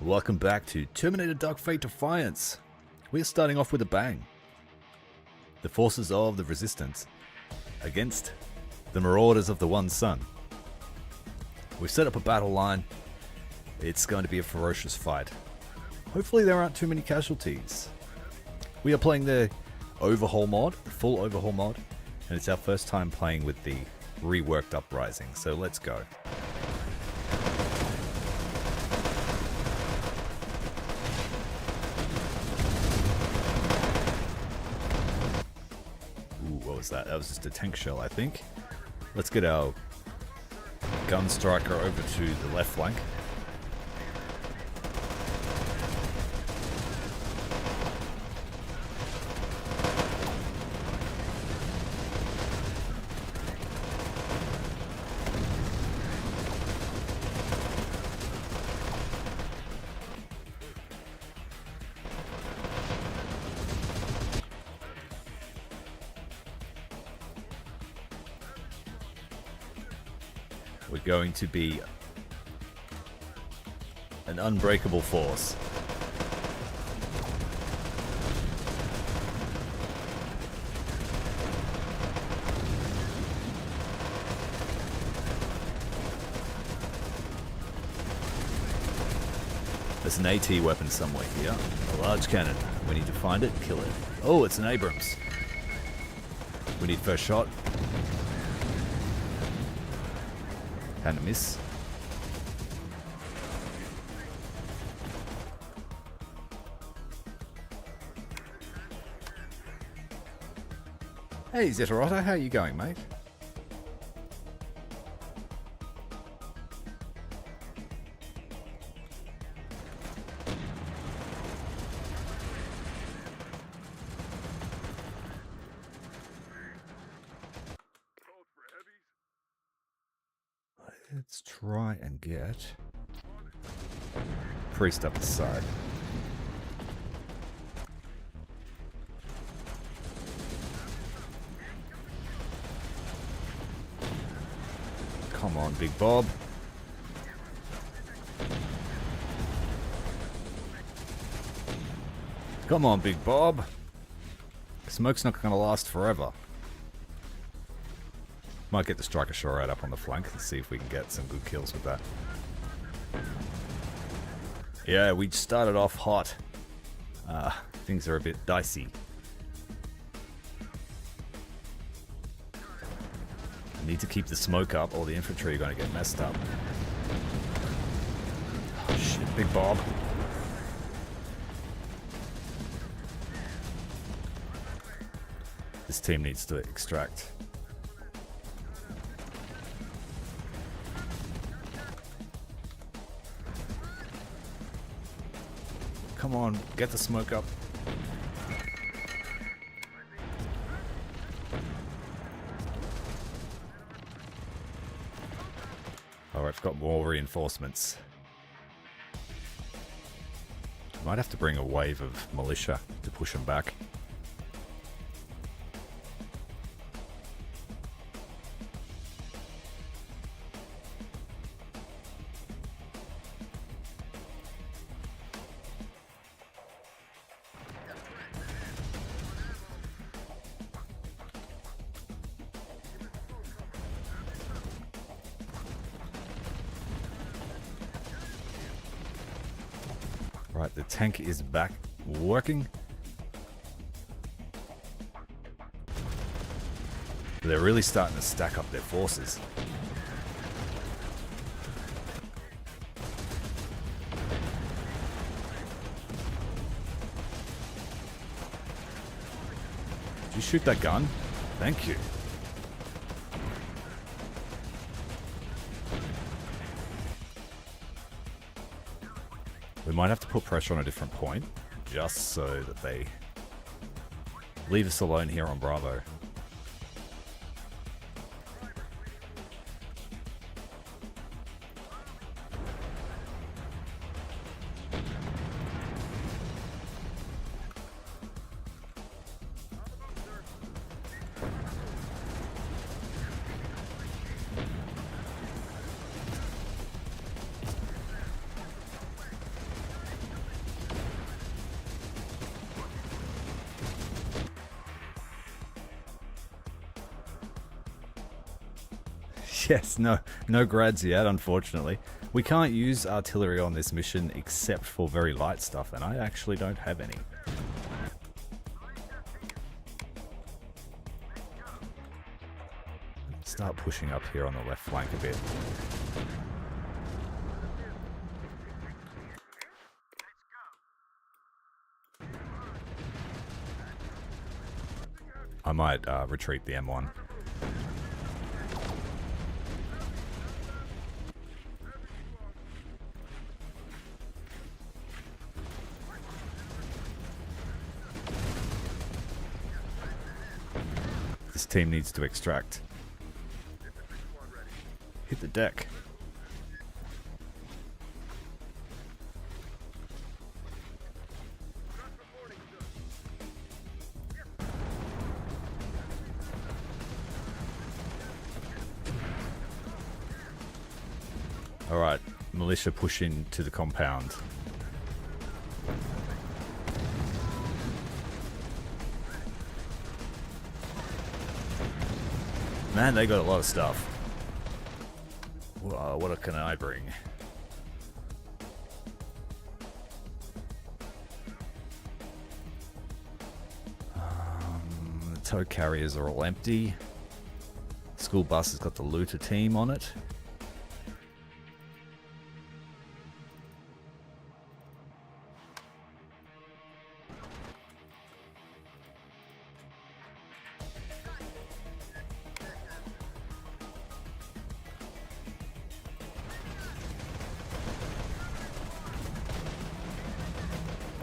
Welcome back to Terminator Dark Fate Defiance. We're starting off with a bang. The forces of the Resistance against the Marauders of the One Sun. We've set up a battle line. It's going to be a ferocious fight. Hopefully there aren't too many casualties. We are playing the Overhaul Mod, the full Overhaul Mod, and it's our first time playing with the reworked Uprising, so let's go. What was that? That was just a tank shell, I think. Let's get our gun striker over to the left flank. We're going to be an unbreakable force. There's an AT weapon somewhere here. A large cannon. We need to find it, kill it. Oh, it's an Abrams. We need first shot. Kind of miss. Hey Zetarota, how you going, mate? Let's try and get Priest up the side. Come on, Big Bob. Come on, Big Bob. Smoke's not going to last forever. Might get the striker shot right up on the flank and see if we can get some good kills with that. Yeah, we started off hot. Things are a bit dicey. I need to keep the smoke up or the infantry are going to get messed up. Oh shit, Big Bob. This team needs to extract. Come on, get the smoke up. Alright, I've got more reinforcements. Might have to bring a wave of militia to push them back. Right, the tank is back working. They're really starting to stack up their forces. Did you shoot that gun? Thank you. We might have to put pressure on a different point, just so that they leave us alone here on Bravo. Yes, no grads yet, unfortunately. We can't use artillery on this mission except for very light stuff, and I actually don't have any. Start pushing up here on the left flank a bit. I might retreat the M1. This team needs to extract. Hit the deck. Alright, militia push into the compound. Man, they got a lot of stuff. What can I bring? The tow carriers are all empty. School bus has got the looter team on it.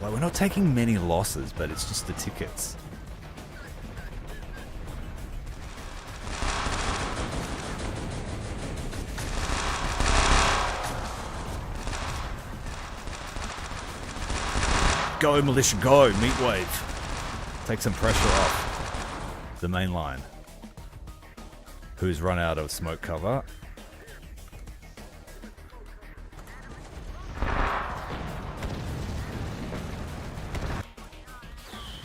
Like, we're not taking many losses, but it's just the tickets. Go, militia, go! Meat wave. Take some pressure off the main line, who's run out of smoke cover.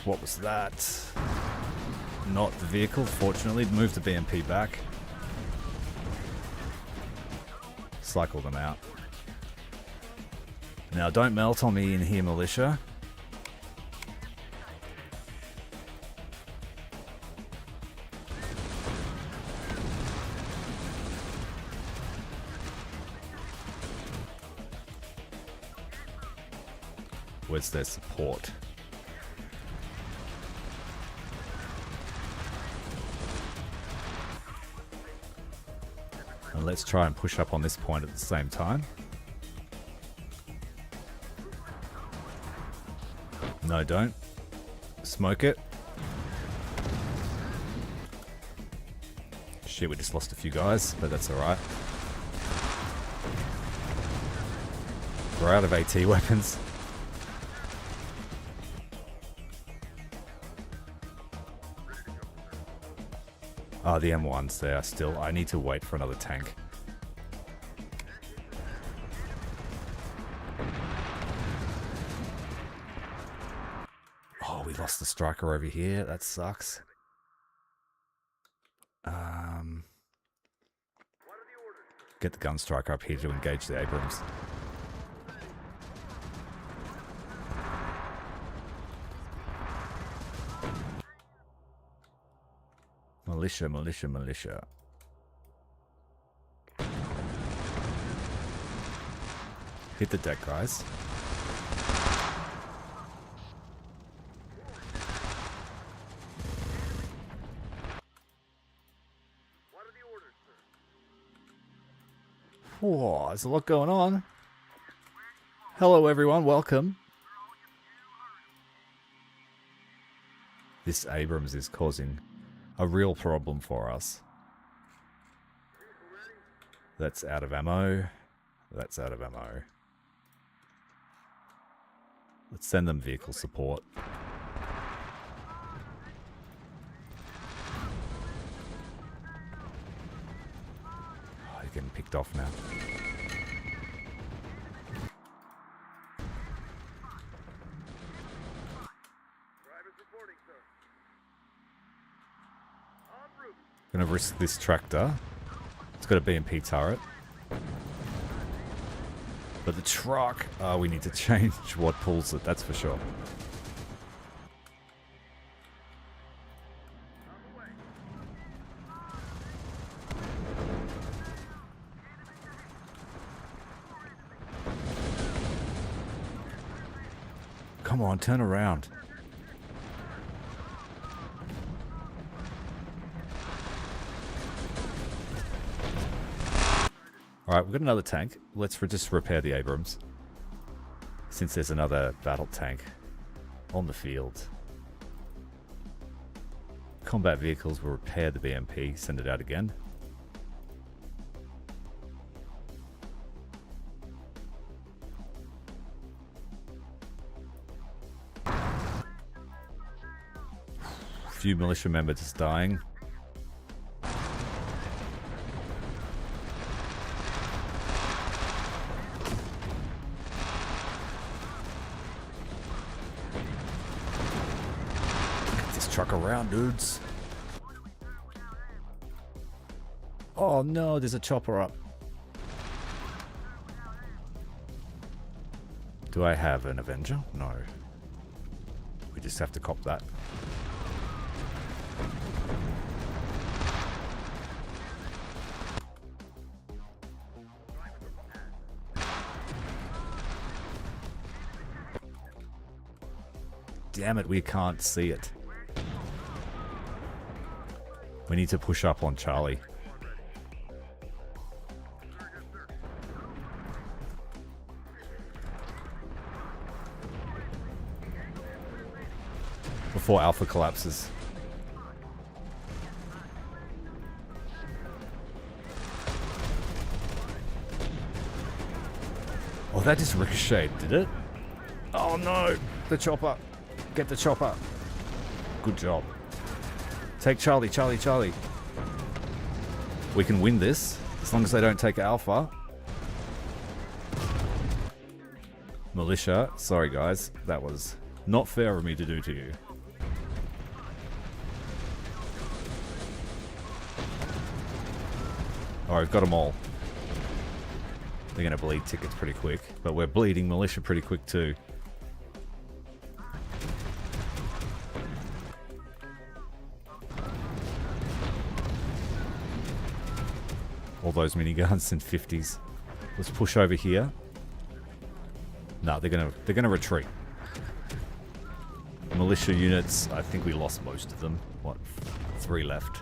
What was that? Not the vehicle, fortunately. Move the BMP back. Cycle them out. Now, don't melt on me in here, militia. Where's their support? And let's try and push up on this point at the same time. No, don't. Smoke it. Shit, we just lost a few guys, but that's alright. We're out of AT weapons. Oh, the M1's there still. I need to wait for another tank. Oh, we lost the striker over here. That sucks. Get the gun striker up here to engage the Abrams. Militia, militia, militia. Hit the deck, guys. Whoa, there's a lot going on. Hello, everyone. Welcome. This Abrams is causing a real problem for us. That's out of ammo. That's out of ammo. Let's send them vehicle support. Oh, you're getting picked off now. Gonna risk this tractor. It's got a BMP turret. But the truck, we need to change what pulls it, that's for sure. Come on, turn around. Alright, we've got another tank. Let's just repair the Abrams. Since there's another battle tank on the field. Combat vehicles will repair the BMP, send it out again. A few militia members dying. Get this truck around, dudes. Oh no, there's a chopper up. Do I have an Avenger? No. We just have to cop that. Damn it, we can't see it. We need to push up on Charlie. Before Alpha collapses. Oh, that just ricocheted, did it? Oh no! The chopper! Get the chopper! Good job. Take Charlie, Charlie, Charlie. We can win this, as long as they don't take Alpha. Militia, sorry guys, that was not fair of me to do to you. Alright, we've got them all. They're going to bleed tickets pretty quick, but we're bleeding militia pretty quick too. All those miniguns and 50s. Let's push over here. No, they're gonna retreat. Militia units, I think we lost most of them. What? 3 left.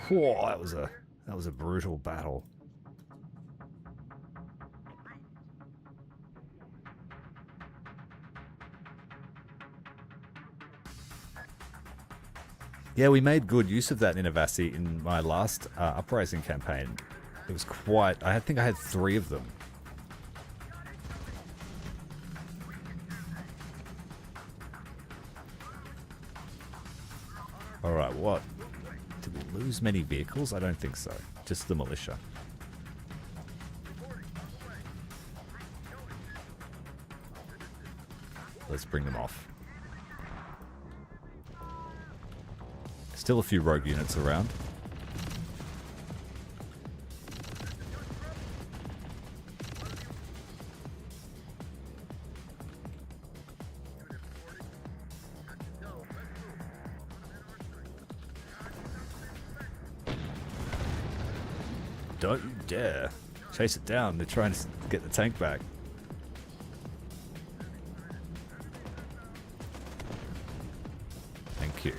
Whoa, that was a brutal battle. Yeah, we made good use of that Innovasi in my last uprising campaign. It was quite... I think I had 3 of them. Alright, what? Did we lose many vehicles? I don't think so. Just the militia. Let's bring them off. Still a few rogue units around. Don't you dare chase it down. They're trying to get the tank back. Thank you.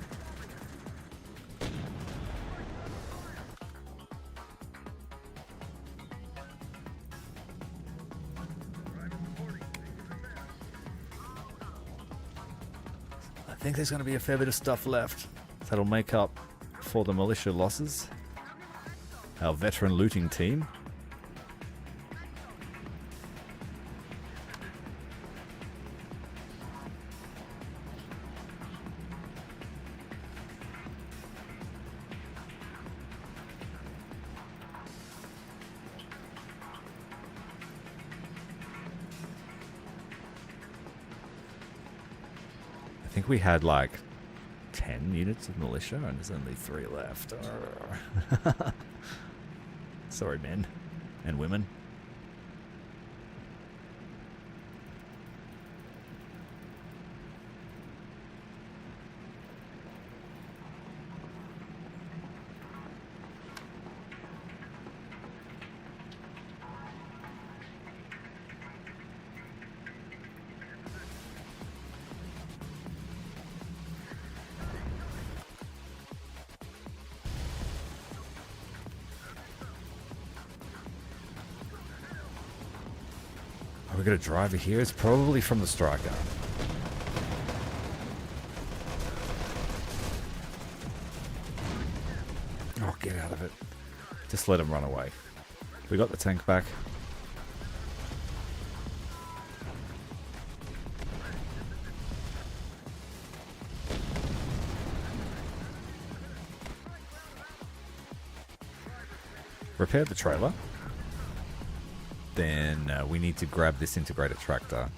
I think there's going to be a fair bit of stuff left that'll make up for the militia losses. Our veteran looting team. I think we had like 10 units of militia, and there's only 3 left. Sorry, men and women. We got a driver here. It's probably from the striker. Oh, get out of it. Just let him run away. We got the tank back. Repair the trailer. Then we need to grab this integrated tractor.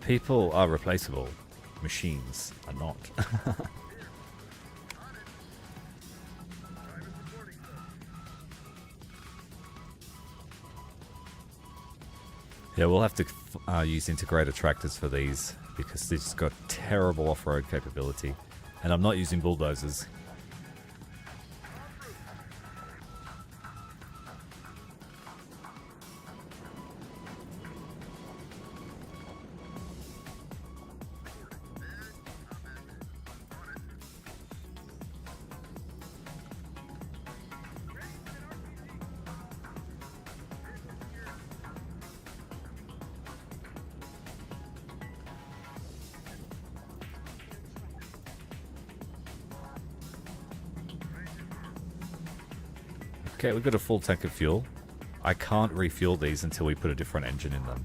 People are replaceable. Machines are not. Yeah, we'll have to use integrated tractors for these because they've just got terrible off-road capability. And I'm not using bulldozers. Okay, we've got a full tank of fuel. I can't refuel these until we put a different engine in them.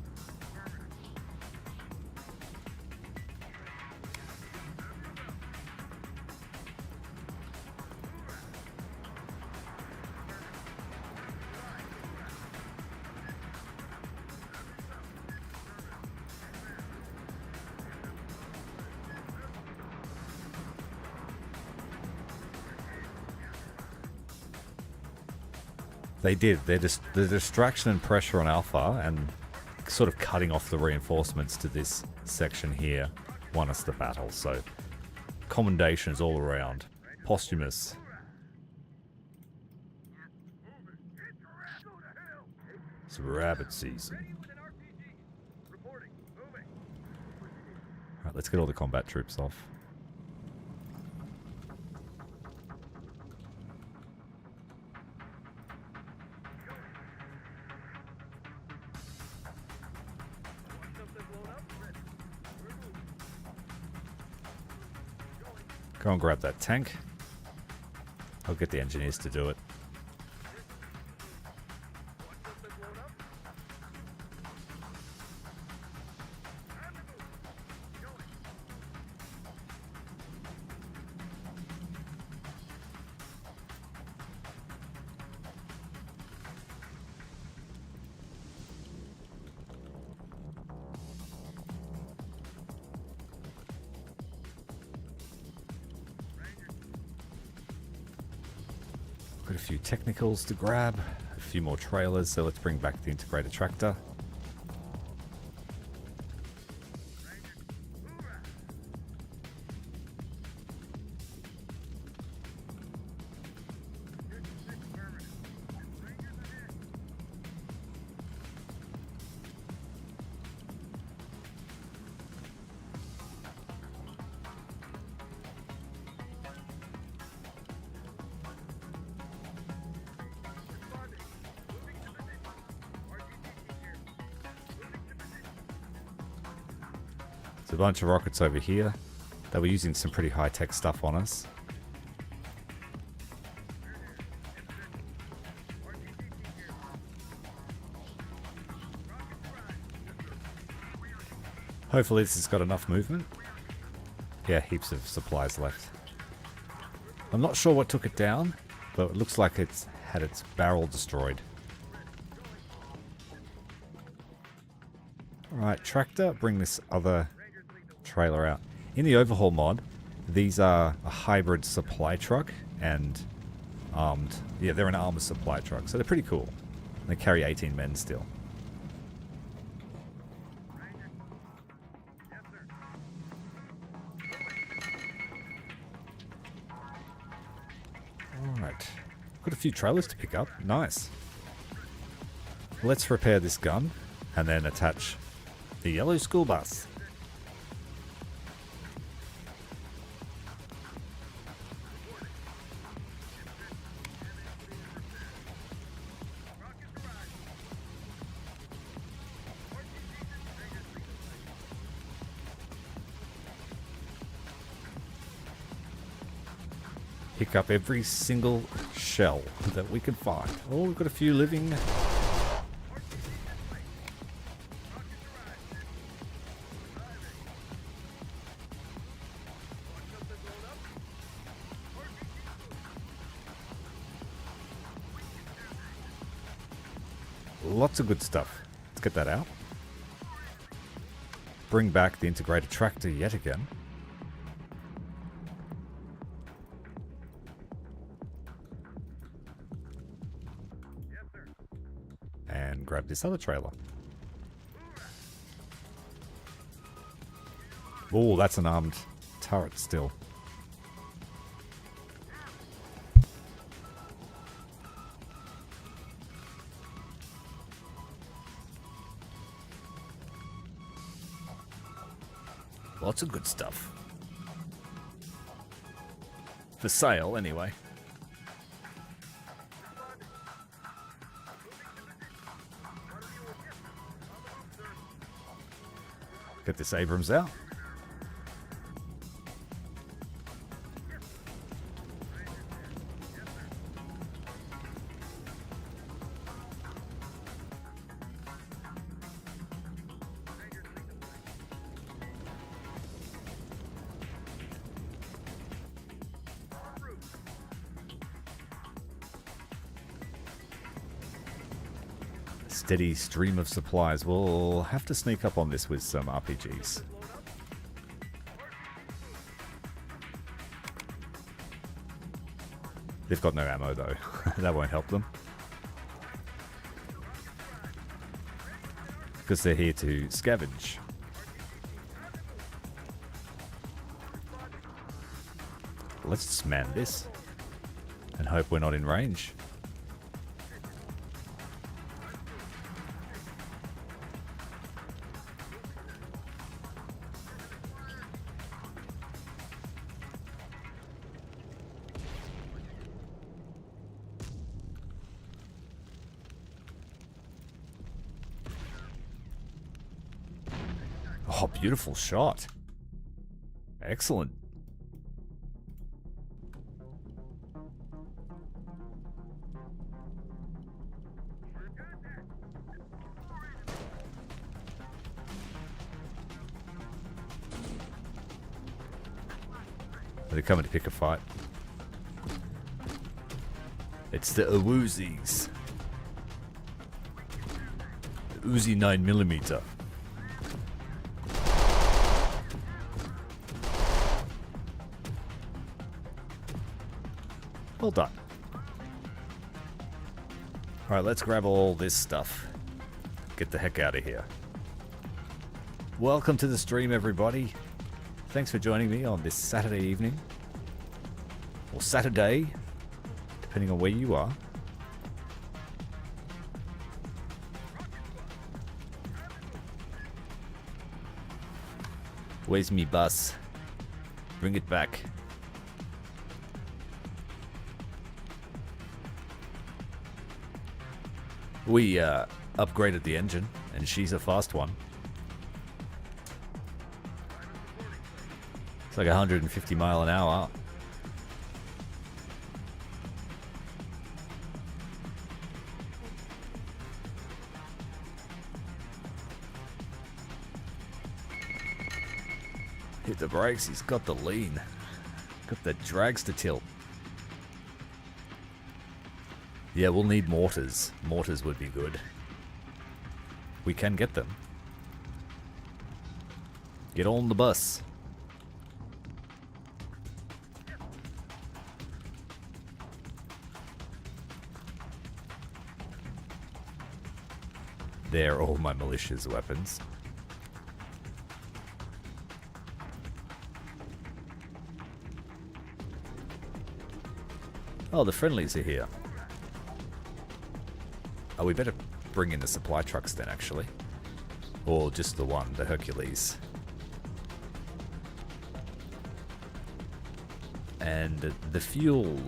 They did. They're just the distraction and pressure on Alpha and sort of cutting off the reinforcements to this section here won us the battle. So commendations all around. Posthumous. It's rabbit season. Alright, let's get all the combat troops off. Go and grab that tank. I'll get the engineers to do it. Got a few technicals to grab, a few more trailers, so let's bring back the integrated tractor. There's a bunch of rockets over here. They were using some pretty high-tech stuff on us. Hopefully this has got enough movement. Yeah, heaps of supplies left. I'm not sure what took it down, but it looks like it's had its barrel destroyed. Alright, tractor, bring this other trailer out. In the Overhaul mod, these are a hybrid supply truck and armed. Yeah, they're an armored supply truck, so they're pretty cool. They carry 18 men still. Alright. Got a few trailers to pick up. Nice. Let's repair this gun and then attach the yellow school bus. Pick up every single shell that we can find. Oh, we've got a few living. Lots of good stuff. Let's get that out. Bring back the integrated tractor yet again. And grab this other trailer. Oh, that's an armed turret still. Lots of good stuff. For sale, anyway. Get this Abrams out. Steady stream of supplies. We'll have to sneak up on this with some RPGs. They've got no ammo though. That won't help them. Because they're here to scavenge. Let's just man this and hope we're not in range. Oh, beautiful shot. Excellent. They're coming to pick a fight. It's the Awuzis. The Uzi 9mm. Well done. Alright, let's grab all this stuff. Get the heck out of here. Welcome to the stream, everybody. Thanks for joining me on this Saturday evening. Or Saturday, depending on where you are. Where's me bus? Bring it back. We upgraded the engine, and she's a fast one. It's like 150 mile an hour. Hit the brakes, he's got the lean. Got the drags to tilt. Yeah, we'll need mortars. Mortars would be good. We can get them. Get on the bus. They're all my militia's weapons. Oh, the friendlies are here. Oh, we better bring in the supply trucks then, actually. Or just the one, the Hercules. And the fuel.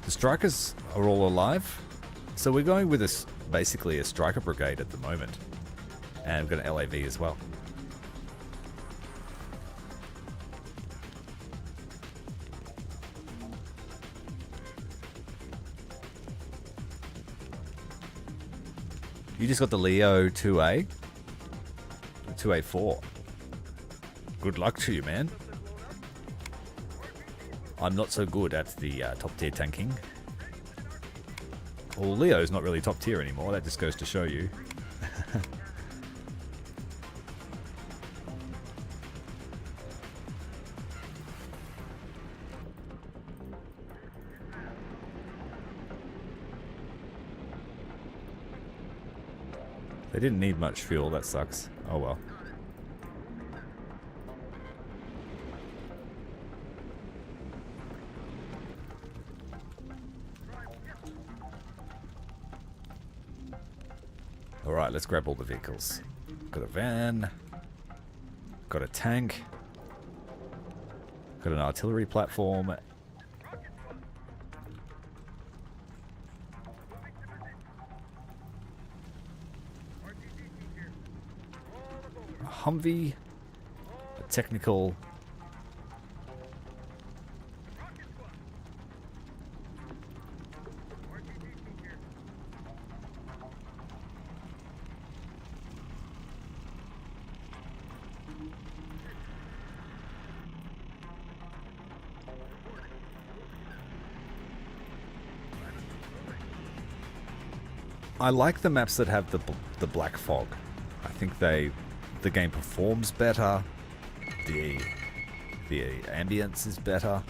The strikers are all alive, so we're going with basically a striker brigade at the moment, and we've got an LAV as well. You just got the Leo 2A, 2A4. Good luck to you, man. I'm not so good at the top tier tanking. Well, Leo's not really top tier anymore, that just goes to show you. They didn't need much fuel, that sucks. Oh well. Alright, let's grab all the vehicles. Got a van. Got a tank. Got an artillery platform. A Humvee. A technical. I like the maps that have the black fog. I think the game performs better. The ambience is better.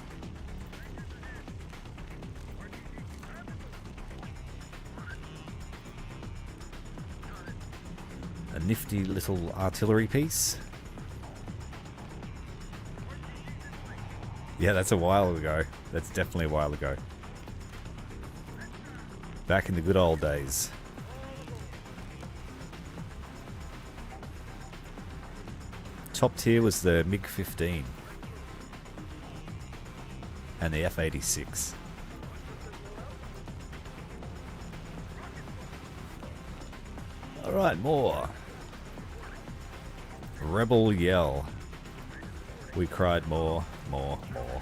A nifty little artillery piece. Yeah, that's a while ago. That's definitely a while ago. Back in the good old days. Top tier was the MiG-15 and the F-86. Alright, more. Rebel yell. We cried more, more, more.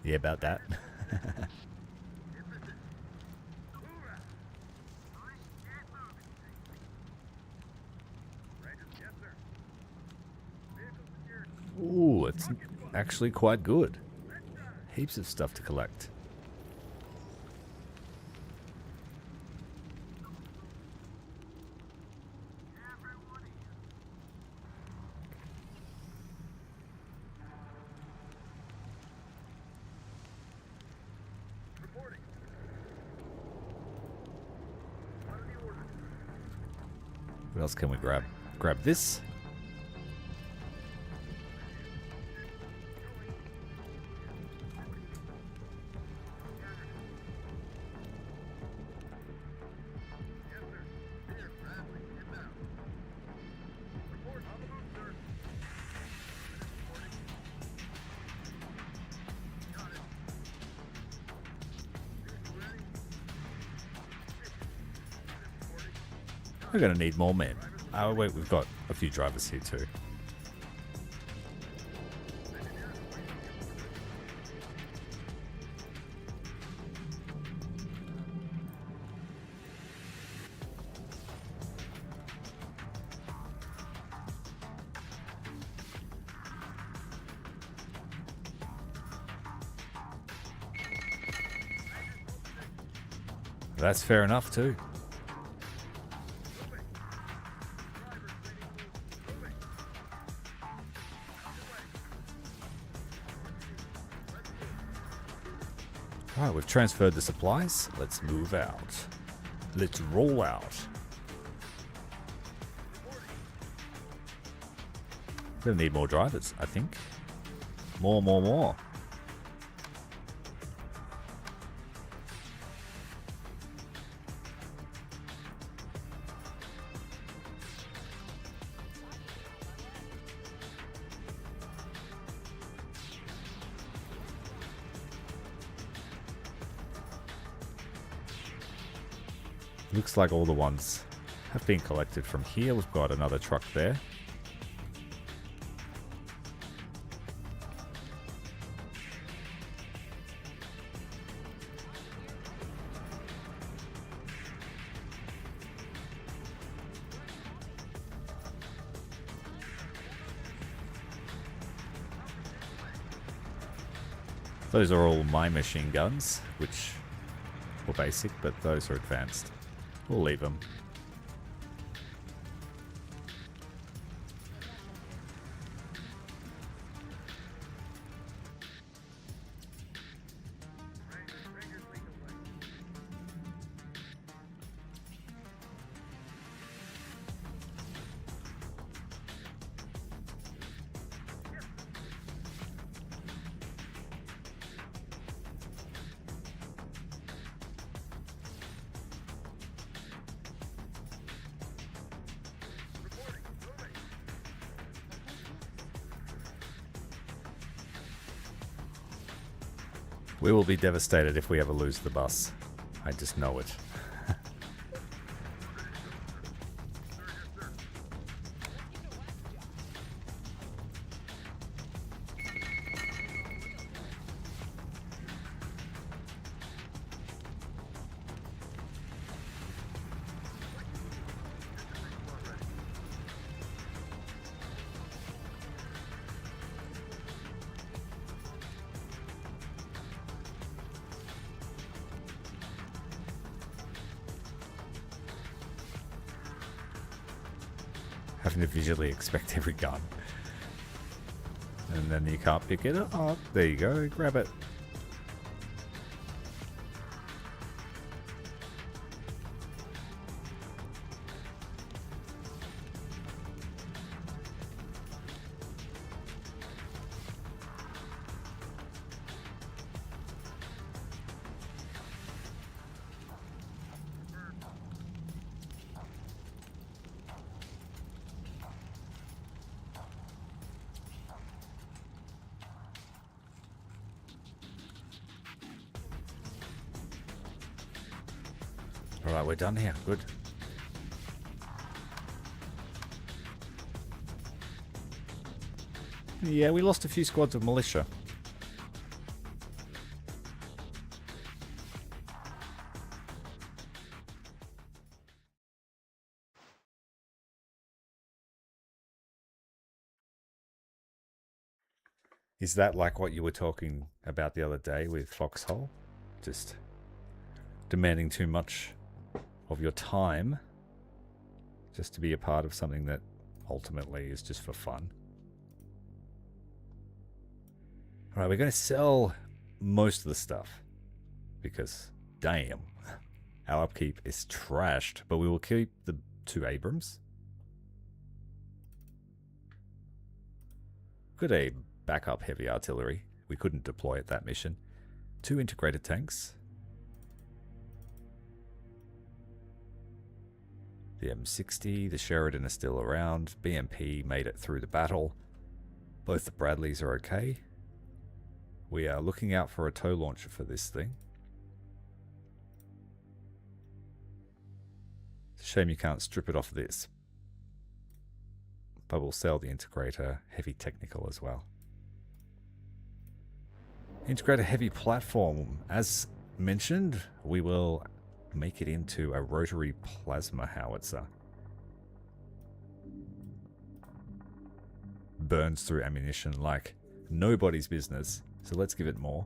Yeah, about that. Ooh, it's actually quite good. Heaps of stuff to collect. What else can we grab? Grab this. We're going to need more men. Oh, wait, we've got a few drivers here too. That's fair enough too. Alright, we've transferred the supplies. Let's move out. Let's roll out. Gonna need more drivers, I think. More. Looks like all the ones have been collected from here. We've got another truck there. Those are all my machine guns, which were basic, but those are advanced. We'll leave them. We will be devastated if we ever lose the bus. I just know it. Having to visually expect every gun. And then you can't pick it up. Oh, there you go. Grab it. Alright, we're done here. Good. Yeah, we lost a few squads of militia. Is that like what you were talking about the other day with Foxhole? Just demanding too much of your time just to be a part of something that ultimately is just for fun. Alright, we're going to sell most of the stuff because, damn, our upkeep is trashed, but we will keep the 2 Abrams. Got a backup heavy artillery. We couldn't deploy at that mission. 2 integrated tanks. The M60, the Sheridan are still around. BMP made it through the battle. Both the Bradleys are okay. We are looking out for a tow launcher for this thing. It's a shame you can't strip it off this. But we'll sell the Integrator Heavy Technical as well. Integrator Heavy Platform. As mentioned, we will make it into a rotary plasma howitzer. Burns through ammunition like nobody's business. So let's give it more.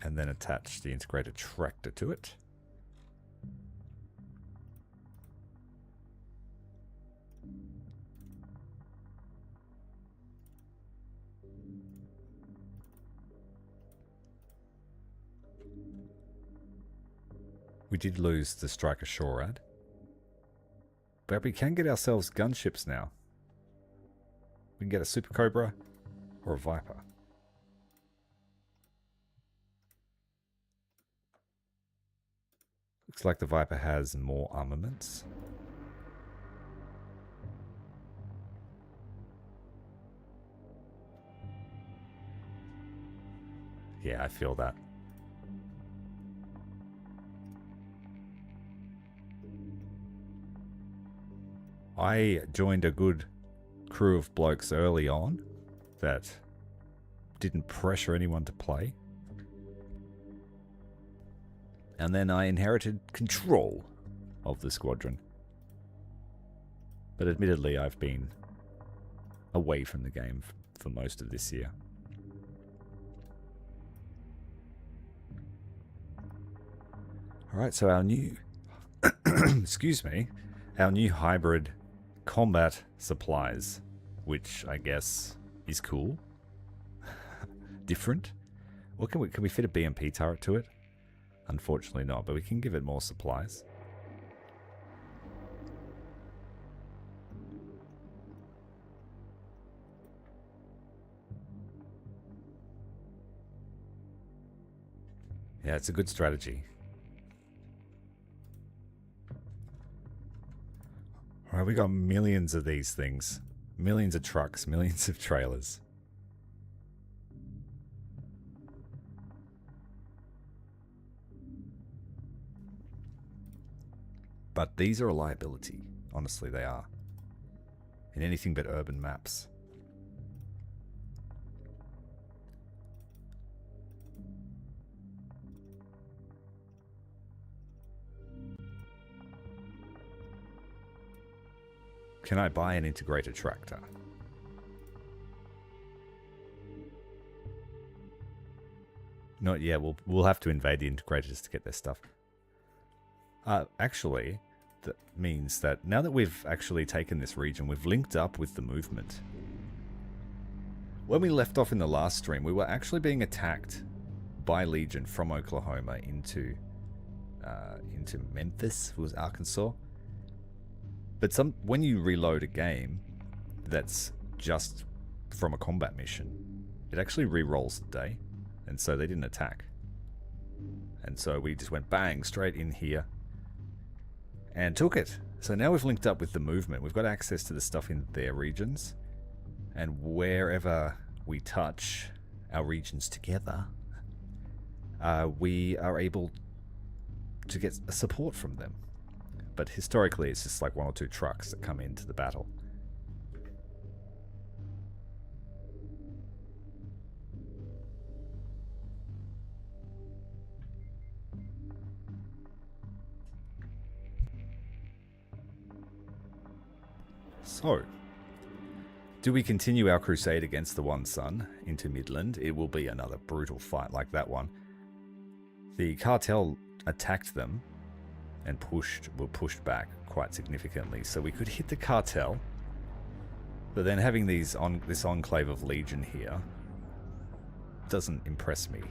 And then attach the integrated tractor to it. We did lose the Striker Shorad, but we can get ourselves gunships now. We can get a Super Cobra or a Viper. Looks like the Viper has more armaments. Yeah, I feel that. I joined a good crew of blokes early on that didn't pressure anyone to play. And then I inherited control of the squadron. But admittedly, I've been away from the game for most of this year. Alright, so our new... excuse me. Our new hybrid combat supplies, which I guess is cool. Different. What can we fit a BMP turret to it? Unfortunately not, but we can give it more supplies. Yeah, it's a good strategy. Alright, we got millions of these things. Millions of trucks, millions of trailers. But these are a liability. Honestly, they are. In anything but urban maps. Can I buy an integrated tractor? Not yet. We'll have to invade the integrators to get their stuff. Actually, that means that now that we've actually taken this region, we've linked up with the movement. When we left off in the last stream, we were actually being attacked by Legion from Oklahoma into Memphis, it was Arkansas. But when you reload a game that's just from a combat mission, it actually re-rolls the day, and so they didn't attack. And so we just went bang straight in here and took it. So now we've linked up with the movement. We've got access to the stuff in their regions, and wherever we touch our regions together, we are able to get support from them. But historically, it's just like one or two trucks that come into the battle. So, do we continue our crusade against the One Sun into Midland? It will be another brutal fight like that one. The cartel attacked them and were pushed back quite significantly. So we could hit the cartel, but then having this enclave of Legion here doesn't impress me.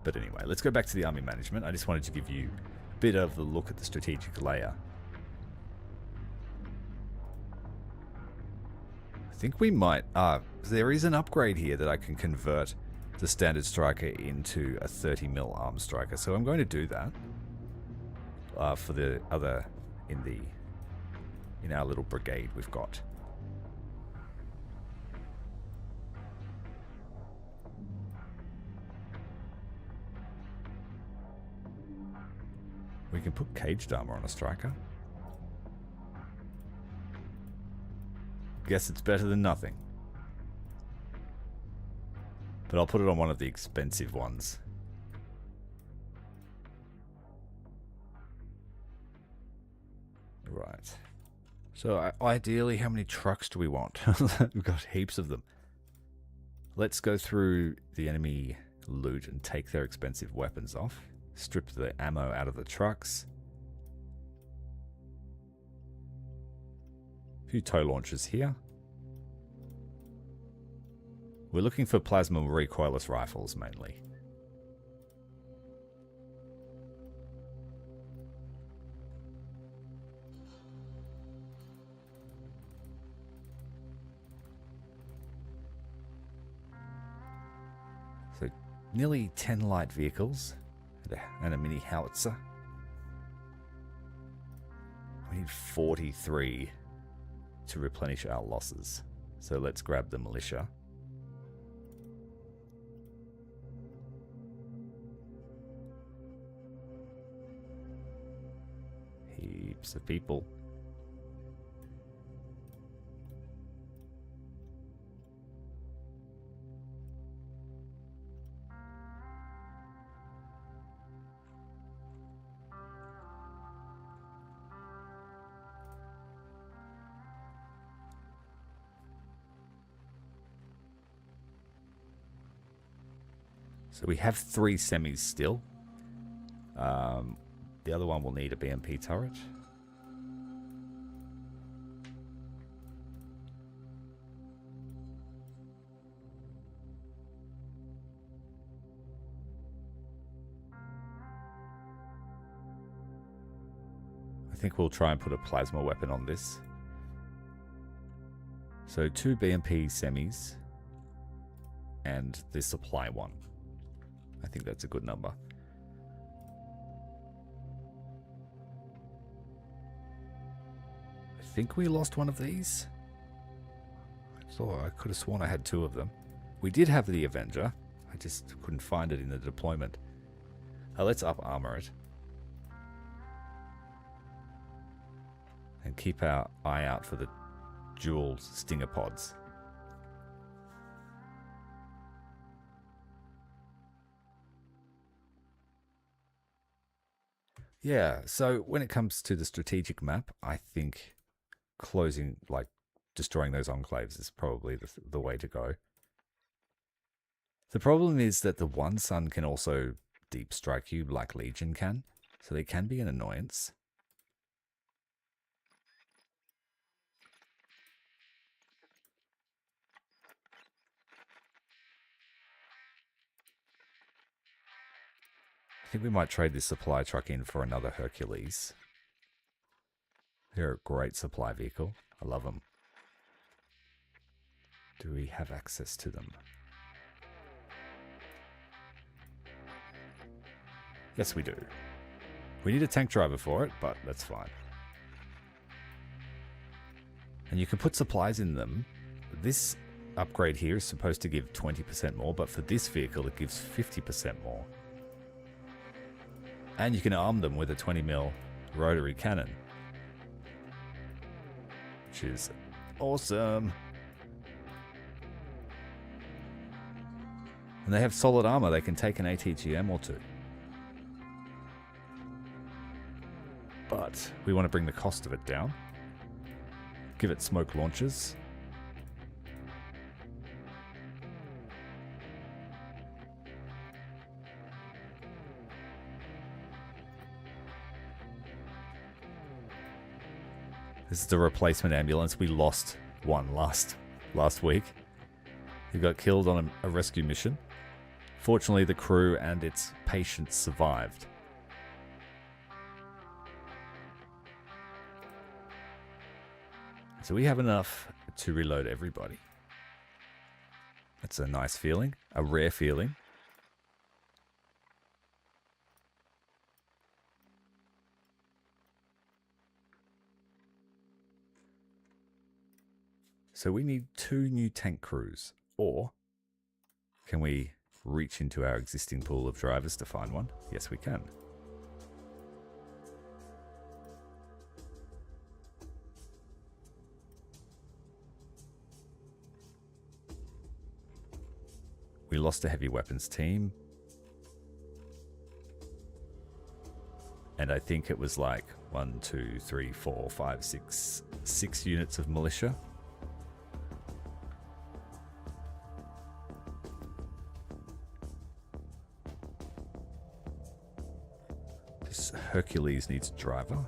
But anyway, let's go back to the army management. I just wanted to give you a bit of the look at the strategic layer. I think we might... there is an upgrade here that I can convert the standard striker into a 30mm arm striker, so I'm going to do that for the other in our little brigade we've got. We can put caged armor on a striker. Guess it's better than nothing. But I'll put it on one of the expensive ones. Right. So ideally, how many trucks do we want? We've got heaps of them. Let's go through the enemy loot and take their expensive weapons off. Strip the ammo out of the trucks. A few tow launchers here. We're looking for plasma recoilless rifles mainly. So nearly 10 light vehicles and a mini howitzer. We need 43 to replenish our losses. So let's grab the militia. Heaps of people. So we have 3 semis still. The other one will need a BMP turret. I think we'll try and put a plasma weapon on this. So 2 BMP semis and the supply one. I think that's a good number. I think we lost one of these. I could have sworn I had 2 of them. We did have the Avenger. I just couldn't find it in the deployment. Let's up armor it. And keep our eye out for the dual stinger pods. Yeah, so when it comes to the strategic map, I think destroying those enclaves is probably the way to go. The problem is that the one sun can also deep strike you like Legion can, so they can be an annoyance. I think we might trade this supply truck in for another Hercules. They're a great supply vehicle. I love them. Do we have access to them? Yes, we do. We need a tank driver for it, but that's fine. And you can put supplies in them. This upgrade here is supposed to give 20% more, but for this vehicle it gives 50% more. And you can arm them with a 20mm rotary cannon, which is awesome. And they have solid armor. They can take an ATGM or 2. But we want to bring the cost of it down. Give it smoke launchers. This is the replacement ambulance. We lost one last week. He got killed on a rescue mission. Fortunately, the crew and its patients survived. So we have enough to reload everybody. That's a nice feeling, a rare feeling. So we need 2 new tank crews, or can we reach into our existing pool of drivers to find one? Yes, we can. We lost a heavy weapons team. And I think it was like 1, 2, 3, 4, 5, 6 units of militia. This Hercules needs a driver.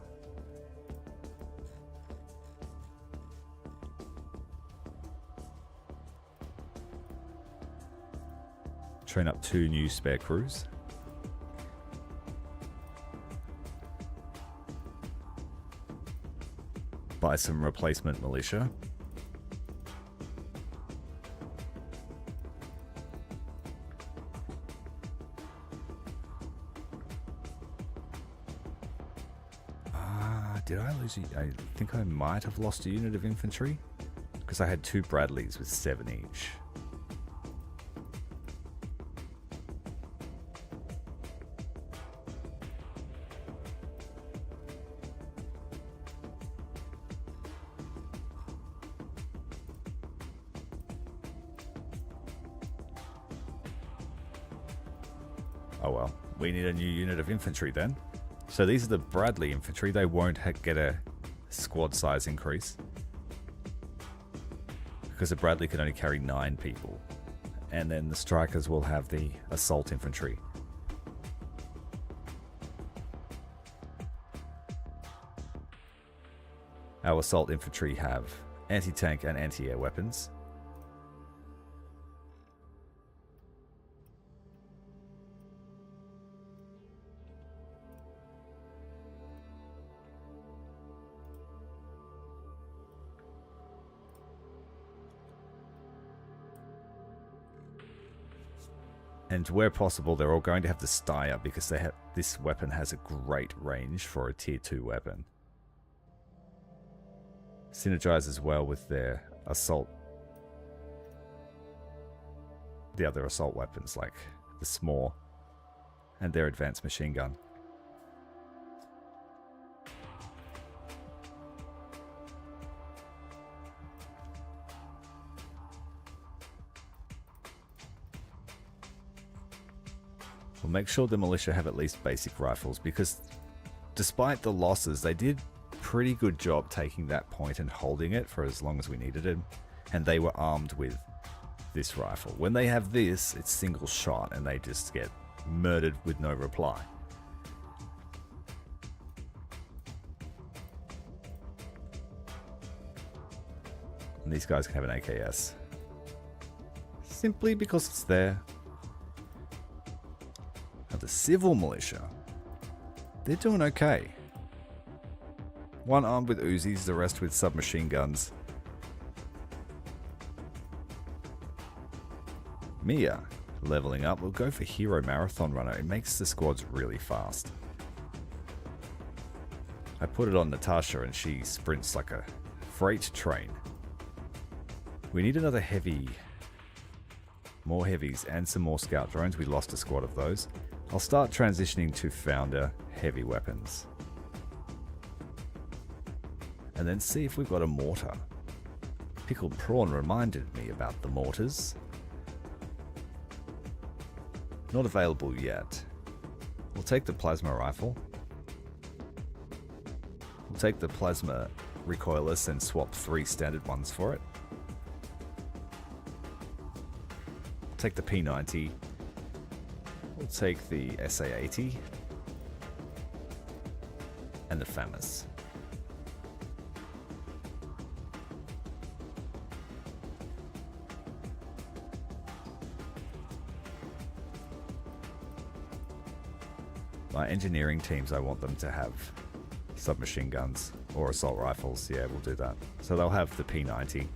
Train up 2 new spare crews. Buy some replacement militia. Did I lose I think I might have lost a unit of infantry because I had 2 Bradleys with 7 each. Oh well, we need a new unit of infantry then. So these are the Bradley infantry. They won't get a squad size increase because the Bradley can only carry 9 people. And then the strikers will have the assault infantry. Our assault infantry have anti-tank and anti-air weapons. And where possible, they're all going to have the Steyr because they have this weapon has a great range for a tier 2 weapon. Synergizes well with their assault, the other assault weapons like the Small and their advanced machine gun. We'll make sure the militia have at least basic rifles because despite the losses, they did a pretty good job taking that point and holding it for as long as we needed it. And they were armed with this rifle. When they have this, it's single shot and they just get murdered with no reply. And these guys can have an AKS. Simply because it's there. The civil militia, they're doing okay. 1 armed with Uzis, the rest with submachine guns. Mia, leveling up, will go for Hero Marathon Runner. It makes the squads really fast. I put it on Natasha and she sprints like a freight train. We need another heavy, more heavies and some more scout drones. We lost a squad of those. I'll start transitioning to Founder heavy weapons. And then see if we've got a mortar. Pickled Prawn reminded me about the mortars. Not available yet. We'll take the plasma rifle. We'll take the plasma recoilless and swap 3 standard ones for it. Take the P90. We'll take the SA80 and the FAMAS. My engineering teams, I want them to have submachine guns or assault rifles. Yeah, we'll do that. So they'll have the P90.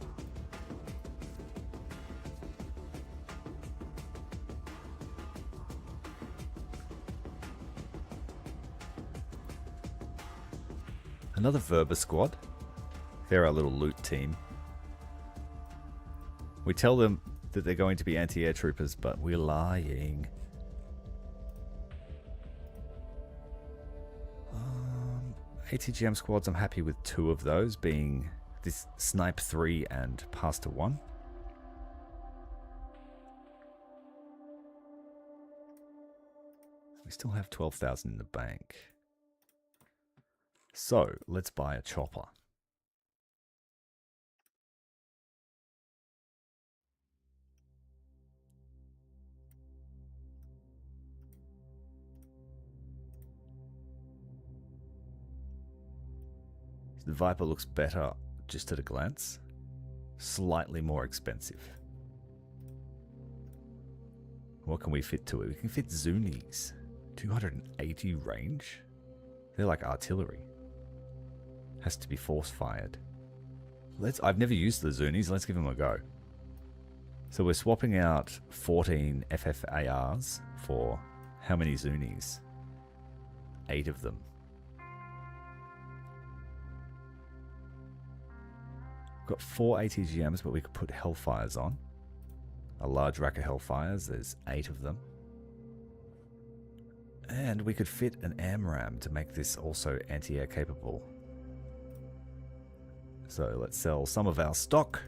Another Verba squad. They're our little loot team. We tell them that they're going to be anti-air troopers, but we're lying. ATGM squads, I'm happy with 2 of those, being this Snipe 3 and Pastor 1. We still have 12,000 in the bank. So, let's buy a chopper. The Viper looks better just at a glance. Slightly more expensive. What can we fit to it? We can fit Zunis. 280 range? They're like artillery. Has to be force fired. I've never used the Zunis. Let's give them a go. So we're swapping out 14 FFARs for how many Zunis? 8 of them. We've got 4 ATGMs, but we could put Hellfires on. A large rack of Hellfires. There's 8 of them. And we could fit an AMRAAM to make this also anti-air capable. So let's sell some of our stock.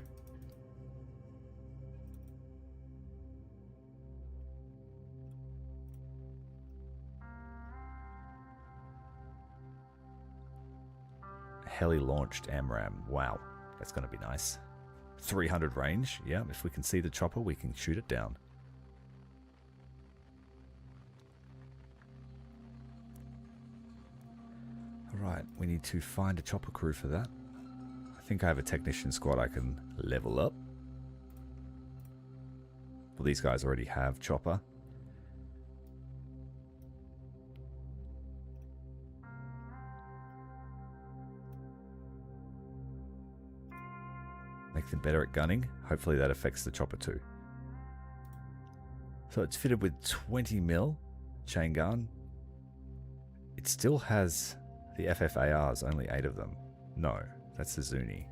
Heli-launched AMRAAM. Wow, that's going to be nice. 300 range. Yeah, if we can see the chopper, we can shoot it down. Alright, we need to find a chopper crew for that. I think I have a technician squad I can level up. Well, these guys already have chopper. Make them better at gunning. Hopefully that affects the chopper too. So it's fitted with 20 mil chain gun. It still has the FFARs, only 8 of them. No, that's the Zuni.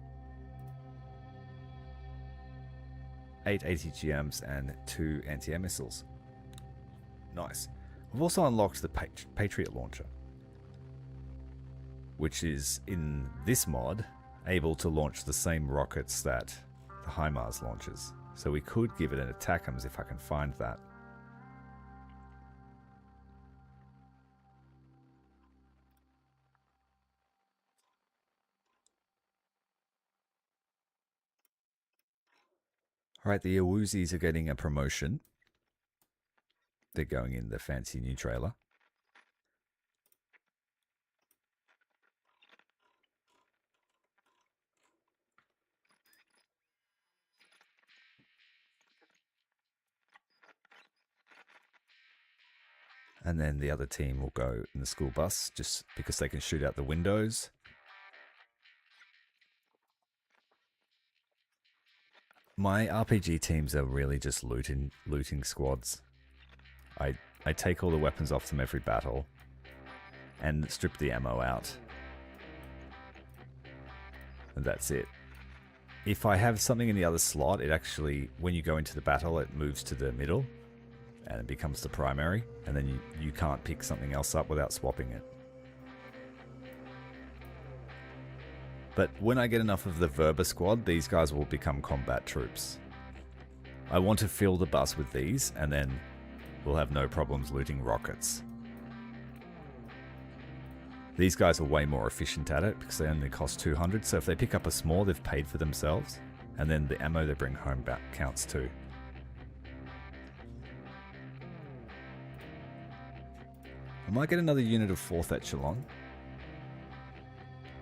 8 ATGMs and 2 anti-air missiles. Nice. We've also unlocked the Patriot launcher, which is in this mod able to launch the same rockets that the HIMARS launches. So we could give it an ATACMS if I can find that. Alright, the Awuzis are getting a promotion. They're going in the fancy new trailer. And then the other team will go in the school bus just because they can shoot out the windows. My RPG teams are really just looting squads. I take all the weapons off them every battle and strip the ammo out. And that's it. If I have something in the other slot, it actually, when you go into the battle, it moves to the middle and it becomes the primary, and then you can't pick something else up without swapping it. But when I get enough of the Verba squad, these guys will become combat troops. I want to fill the bus with these, and then we'll have no problems looting rockets. These guys are way more efficient at it because they only cost 200, so if they pick up a small, they've paid for themselves, and then the ammo they bring home back counts too. I might get another unit of 4th Echelon,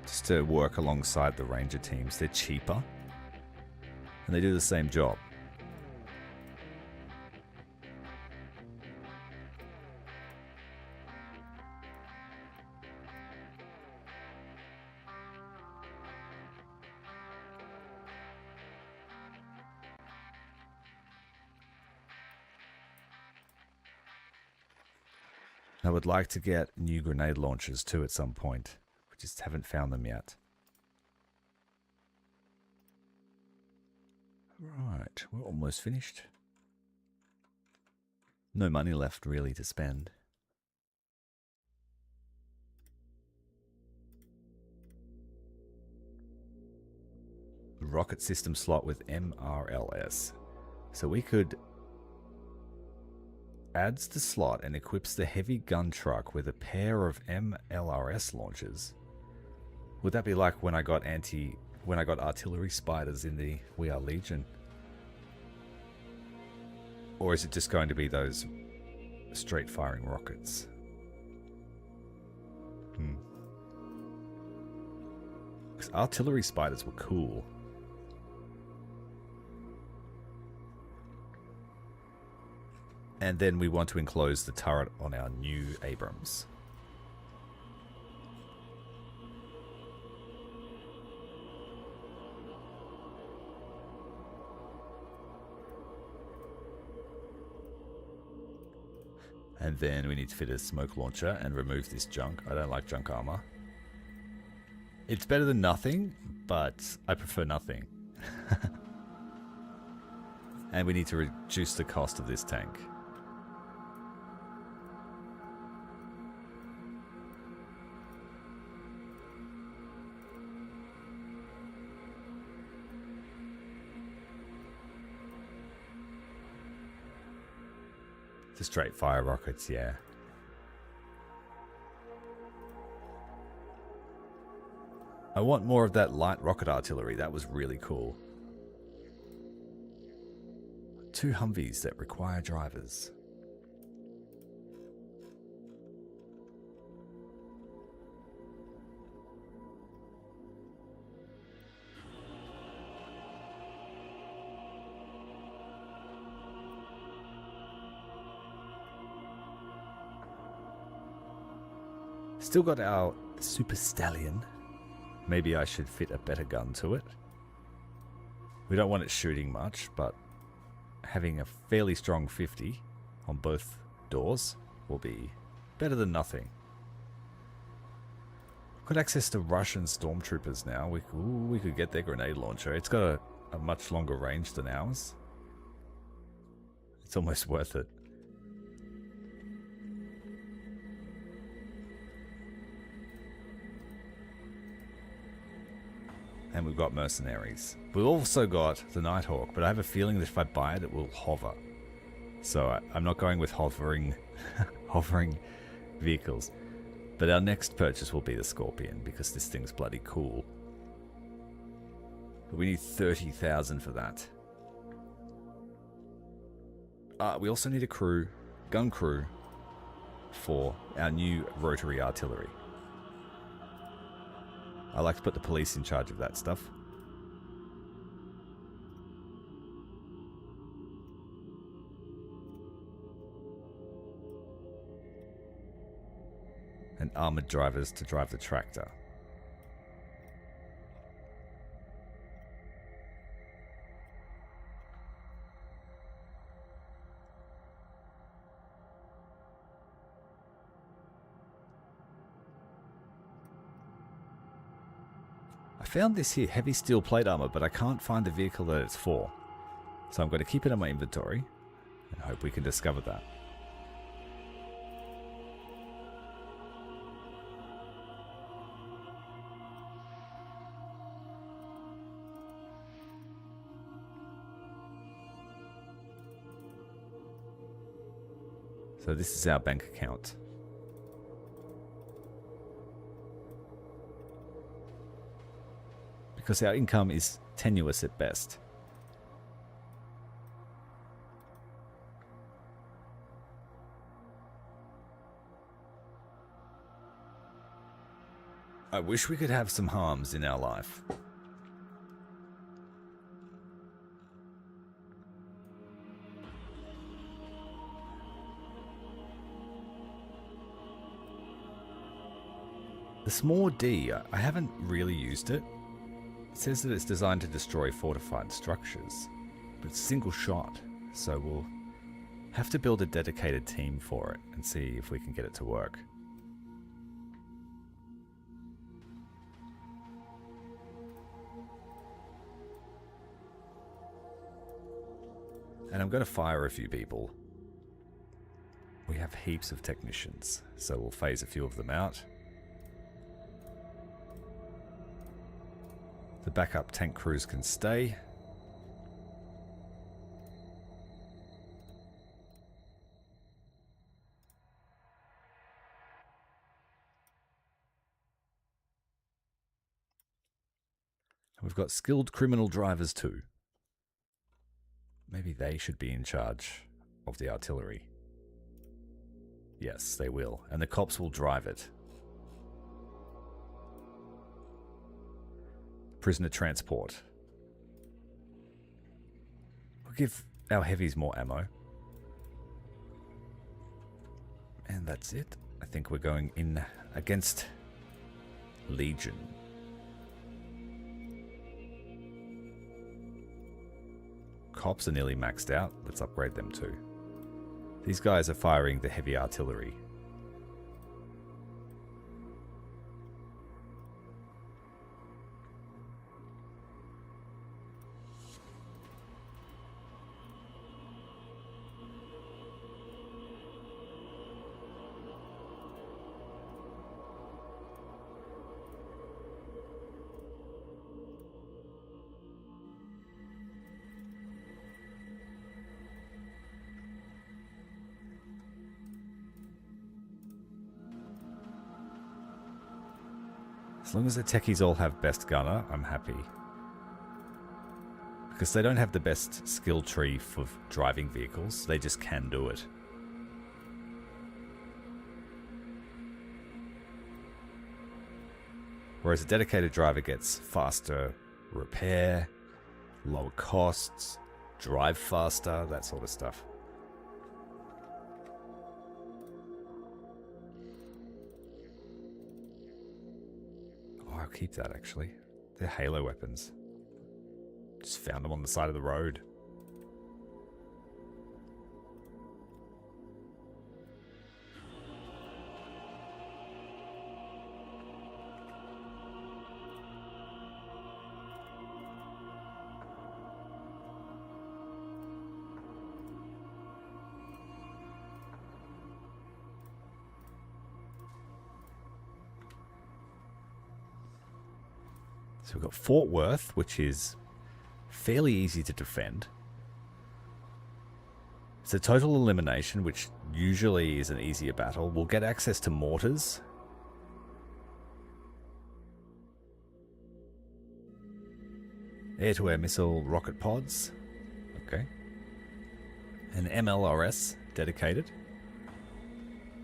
just to work alongside the Ranger teams. They're cheaper, and they do the same job. I would like to get new grenade launchers too at some point. We just haven't found them yet. Right, we're almost finished. No money left really to spend. Rocket system slot with MRLS. So we could adds the slot and equips the heavy gun truck with a pair of MLRS launchers. Would that be like when I got artillery spiders in the We Are Legion? Or is it just going to be those straight firing rockets? Because artillery spiders were cool. And then we want to enclose the turret on our new Abrams. And then we need to fit a smoke launcher and remove this junk. I don't like junk armor. It's better than nothing, but I prefer nothing. And we need to reduce the cost of this tank. The straight fire rockets, yeah. I want more of that light rocket artillery. That was really cool. 2 Humvees that require drivers. Still got our Super Stallion. Maybe I should fit a better gun to it. We don't want it shooting much, but having a fairly strong 50 on both doors will be better than nothing. Got access to Russian stormtroopers now. We could get their grenade launcher. It's got a much longer range than ours. It's almost worth it. And we've got mercenaries. We've also got the Nighthawk, but I have a feeling that if I buy it, it will hover. So I'm not going with hovering vehicles. But our next purchase will be the Scorpion, because this thing's bloody cool. But we need 30,000 for that. We also need a crew, gun crew, for our new rotary artillery. I like to put the police in charge of that stuff. And armored drivers to drive the tractor. I found this here, heavy steel plate armor, but I can't find the vehicle that it's for. So I'm going to keep it in my inventory and hope we can discover that. So this is our bank account. Because our income is tenuous at best. I wish we could have some harms in our life. The small D, I haven't really used it. It says that it's designed to destroy fortified structures, but it's single shot, so we'll have to build a dedicated team for it and see if we can get it to work. And I'm going to fire a few people. We have heaps of technicians, so we'll phase a few of them out. The backup tank crews can stay. We've got skilled criminal drivers too. Maybe they should be in charge of the artillery. Yes, they will. And the cops will drive it. Prisoner transport. We'll give our heavies more ammo. And that's it. I think we're going in against Legion. Cops are nearly maxed out. Let's upgrade them too. These guys are firing the heavy artillery. As long as the techies all have best gunner, I'm happy. Because they don't have the best skill tree for driving vehicles, they just can do it. Whereas a dedicated driver gets faster repair, lower costs, drive faster, that sort of stuff. I'll keep that actually. They're Halo weapons. Just found them on the side of the road. So we've got Fort Worth, which is fairly easy to defend. It's a total elimination, which usually is an easier battle. We'll get access to mortars. Air-to-air missile rocket pods. Okay. An MLRS dedicated.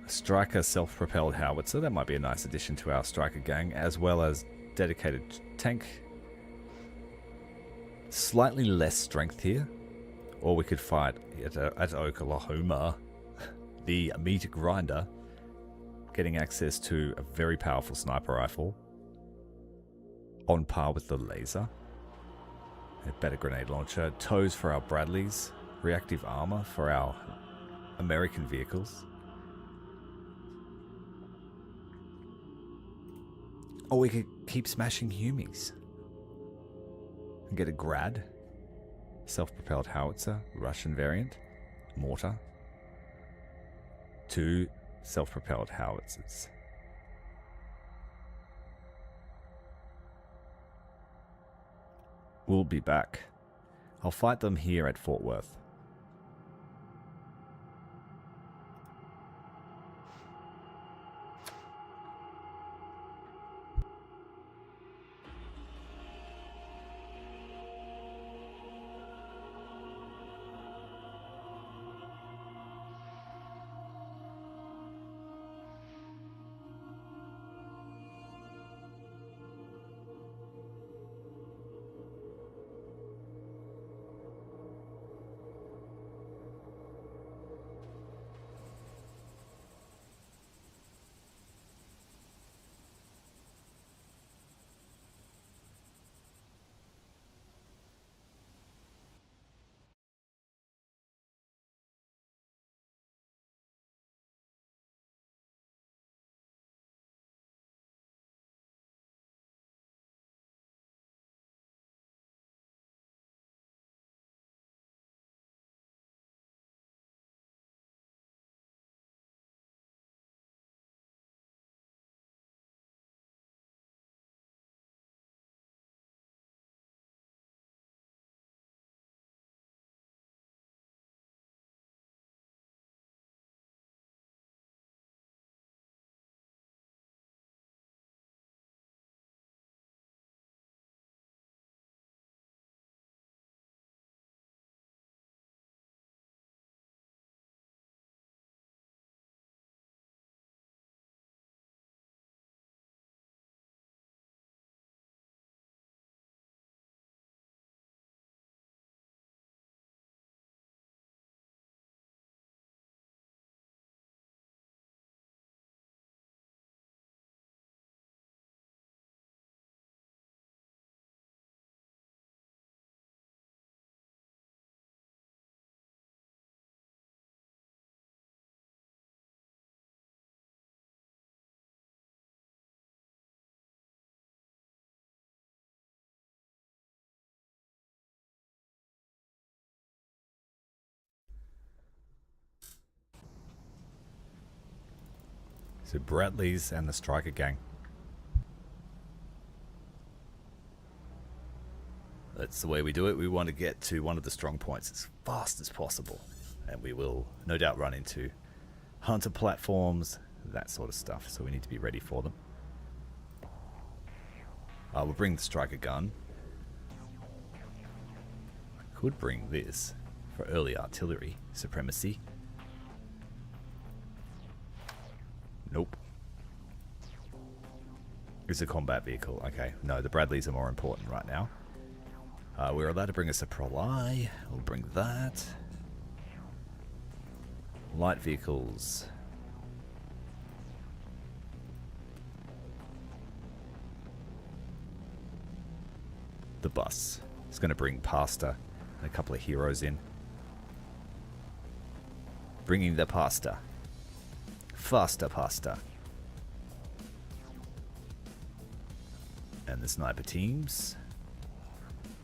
A Striker self-propelled howitzer. That might be a nice addition to our Striker gang, as well as dedicated tank. Slightly less strength here. Or we could fight at Oklahoma, the meat grinder, getting access to a very powerful sniper rifle on par with the laser. A better grenade launcher, tows for our Bradleys, reactive armor for our American vehicles. Or we could keep smashing Humies and get a Grad. Self-propelled howitzer, Russian variant, mortar, 2 self-propelled howitzers. We'll be back. I'll fight them here at Fort Worth. So Bradley's and the Striker gang. That's the way we do it. We want to get to one of the strong points as fast as possible. And we will no doubt run into hunter platforms, that sort of stuff. So we need to be ready for them. We'll bring the Striker gun. I could bring this for early artillery supremacy. Nope. It's a combat vehicle. Okay, no, the Bradleys are more important right now. We're allowed to bring a supply. We'll bring that. Light vehicles. The bus. It's going to bring pasta and a couple of heroes in. Bringing the pasta. Faster pasta. And the sniper teams.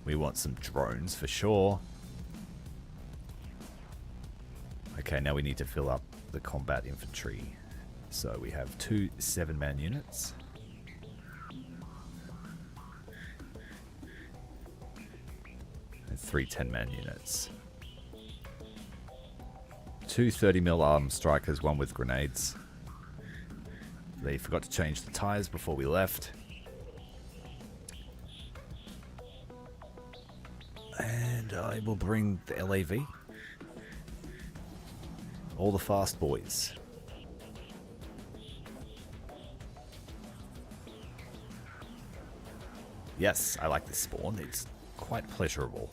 We want some drones for sure. Okay, now we need to fill up the combat infantry. So we have 2 7-man units. And 3 10-man units. 2 30mm armed strikers, 1 with grenades. They forgot to change the tires before we left. And I will bring the LAV. All the fast boys. Yes, I like this spawn. It's quite pleasurable.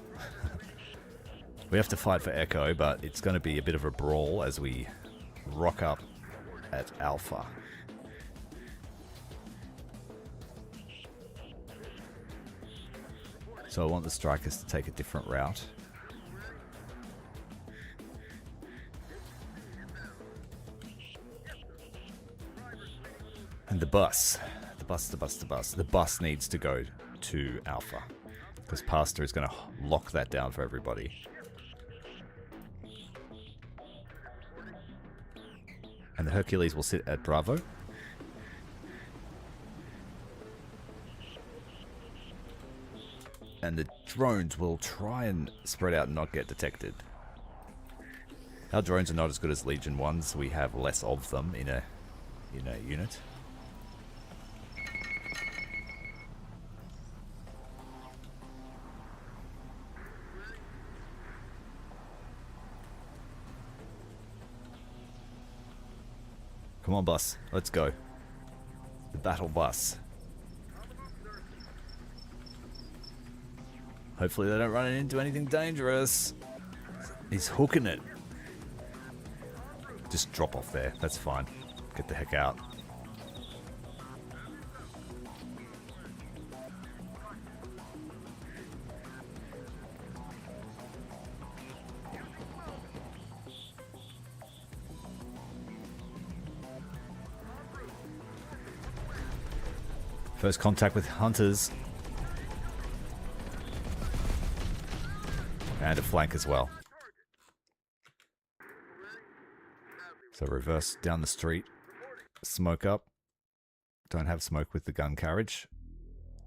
We have to fight for Echo, but it's going to be a bit of a brawl as we rock up at Alpha. So I want the strikers to take a different route. And the bus needs to go to Alpha. Because Pasta is going to lock that down for everybody. And the Hercules will sit at Bravo. And the drones will try and spread out and not get detected. Our drones are not as good as Legion 1s. We have less of them in a unit. Come on, bus. Let's go. The battle bus. Hopefully they don't run into anything dangerous. He's hooking it. Just drop off there. That's fine. Get the heck out. First contact with hunters. And a flank as well. So reverse down the street. Smoke up. Don't have smoke with the gun carriage.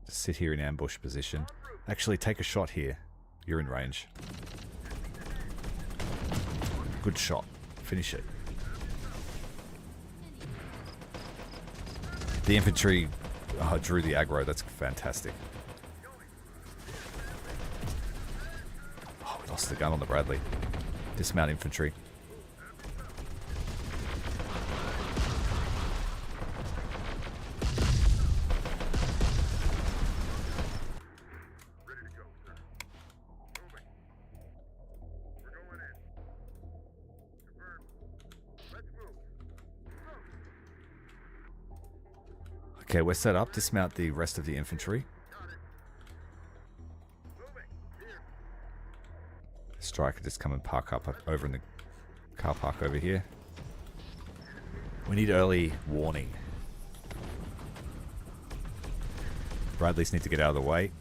Just sit here in ambush position. Actually, take a shot here. You're in range. Good shot. Finish it. The infantry drew the aggro. That's fantastic. Oh, we lost the gun on the Bradley. Dismount infantry. Okay, we're set up. Dismount the rest of the infantry. Striker, just come and park up over in the car park over here. We need early warning. Bradleys need to get out of the way.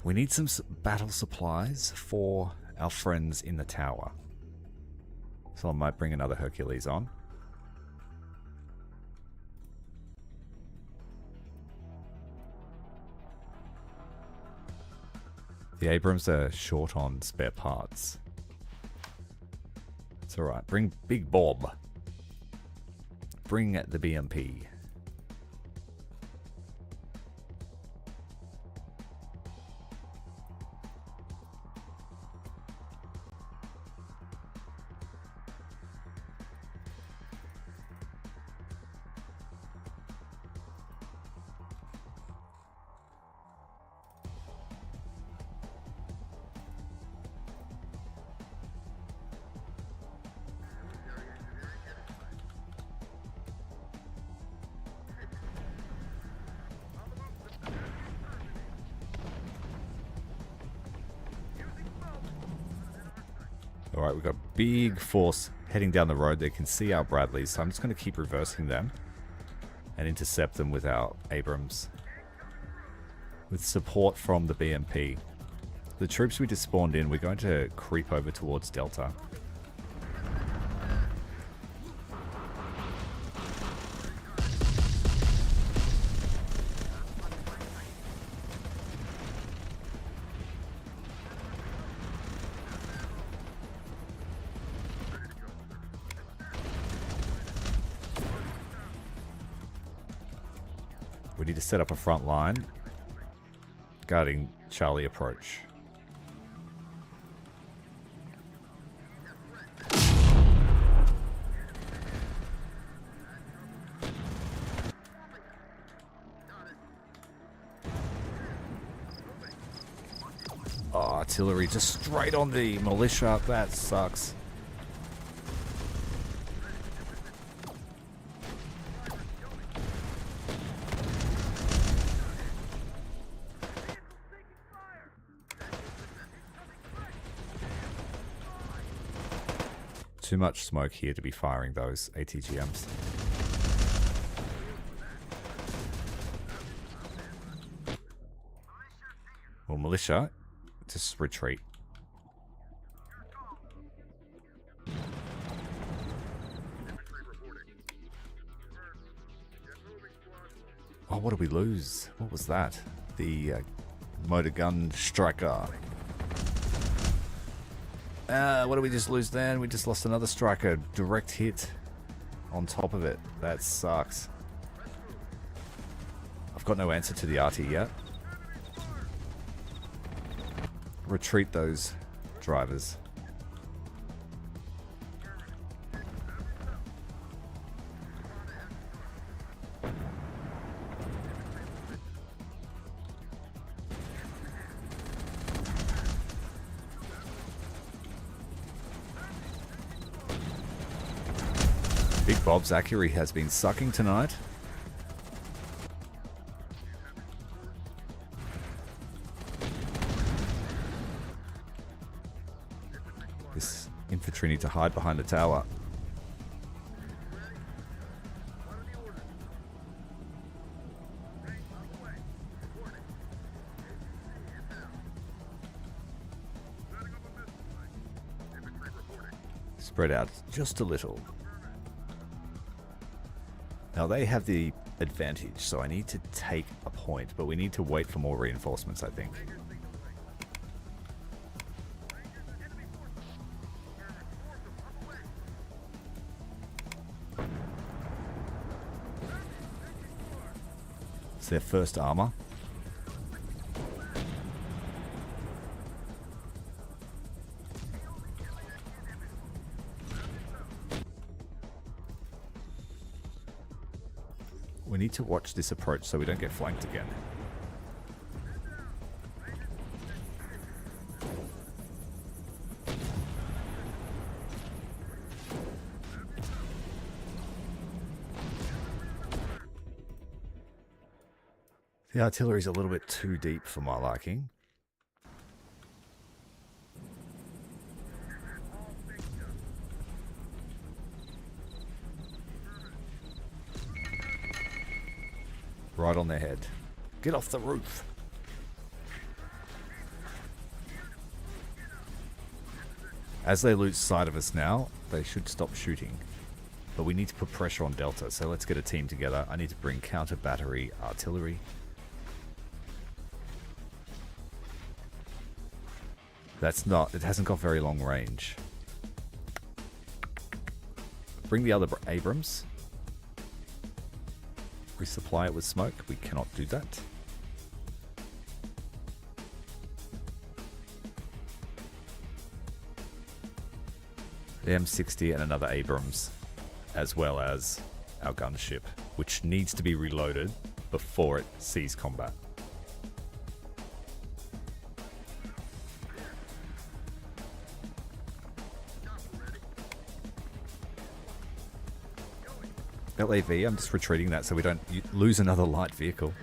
We need some battle supplies for our friends in the tower. So I might bring another Hercules on. The Abrams are short on spare parts. It's alright. Bring Big Bob. Bring the BMP. Alright, we've got a big force heading down the road. They can see our Bradleys, so I'm just going to keep reversing them and intercept them with our Abrams. With support from the BMP. The troops we just spawned in, we're going to creep over towards Delta. We need to set up a front line guarding Charlie approach. Oh, artillery just straight on the militia. That sucks. Too much smoke here to be firing those ATGMs. Well, militia, just retreat. Oh, what did we lose? What was that? The motor gun striker. What did we just lose then? We just lost another striker. Direct hit on top of it. That sucks. I've got no answer to the RT yet. Retreat those drivers. Big Bob's Zachary has been sucking tonight. This infantry need to hide behind the tower. Spread out just a little. Now they have the advantage, so I need to take a point, but we need to wait for more reinforcements, I think. It's their first armor. We need to watch this approach so we don't get flanked again. The artillery's a little bit too deep for my liking. Right on their head. Get off the roof. As they lose sight of us now, they should stop shooting. But we need to put pressure on Delta, so let's get a team together. I need to bring counter battery artillery. That's not, it hasn't got very long range. Bring the other Abrams. Resupply it with smoke. We cannot do that. The M60 and another Abrams, as well as our gunship, which needs to be reloaded before it sees combat. LAV, I'm just retreating that so we don't lose another light vehicle.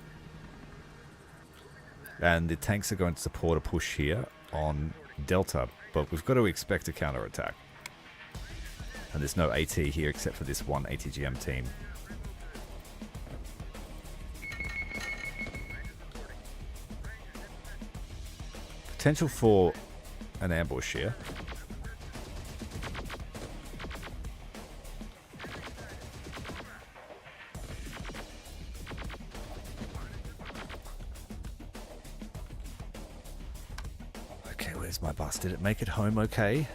And the tanks are going to support a push here on Delta, but we've got to expect a counterattack. And there's no AT here except for this one ATGM team. Potential for an ambush here. Okay, where's my bus? Did it make it home okay?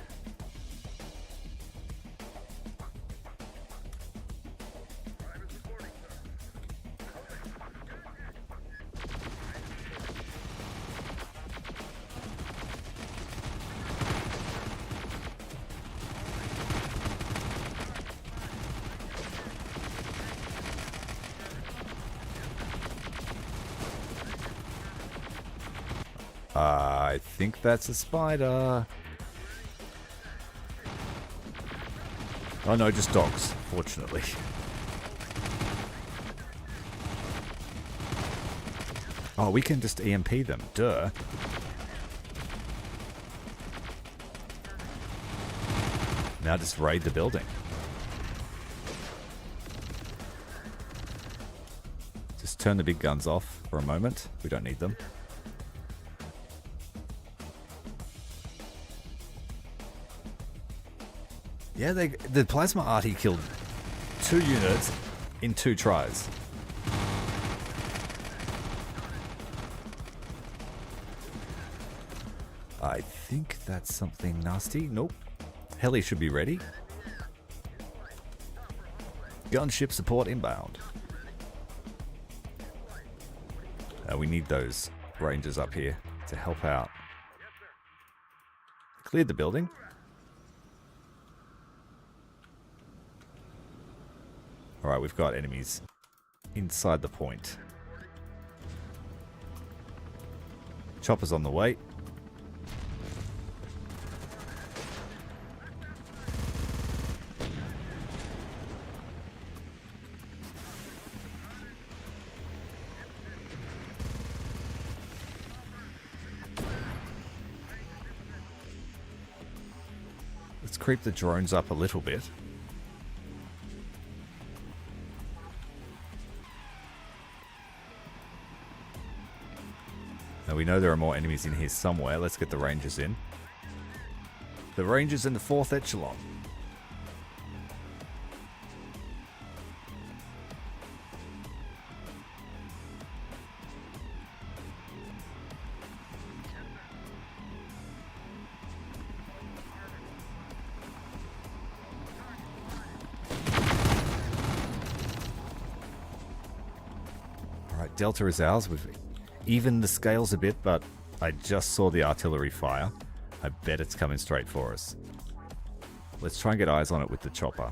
I think that's a spider. Oh no, just dogs, fortunately. Oh, we can just EMP them, duh. Now just raid the building. Just turn the big guns off for a moment. We don't need them. Yeah, the plasma arty killed 2 units in 2 tries. I think that's something nasty. Nope. Heli should be ready. Gunship support inbound. We need those rangers up here to help out. Cleared the building. Alright, we've got enemies inside the point. Chopper's on the way. Let's creep the drones up a little bit. Now we know there are more enemies in here somewhere. Let's get the Rangers in. The Rangers in the 4th echelon. Alright, Delta is ours. We've evened the scales a bit, but I just saw the artillery fire. I bet it's coming straight for us. Let's try and get eyes on it with the chopper.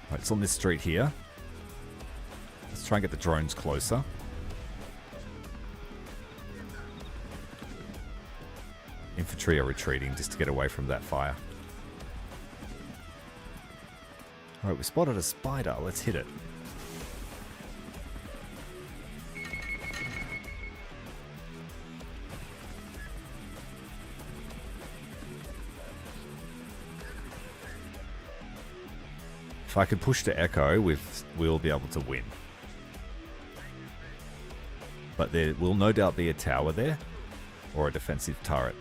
Alright, it's on this street here. Let's try and get the drones closer. Infantry are retreating just to get away from that fire. Alright, we spotted a spider. Let's hit it. If I could push to Echo, we'll be able to win. But there will no doubt be a tower there, or a defensive turret.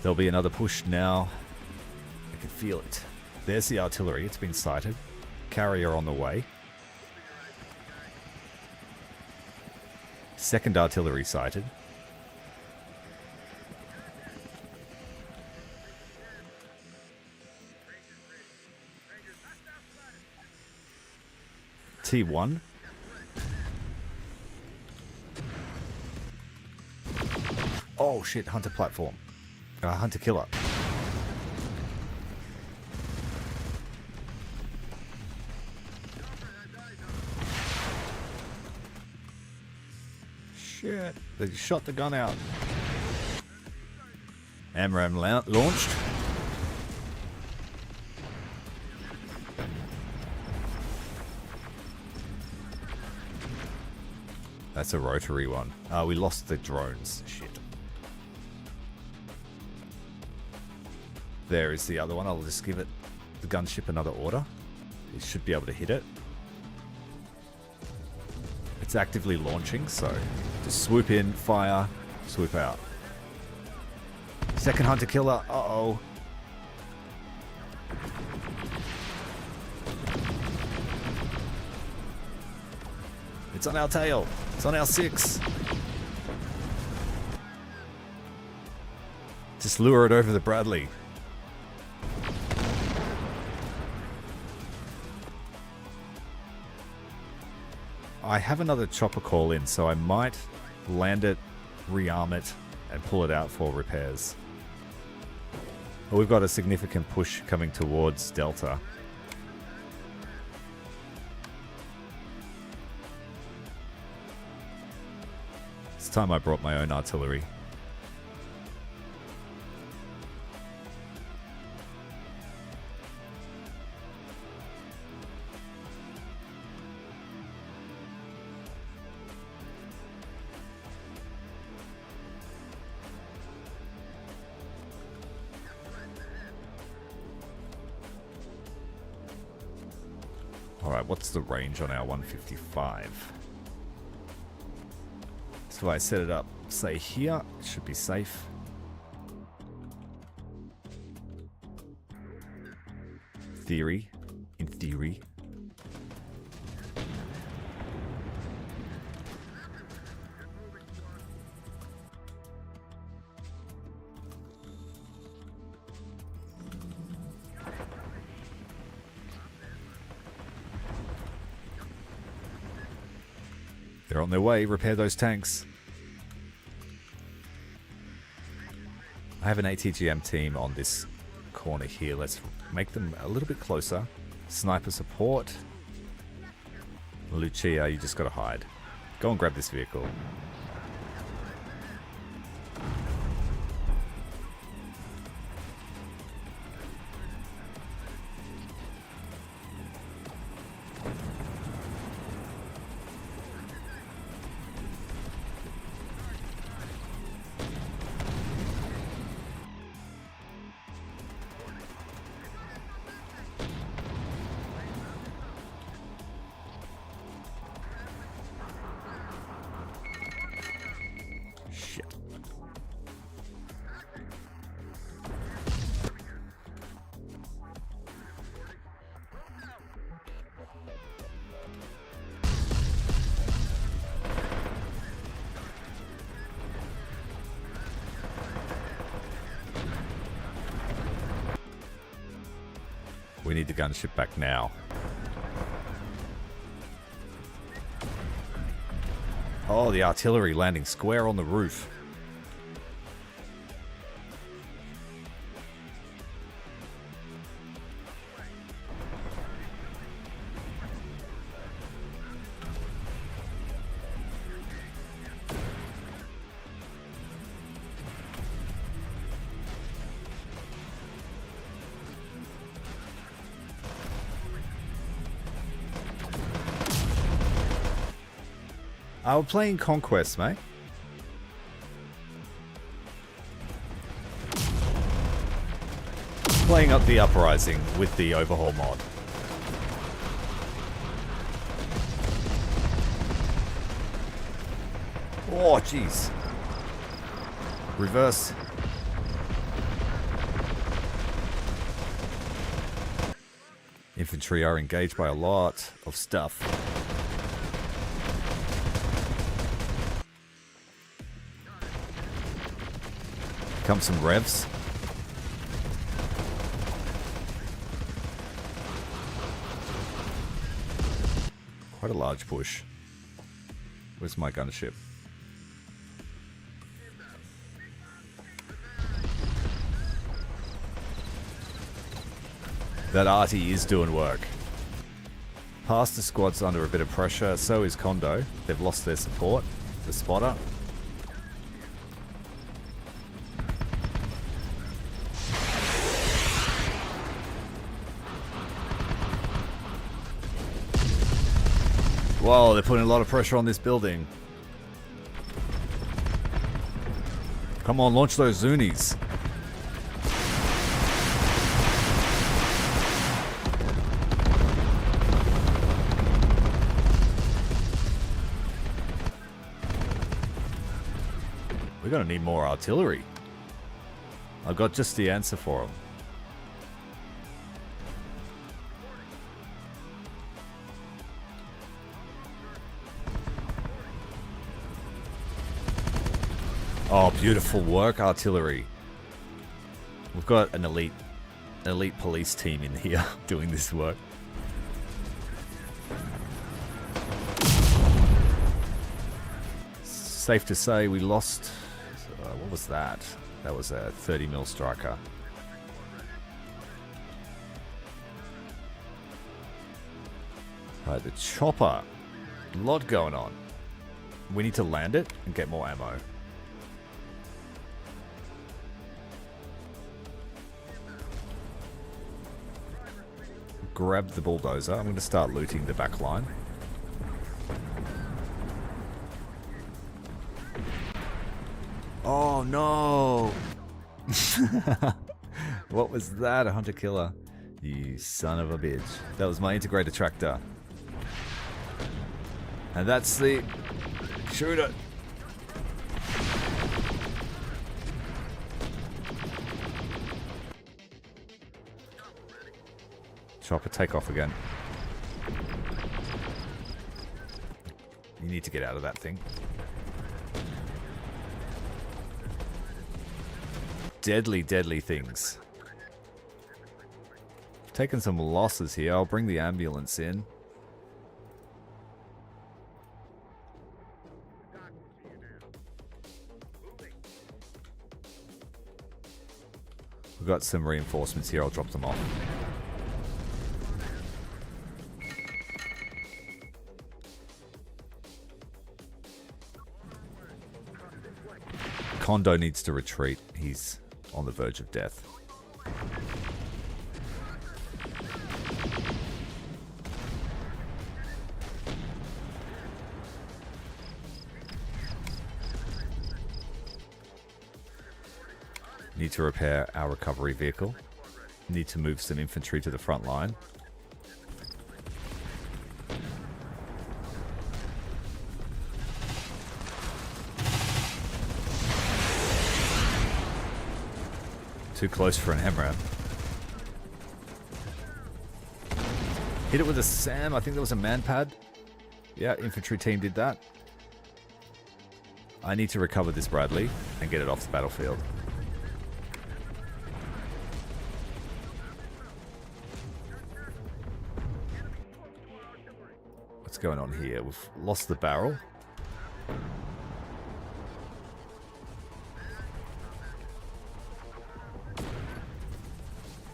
There'll be another push now. I can feel it. There's the artillery. It's been sighted. Carrier on the way. Second artillery sighted. T1. Oh shit, hunter platform. Hunter killer. Shit, they shot the gun out. AMRAAM launched. That's a rotary one. We lost the drones. Shit. There is the other one. I'll just give it the gunship another order. It should be able to hit it. It's actively launching, so just swoop in, fire, swoop out. Second hunter killer. Uh-oh. It's on our tail. It's on our 6. Just lure it over the Bradley. I have another chopper call in, so I might land it, rearm it, and pull it out for repairs. But we've got a significant push coming towards Delta. This time I brought my own artillery. Alright, what's the range on our 155? So I set it up, say here, it should be safe. In theory. They're on their way. Repair those tanks. I have an ATGM team on this corner here. Let's make them a little bit closer. Sniper support. Lucia, you just gotta hide. Go and grab this vehicle. We need the gunship back now. Oh, the artillery landing square on the roof. We're playing Conquest, mate. playing up the uprising with the Overhaul mod. Oh, jeez. Reverse. Infantry are engaged by a lot of stuff. Come some revs. Quite a large push. Where's my gunship? That arty is doing work. Pastor squad's under a bit of pressure, so is Condo. They've lost their support. The spotter. Whoa, they're putting a lot of pressure on this building. Come on, launch those Zunis. We're gonna need more artillery. I've got just the answer for them. Oh, beautiful work, artillery. We've got an elite police team in here doing this work. Safe to say we lost... what was that? That was a 30mm striker. Right, the chopper. A lot going on. We need to land it and get more ammo. Grab the bulldozer. I'm going to start looting the back line. Oh no! What was that? A hunter killer. You son of a bitch. That was my integrated tractor. And that's the shooter. Chopper, take off again. You need to get out of that thing. Deadly, deadly things. Taking some losses here. I'll bring the ambulance in. We've got some reinforcements here. I'll drop them off. Condo needs to retreat. He's on the verge of death. Need to repair our recovery vehicle. Need to move some infantry to the front line. Too close for an MRAP. Hit it with a SAM. I think there was a manpad. Yeah, infantry team did that. I need to recover this Bradley and get it off the battlefield. What's going on here? We've lost the barrel.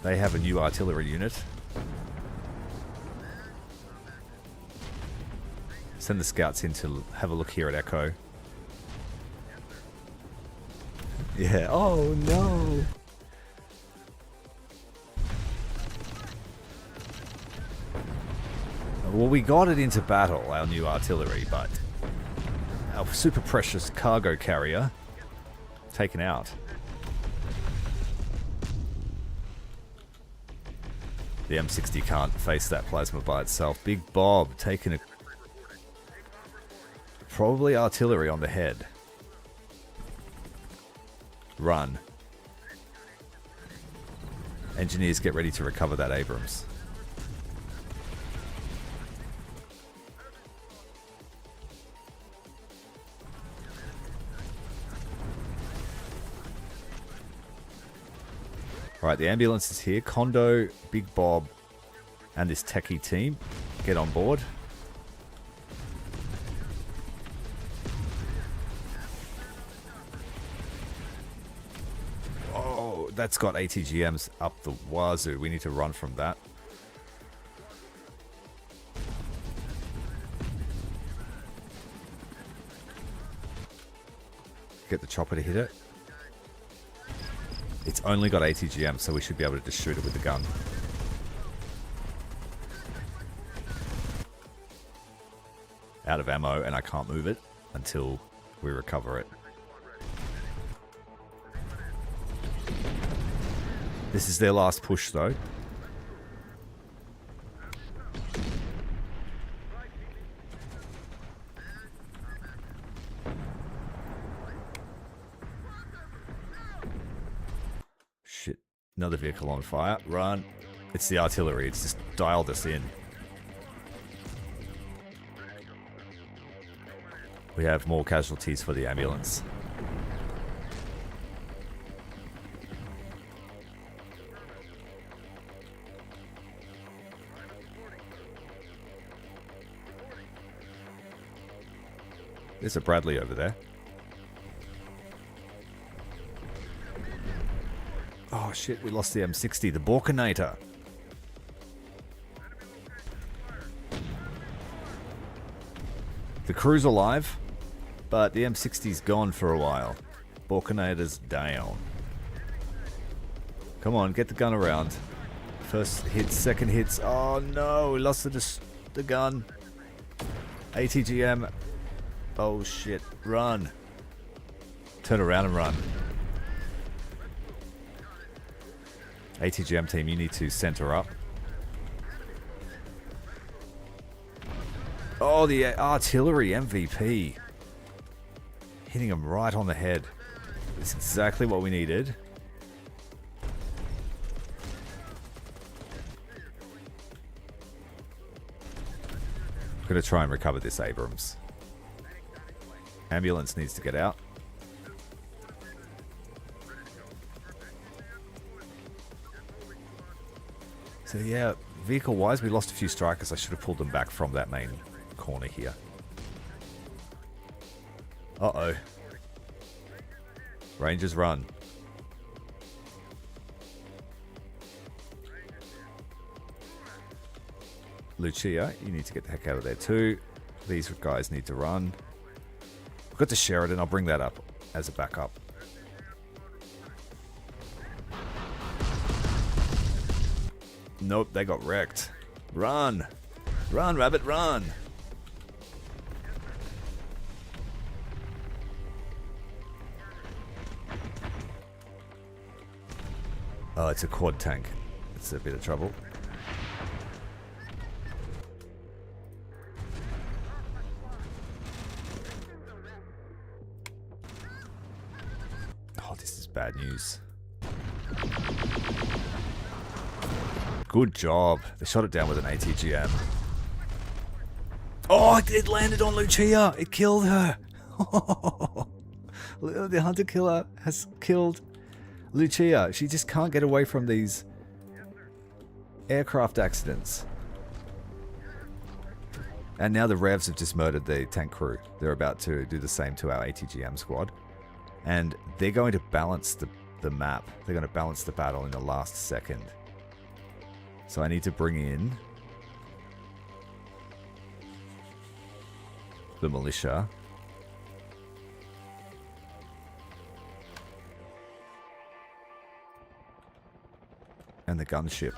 They have a new artillery unit. Send the scouts in to have a look here at Echo. Yeah, oh no! Well, we got it into battle, our new artillery, but our super precious cargo carrier taken out. The M60 can't face that plasma by itself. Big Bob taking a... Probably artillery on the head. Run. Engineers, get ready to recover that Abrams. Alright, the ambulance is here. Kondo, Big Bob, and this techie team. Get on board. Oh, that's got ATGMs up the wazoo. We need to run from that. Get the chopper to hit it. It's only got ATGM, so we should be able to just shoot it with the gun. Out of ammo, and I can't move it until we recover it. This is their last push, though. Shit. Another vehicle on fire. Run. It's the artillery. It's just dialed us in. We have more casualties for the ambulance. There's a Bradley over there. Oh shit, we lost the M60, the Borkinator. The crew's alive, but the M60's gone for a while. Borkinator's down. Come on, get the gun around. First hits, second hits. Oh no, we lost the gun. ATGM. Oh shit, run. Turn around and run. ATGM team, you need to center up. Oh, the artillery MVP. Hitting him right on the head. That's exactly what we needed. I'm going to try and recover this Abrams. Ambulance needs to get out. So yeah, vehicle-wise, we lost a few strikers. I should have pulled them back from that main corner here. Uh-oh. Rangers run. Lucia, you need to get the heck out of there too. These guys need to run. We've got the Sheridan. I'll bring that up as a backup. Nope, they got wrecked. Run! Run, rabbit, run! Oh, it's a quad tank. It's a bit of trouble. Oh, this is bad news. Good job. They shot it down with an ATGM. Oh, it landed on Lucia. It killed her. The hunter killer has killed Lucia. She just can't get away from these aircraft accidents. And now the Revs have just murdered the tank crew. They're about to do the same to our ATGM squad. And they're going to balance the map. They're going to balance the battle in the last second. So I need to bring in the militia. And the gunship.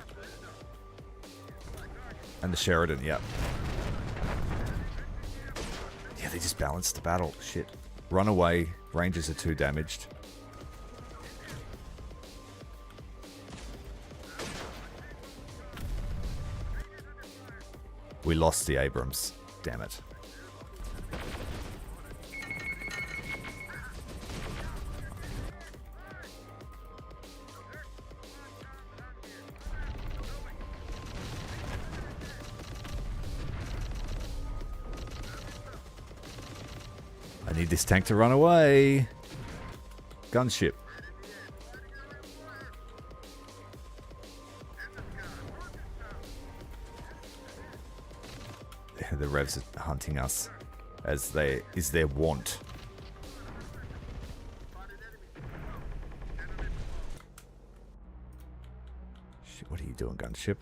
And the Sheridan, yep. Yeah, they just balanced the battle. Shit. Run away. Rangers are too damaged. We lost the Abrams. Damn it. I need this tank to run away. Gunship. The Revs are hunting us, as is their wont. Shit, what are you doing, gunship?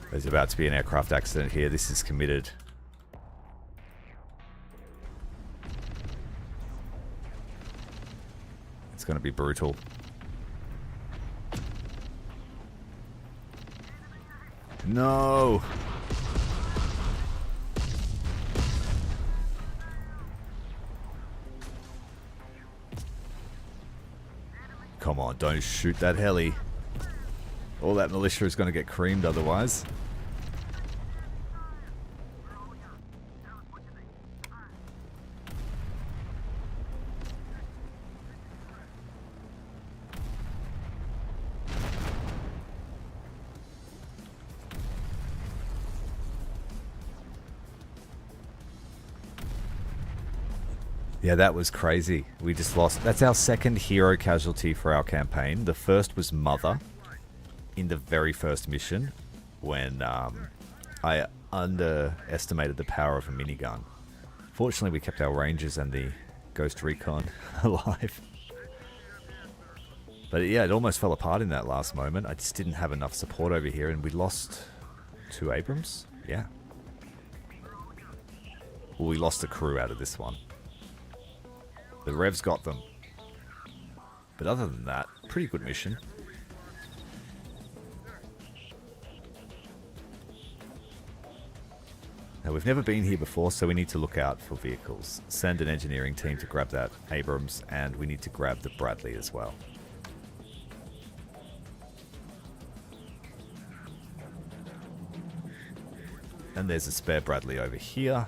There's about to be an aircraft accident here. This is committed. It's going to be brutal. No! Come on, don't shoot that heli. All that militia is going to get creamed otherwise. Yeah, that was crazy. We just lost. That's our second hero casualty for our campaign. The first was Mother in the very first mission when I underestimated the power of a minigun. Fortunately, we kept our Rangers and the Ghost Recon alive. But yeah, it almost fell apart in that last moment. I just didn't have enough support over here, and we lost 2 Abrams. Yeah. Well, we lost a crew out of this one. The Revs got them. But other than that, pretty good mission. Now, we've never been here before, so we need to look out for vehicles. Send an engineering team to grab that Abrams, and we need to grab the Bradley as well. And there's a spare Bradley over here.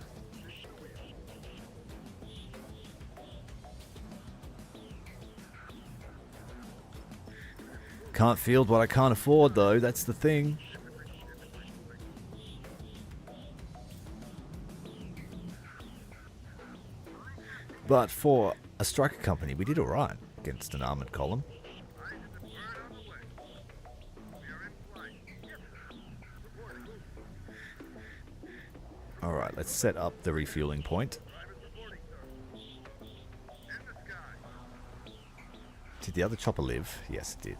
Can't field what I can't afford, though. That's the thing. But for a striker company, we did alright against an armoured column. Alright, let's set up the refueling point. Did the other chopper live? Yes, it did.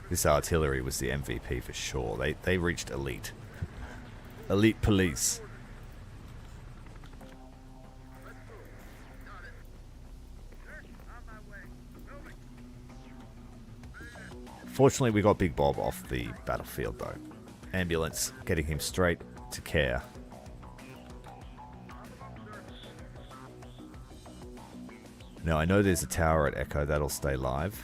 This artillery was the MVP for sure. They reached elite. Elite police. Fortunately, we got Big Bob off the battlefield, though. Ambulance, getting him straight to care. Now, I know there's a tower at Echo. That'll stay live.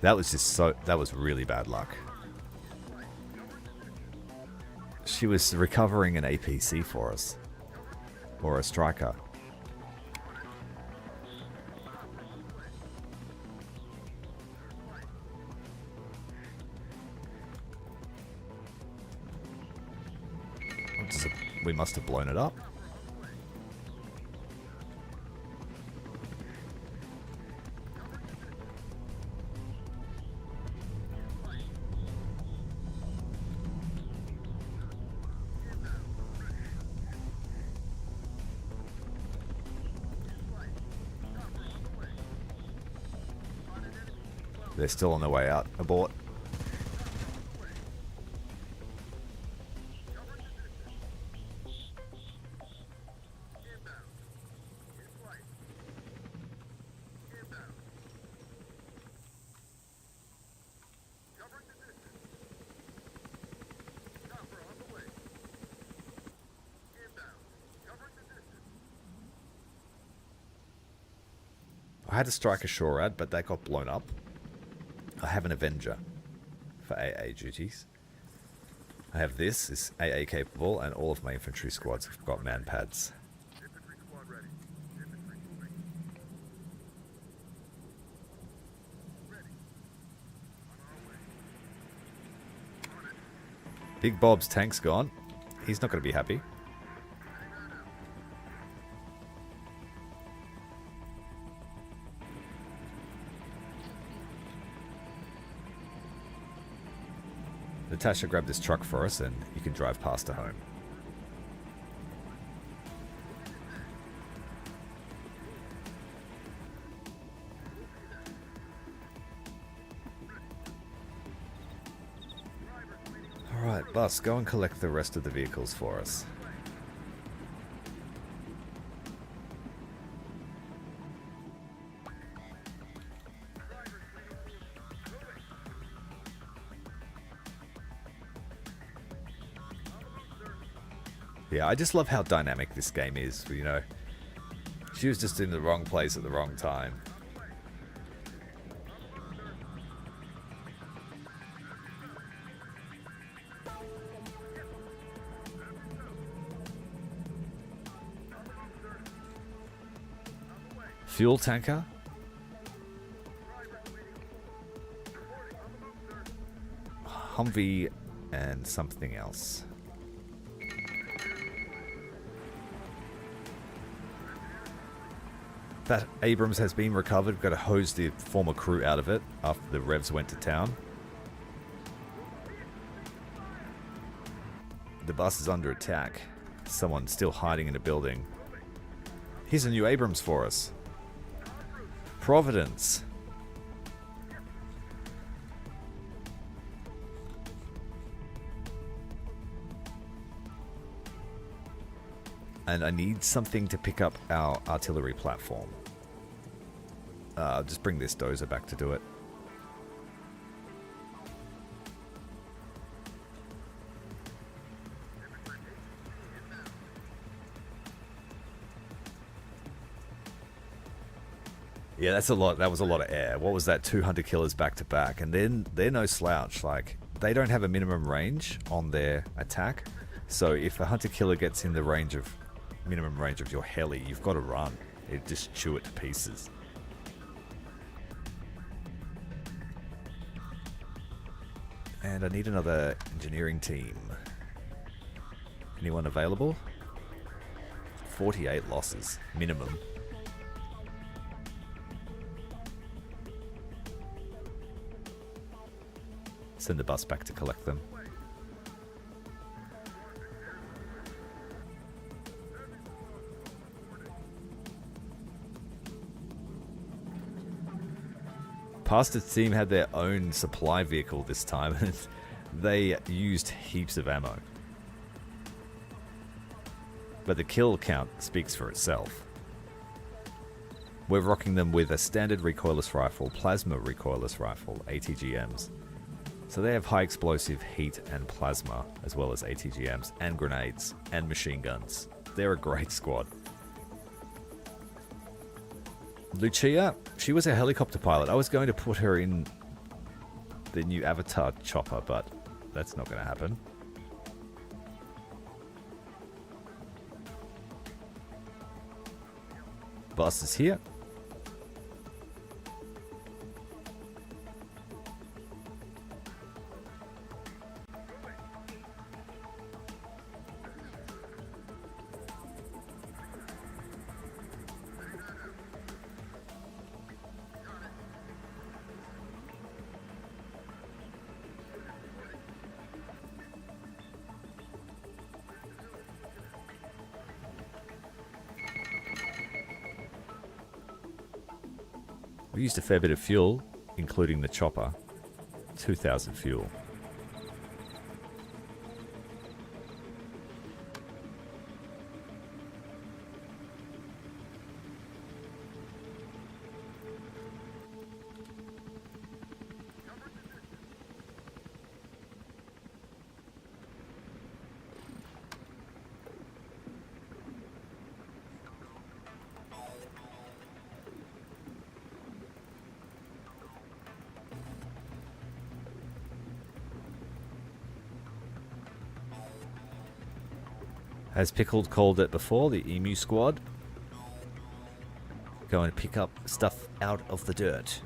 That was just that was really bad luck. She was recovering an APC for us. Or a striker. We must have blown it up. They're still on their way out. Abort. I had to strike a SHORAD, but that got blown up. I have an Avenger for AA duties. I have this, is AA capable, and all of my infantry squads have got man pads. Big Bob's tank's gone. He's not going to be happy. Natasha, grab this truck for us and you can drive past to home. Alright, Bus, go and collect the rest of the vehicles for us. Yeah, I just love how dynamic this game is, you know. She was just in the wrong place at the wrong time. Fuel tanker? Humvee and something else. That Abrams has been recovered. We've got to hose the former crew out of it after the Revs went to town. The bus is under attack. Someone's still hiding in a building. Here's a new Abrams for us. Providence. And I need something to pick up our artillery platform. Just bring this dozer back to do it. Yeah, that's a lot. That was a lot of air. What was that? 200 killers back to back. And then they're no slouch. Like, they don't have a minimum range on their attack. So if a hunter killer gets in the range of minimum range of your heli, you've got to run. It just chew it to pieces. And I need another engineering team. Anyone available? 48 losses, minimum. Send the bus back to collect them. Pastor's team had their own supply vehicle this time, and they used heaps of ammo. But the kill count speaks for itself. We're rocking them with a standard recoilless rifle, plasma recoilless rifle, ATGMs. So they have high explosive heat and plasma, as well as ATGMs and grenades and machine guns. They're a great squad. Lucia, she was a helicopter pilot. I was going to put her in the new Avatar chopper, but that's not going to happen. Bus is here. We used a fair bit of fuel. including the chopper, 2,000 fuel. As Pickled called it before, the Emu Squad. Go and pick up stuff out of the dirt.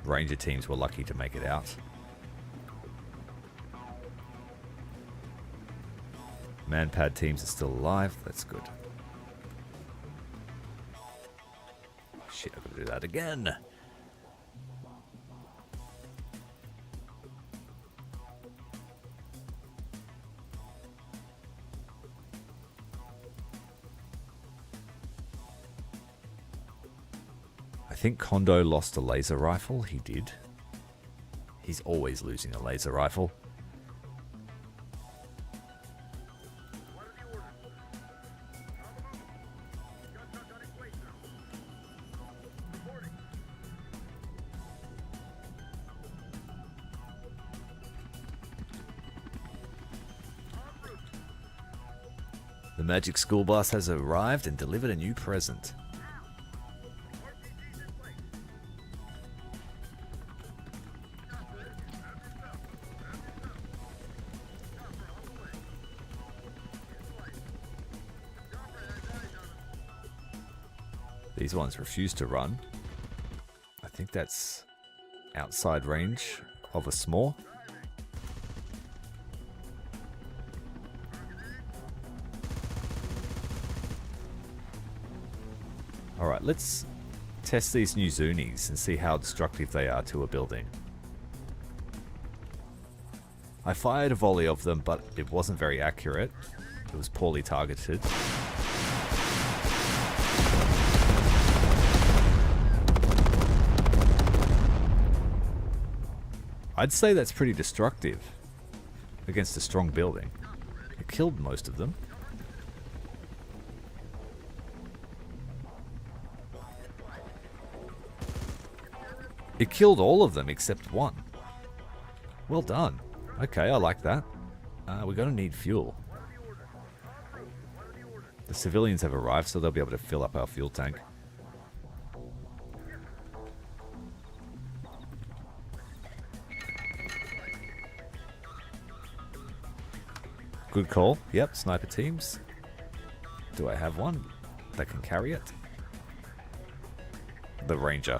Ranger teams were lucky to make it out. Manpad teams are still alive. That's good. Shit, I've got to do that again. I think Kondo lost a laser rifle. He did. He's always losing a laser rifle. The Magic School Bus has arrived and delivered a new present. These ones refuse to run. I think that's outside range of a s'more. Alright, let's test these new Zunis and see how destructive they are to a building. I fired a volley of them, but it wasn't very accurate. It was poorly targeted. I'd say that's pretty destructive against a strong building. It killed most of them. It killed all of them except one. Well done. Okay, I like that. We're going to need fuel. The civilians have arrived, so they'll be able to fill up our fuel tank. Good call. Yep, sniper teams. Do I have one that can carry it? The Ranger.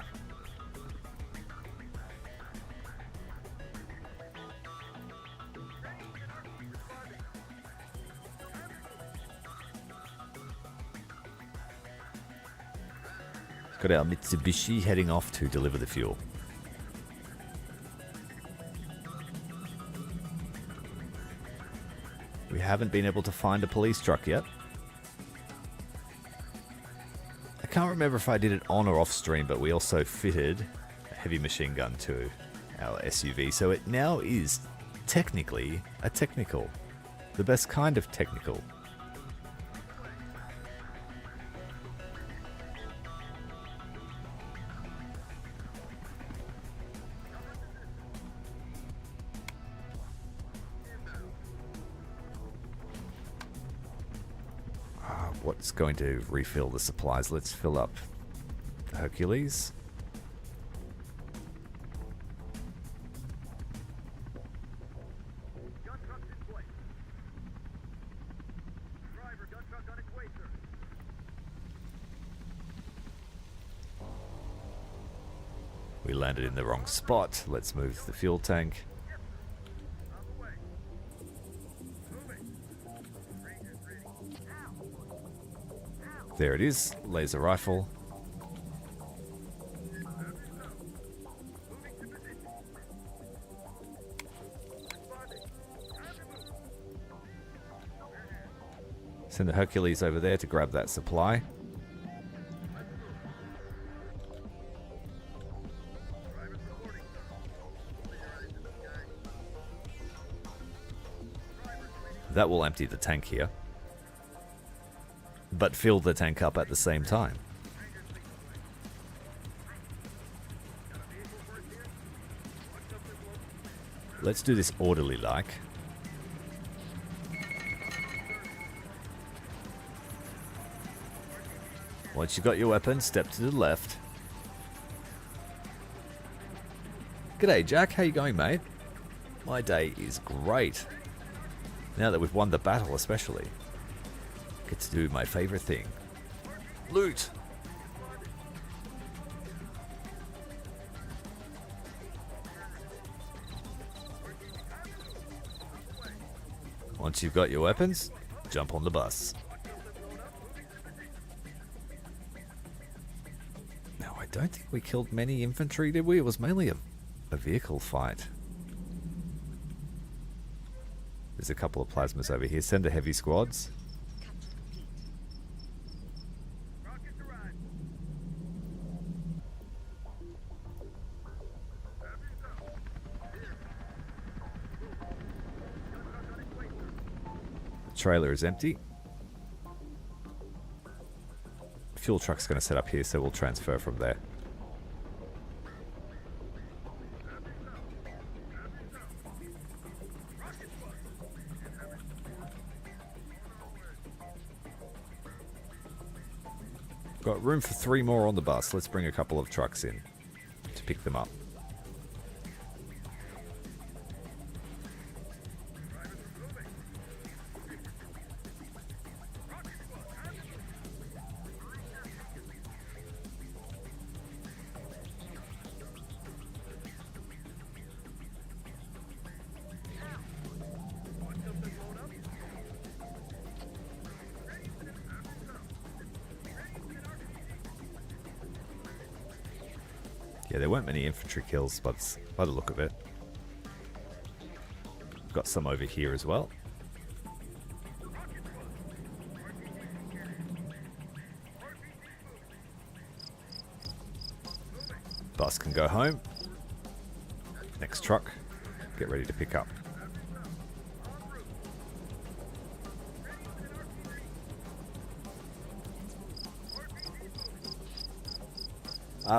Got our Mitsubishi heading off to deliver the fuel. We haven't been able to find a police truck yet. I can't remember if I did it on or off stream, but we also fitted a heavy machine gun to our SUV, so it now is technically a technical. The best kind of technical. What's going to refill the supplies? Let's fill up the Hercules. We landed in the wrong spot. Let's move the fuel tank. There it is, laser rifle. Send the Hercules over there to grab that supply. That will empty the tank here, but fill the tank up at the same time. Let's do this orderly-like. Once you've got your weapon, step to the left. G'day, Jack. How you going, mate? My day is great. Now that we've won the battle, especially. Get to do my favorite thing. Loot! Once you've got your weapons, jump on the bus. Now, I don't think we killed many infantry, did we? It was mainly a vehicle fight. There's a couple of plasmas over here. Send the heavy squads. The trailer is empty. Fuel truck's going to set up here, so we'll transfer from there. Got room for 3 more on the bus. Let's bring a couple of trucks in to pick them up. Yeah, there weren't many infantry kills, but by the look of it. Got some over here as well. Bus can go home. Next truck, get ready to pick up.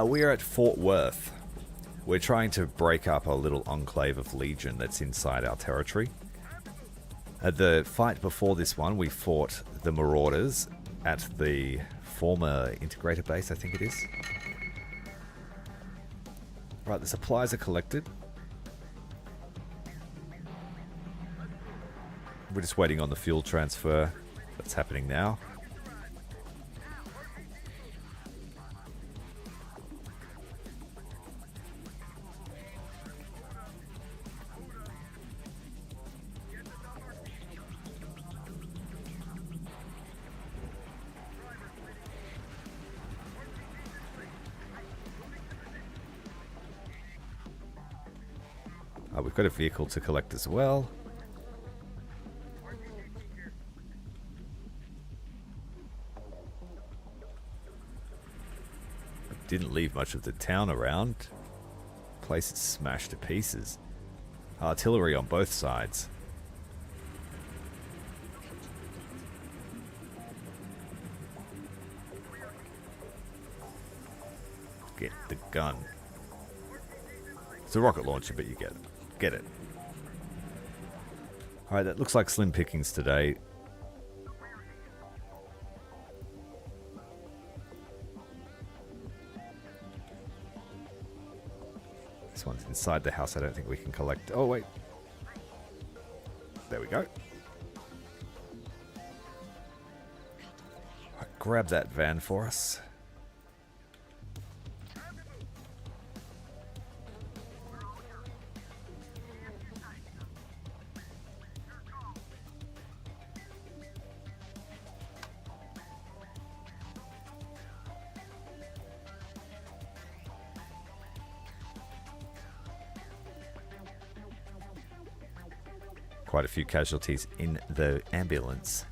We're at Fort Worth. We're trying to break up a little enclave of Legion that's inside our territory. At the fight before this one, we fought the Marauders at the former integrator base, I think it is. Right, the supplies are collected. We're just waiting on the fuel transfer. That's happening now. We've got a vehicle to collect as well. Didn't leave much of the town around. Place is smashed to pieces. Artillery on both sides. Get the gun. It's a rocket launcher, but you get it. Get it. Alright, that looks like slim pickings today. This one's inside the house. I don't think we can collect. Oh, wait. There we go. Right, grab that van for us. Quite a few casualties in the ambulance.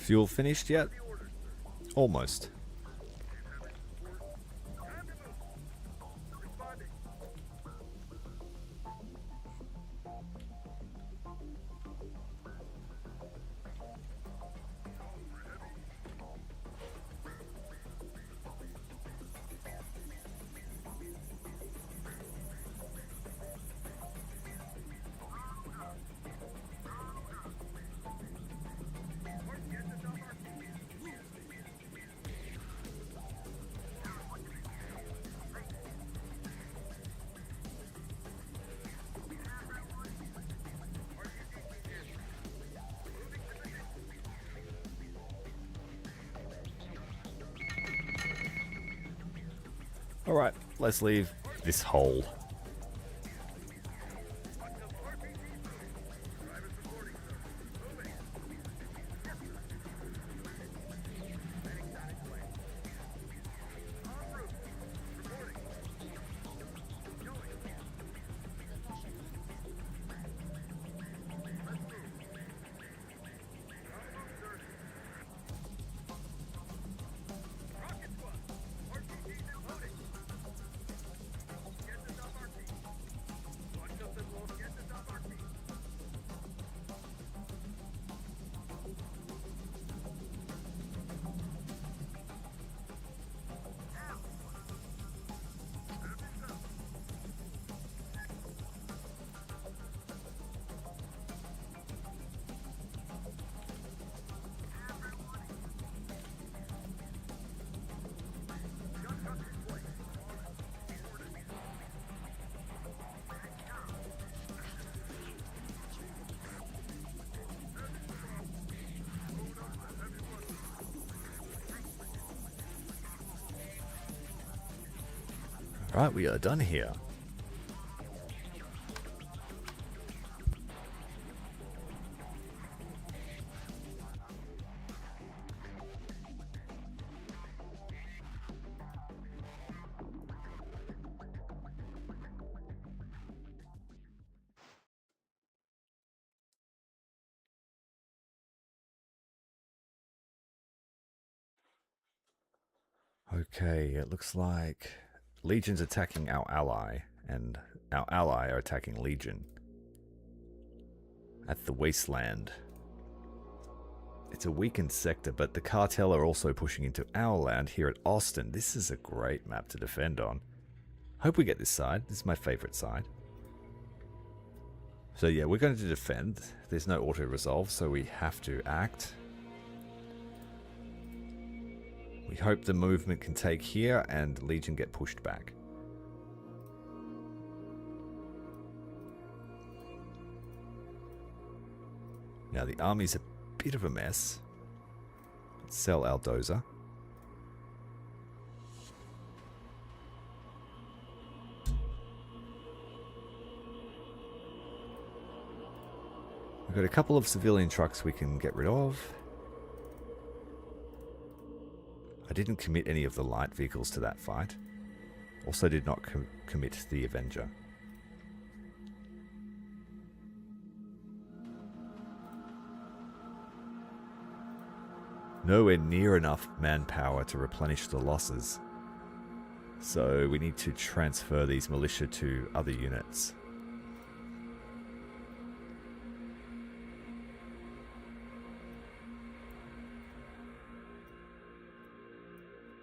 Fuel finished yet? Almost. Alright, let's leave this hole. Right, we are done here. Okay, it looks like Legion's attacking our ally, and our ally are attacking Legion at the Wasteland. It's a weakened sector, but the cartel are also pushing into our land here at Austin. This is a great map to defend on. Hope we get this side. This is my favorite side. So yeah, we're going to defend. There's no auto-resolve, so we have to act. We hope the movement can take here and Legion get pushed back. Now the army's a bit of a mess. Let's sell our dozer. We've got a couple of civilian trucks we can get rid of. I didn't commit any of the light vehicles to that fight. Also did not commit the Avenger. Nowhere near enough manpower to replenish the losses. So we need to transfer these militia to other units.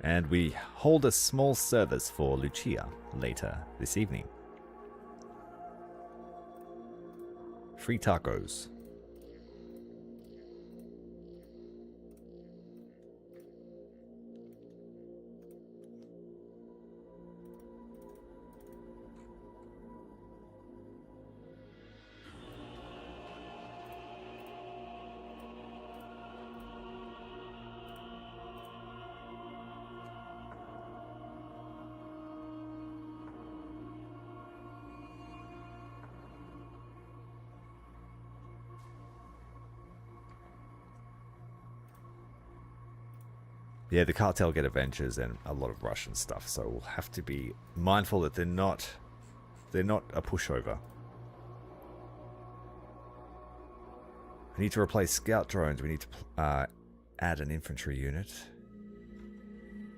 And we hold a small service for Lucia later this evening. Free tacos. Yeah, the cartel get Avengers and a lot of Russian stuff, so we'll have to be mindful that they're not a pushover. I need to replace scout drones. We need to add an infantry unit.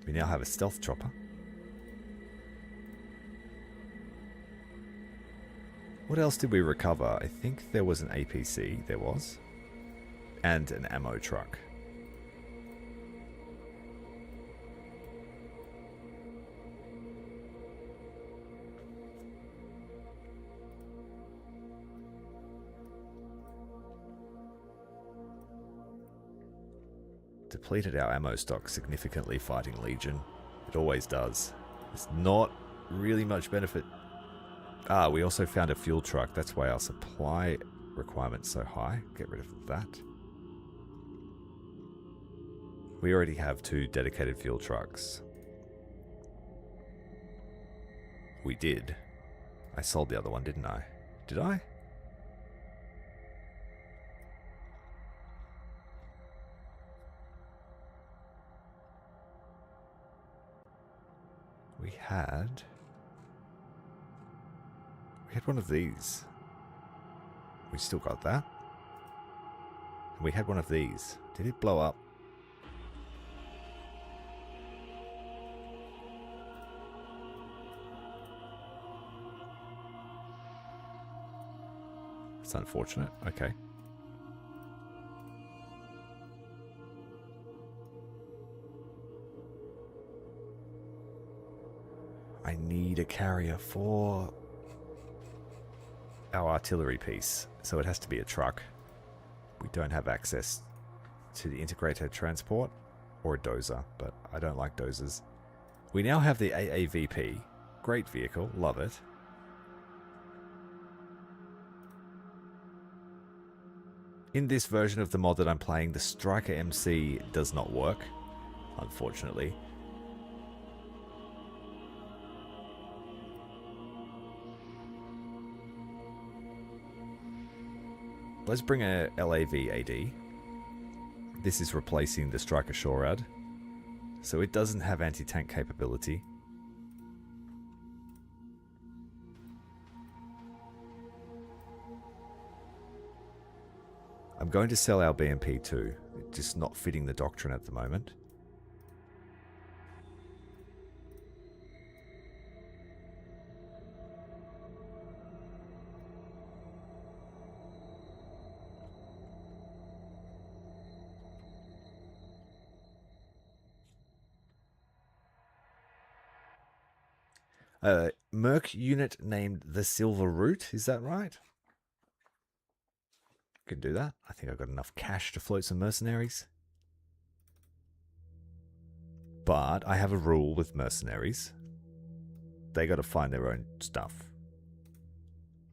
We now have a stealth chopper. What else did we recover? I think there was an APC, there was. And an ammo truck. Depleted our ammo stock significantly fighting Legion. It always does. It's not really much benefit. Ah, we also found a fuel truck. That's why our supply requirement's so high. Get rid of that. We already have 2 dedicated fuel trucks. We did. I sold the other one, didn't I? Did I? We had one of these. We still got that. And we had one of these. Did it blow up? It's unfortunate. Okay. I need a carrier for our artillery piece, so it has to be a truck. We don't have access to the integrated transport or a dozer, but I don't like dozers. We now have the AAVP. Great vehicle, love it. In this version of the mod that I'm playing, the Striker MC does not work, unfortunately. Let's bring a LAV AD. This is replacing the Striker Shorad, so it doesn't have anti-tank capability. I'm going to sell our BMP too, it's just not fitting the doctrine at the moment. Merc unit named the Silver Root, is that right? Could do that. I think I've got enough cash to float some mercenaries. But I have a rule with mercenaries. They got to find their own stuff.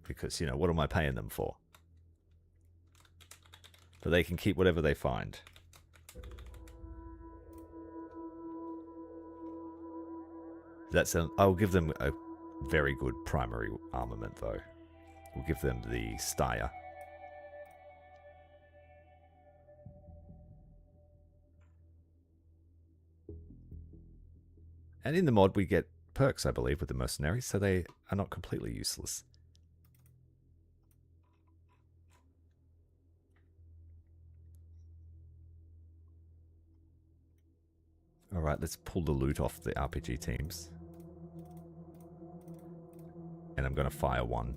Because, you know, what am I paying them for? But they can keep whatever they find. I'll give them a very good primary armament, though. We'll give them the Steyr. And in the mod, we get perks, I believe, with the mercenaries, so they are not completely useless. Alright, let's pull the loot off the RPG teams. And I'm going to fire 1.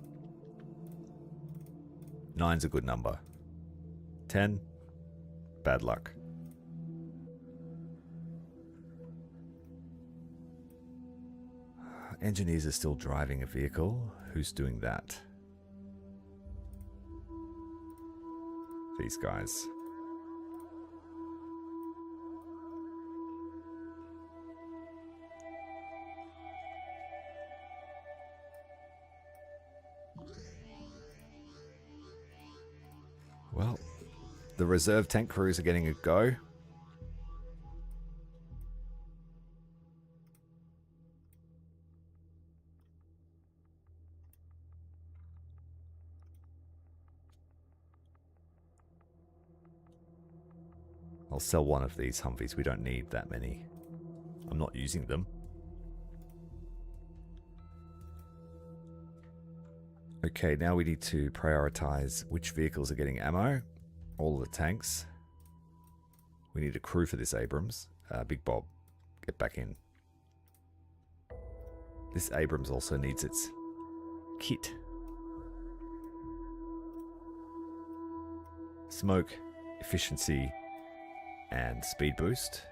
9's a good number. 10, bad luck. Engineers are still driving a vehicle. Who's doing that? These guys. Well, the reserve tank crews are getting a go. I'll sell one of these Humvees. We don't need that many. I'm not using them. Okay, now we need to prioritize which vehicles are getting ammo. All of the tanks. We need a crew for this Abrams. Big Bob, get back in. This Abrams also needs its kit. Smoke, efficiency, and speed boost.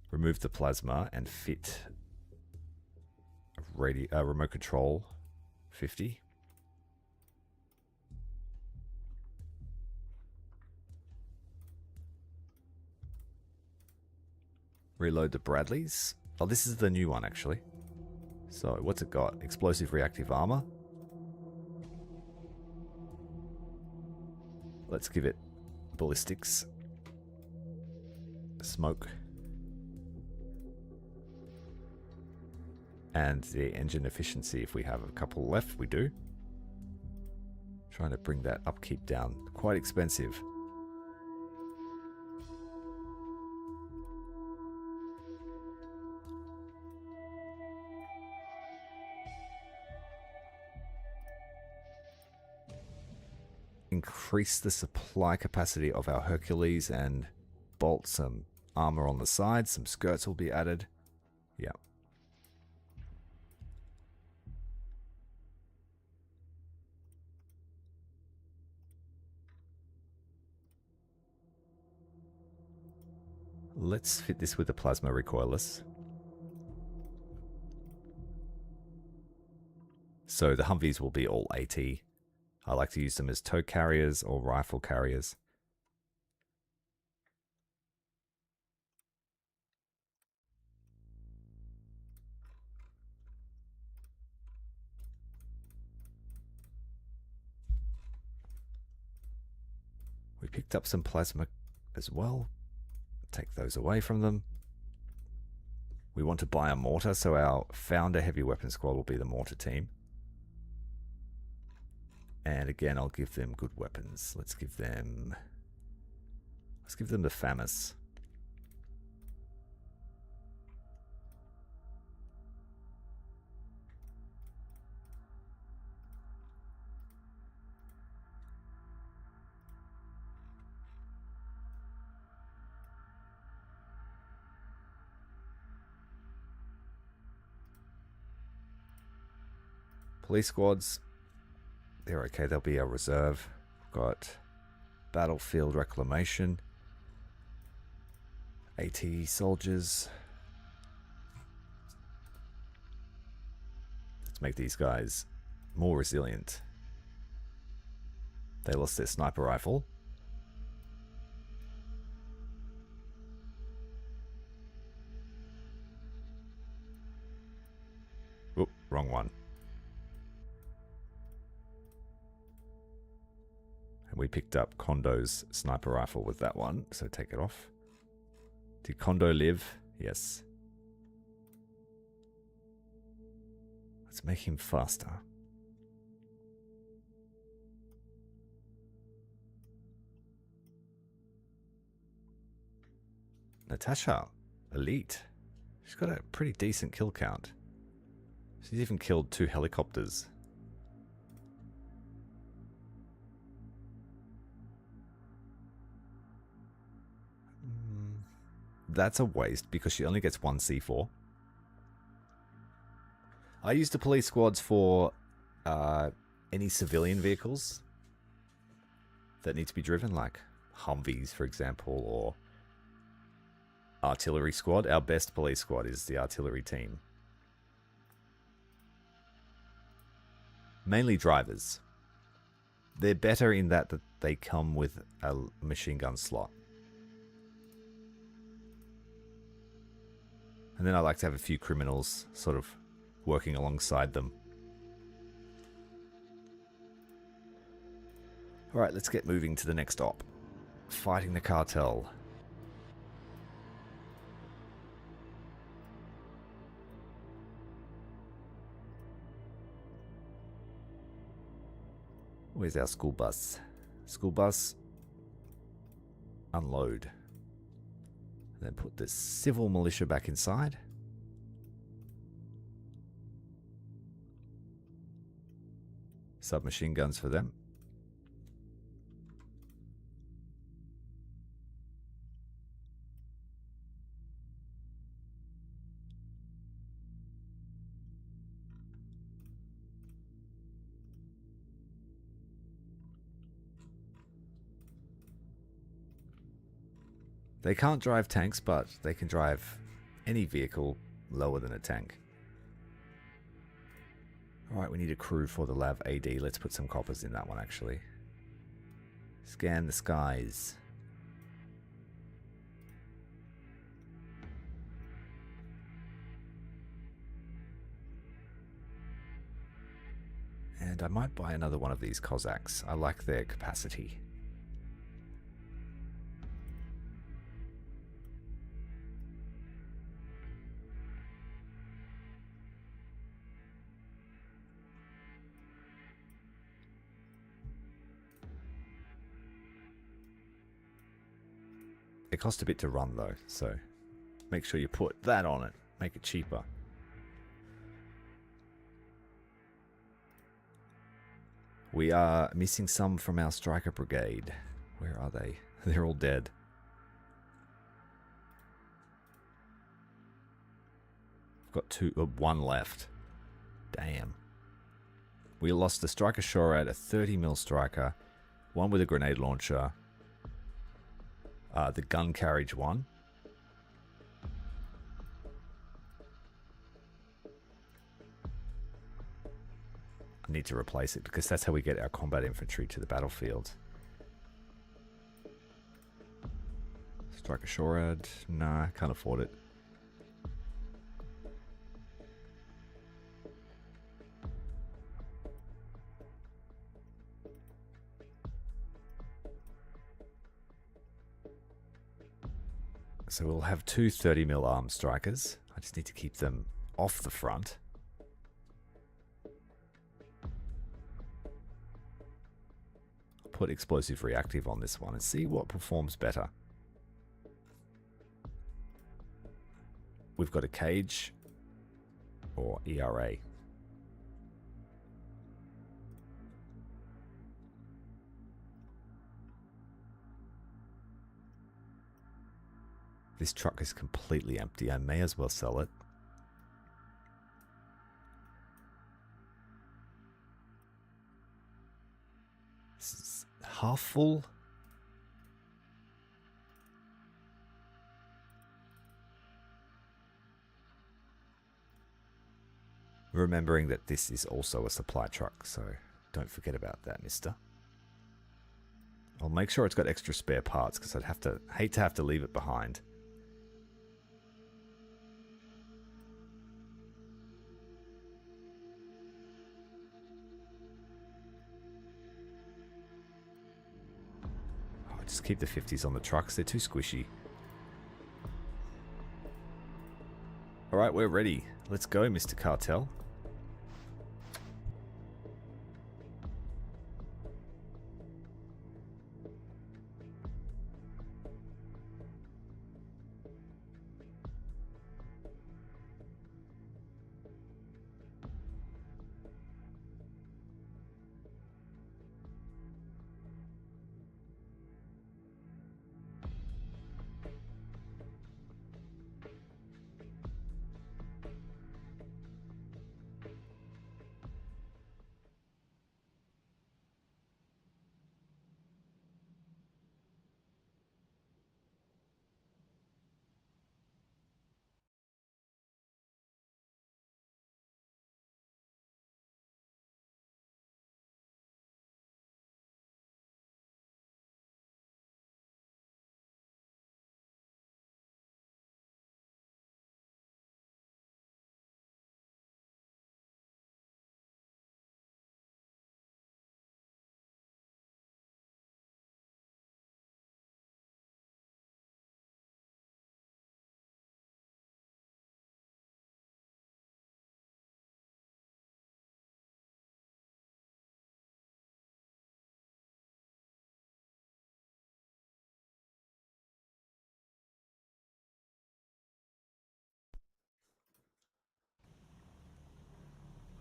Remove the plasma and fit remote control 50. Reload the Bradleys. Oh, this is the new one actually. So what's it got? Explosive reactive armor. Let's give it ballistics. Smoke. And the engine efficiency, if we have a couple left, we do. Trying to bring that upkeep down. Quite expensive. Increase the supply capacity of our Hercules and bolt some armor on the side. Some skirts will be added. Yeah. Let's fit this with the plasma recoilless. So the Humvees will be all AT. I like to use them as tow carriers or rifle carriers. We picked up some plasma as well. Take those away from them. We want to buy a mortar, so our founder heavy weapon squad will be the mortar team. And again, I'll give them good weapons. Let's give them the FAMAS. Police squads, they're okay, they'll be our reserve. Got battlefield reclamation, AT soldiers. Let's make these guys more resilient. They lost their sniper rifle. Oop, wrong one. And we picked up Kondo's sniper rifle with that one, so take it off. Did Kondo live? Yes. Let's make him faster. Natasha, elite. She's got a pretty decent kill count. She's even killed 2 helicopters. That's a waste because she only gets 1 C4. I use the police squads for any civilian vehicles that need to be driven, like Humvees, for example, or artillery squad. Our best police squad is the artillery team. Mainly drivers. They're better in that they come with a machine gun slot. And then I like to have a few criminals sort of working alongside them. Alright, let's get moving to the next op. Fighting the cartel. Where's our school bus? School bus. Unload. Then put the civil militia back inside. Submachine guns for them. They can't drive tanks, but they can drive any vehicle lower than a tank. Alright, we need a crew for the Lav AD. Let's put some coppers in that one, actually. Scan the skies. And I might buy another one of these Cossacks. I like their capacity. It costs a bit to run though, so make sure you put that on it. Make it cheaper. We are missing some from our striker brigade. Where are they? They're all dead. We've got one left. Damn. We lost the striker Shorad, a 30mm striker, one with a grenade launcher, the gun carriage one. I need to replace it because that's how we get our combat infantry to the battlefield. Striker Shorad. Nah, can't afford it. So we'll have two 30mm armed strikers. I just need to keep them off the front. I'll put explosive reactive on this one and see what performs better. We've got a cage or ERA. This truck is completely empty. I may as well sell it. This is half full. Remembering that this is also a supply truck, so don't forget about that, mister. I'll make sure it's got extra spare parts because I'd hate to have to leave it behind. Just keep the 50s on the trucks, they're too squishy. Alright, we're ready. Let's go, Mr. Cartel.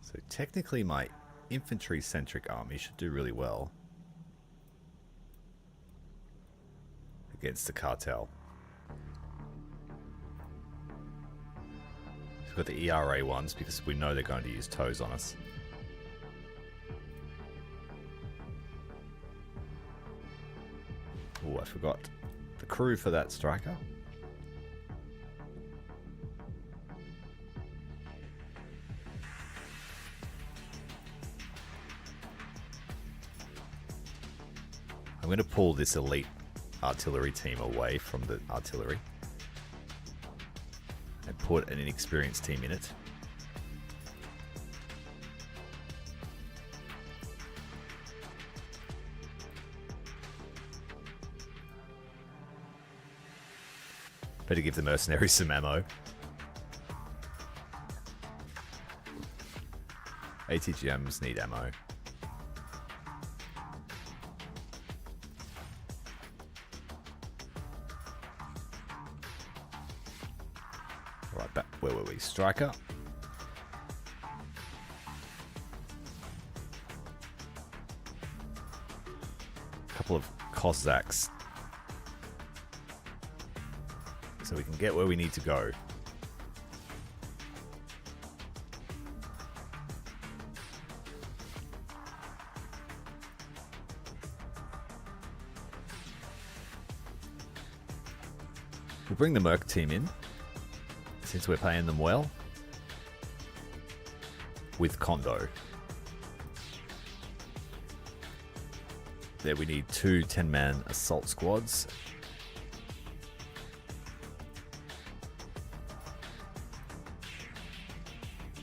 So technically my infantry-centric army should do really well against the cartel. We've got the ERA ones because we know they're going to use tows on us. Oh, I forgot. the crew for that striker. I'm going to pull this elite artillery team away from the artillery and put an inexperienced team in it. Better give the mercenaries some ammo. ATGMs need ammo. Right, back where were we? Striker. Couple of Cossacks. So we can get where we need to go. We'll bring the Merc team in, since we're paying them well, with Kondo. There we need 2 10-man assault squads.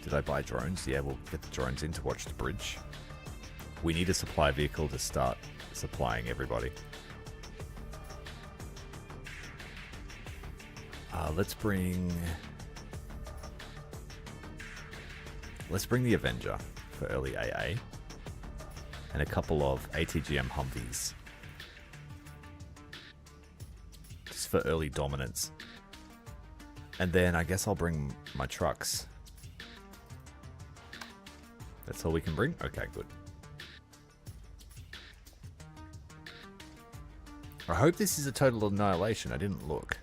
Did I buy drones? Yeah, we'll get the drones in to watch the bridge. We need a supply vehicle to start supplying everybody. Let's bring the Avenger for early AA and a couple of ATGM Humvees just for early dominance. And then I guess I'll bring my trucks. That's all we can bring? Okay, good. I hope this is a total annihilation. I didn't look.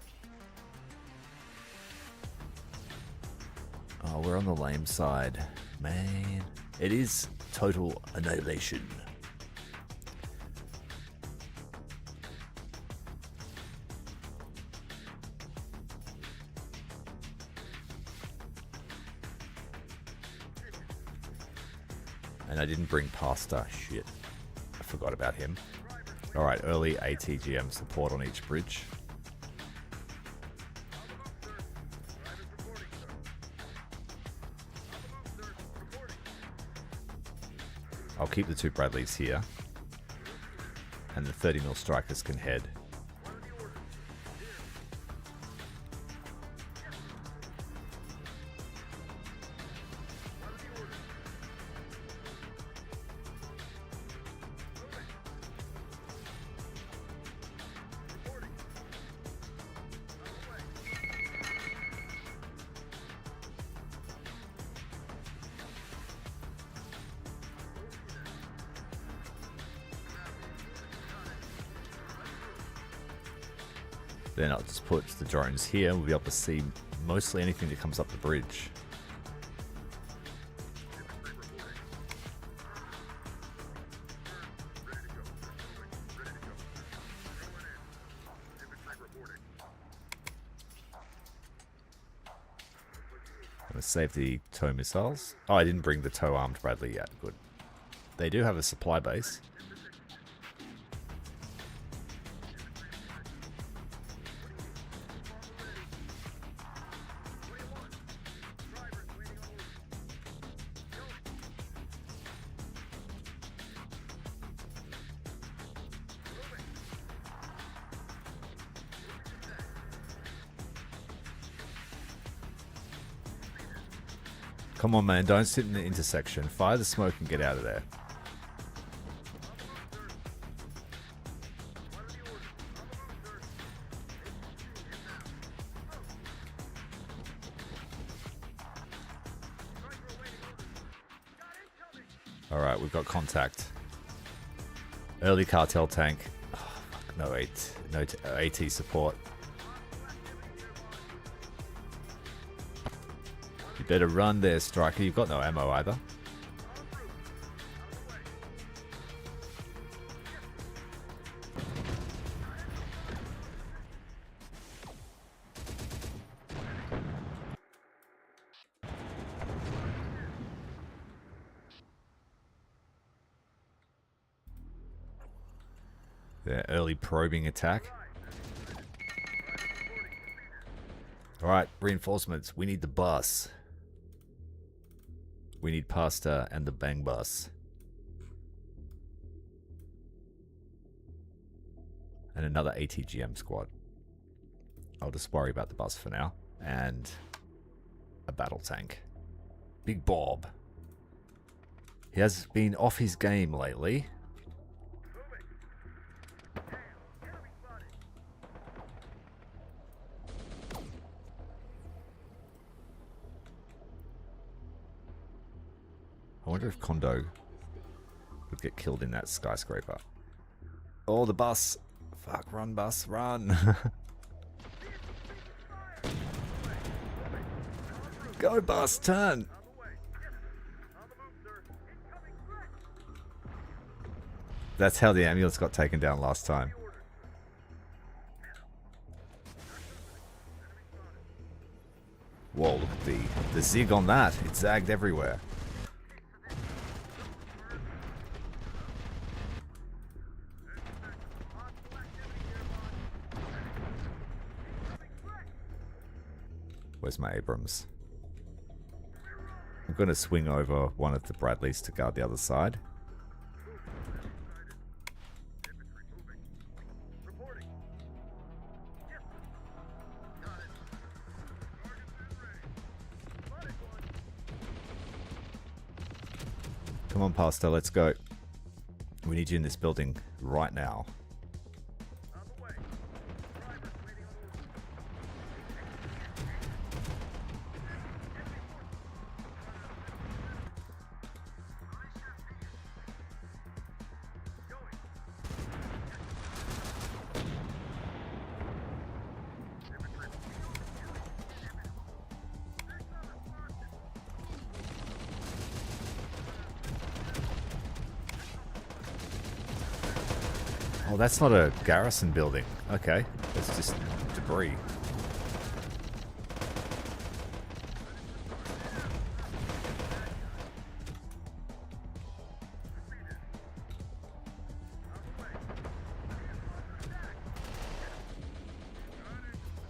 Oh, we're on the lame side. Man, it is total annihilation. And I didn't bring pasta. Shit. I forgot about him. Alright, early ATGM support on each bridge. I'll keep the 2 Bradleys here. And the 30mm strikers can head. Then I'll just put the drones here. We'll be able to see mostly anything that comes up the bridge. I'm gonna save the tow missiles. Oh, I didn't bring the tow armed Bradley yet. Good. They do have a supply base. Come on, man. Don't sit in the intersection. Fire the smoke and get out of there. Alright, we've got contact. Early cartel tank. Oh, fuck, no AT support. You better run there, Striker. You've got no ammo either. Their early probing attack. Alright, reinforcements. We need the bus. We need pasta and the bang bus. And another ATGM squad. I'll just worry about the bus for now. And a battle tank. Big Bob. He has been off his game lately. I wonder if Kondo would get killed in that skyscraper. Oh, the bus. Fuck, run bus, run. Go bus, turn. That's how the ambulance got taken down last time. Whoa, look at the zig on that. It zagged everywhere. Where's my Abrams? I'm going to swing over one of the Bradleys to guard the other side. Come on, Pastor, let's go. We need you in this building right now. Oh, that's not a garrison building. Okay, that's just debris.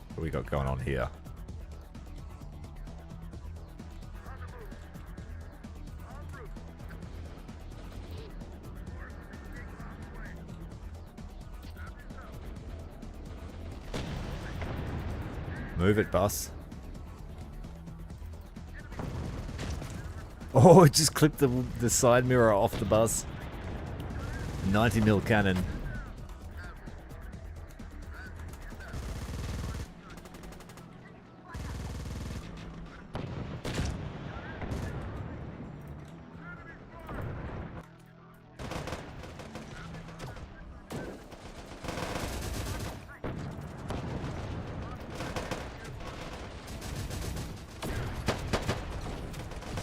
What do we got going on here? Move it, bus. Oh, it just clipped the side mirror off the bus. 90mm cannon.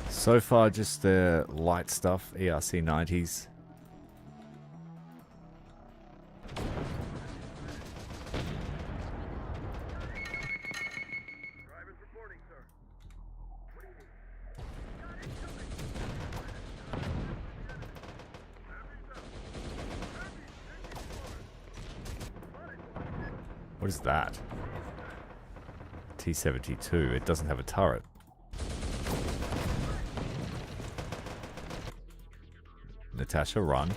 So far, just the light stuff, ERC 90s. What is that? T-72. It doesn't have a turret. Natasha, run.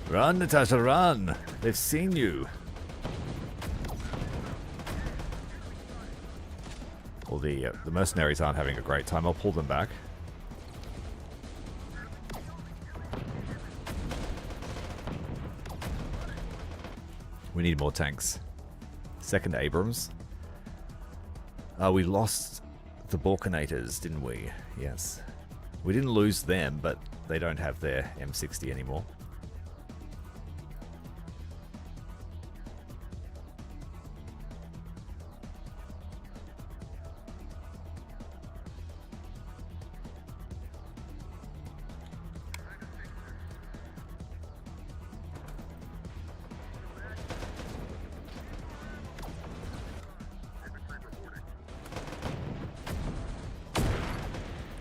Run, Natasha, run! They've seen you. Well, the mercenaries aren't having a great time. I'll pull them back. We need more tanks. Second Abrams. We lost the Balkanators, didn't we? Yes. We didn't lose them, but they don't have their M60 anymore.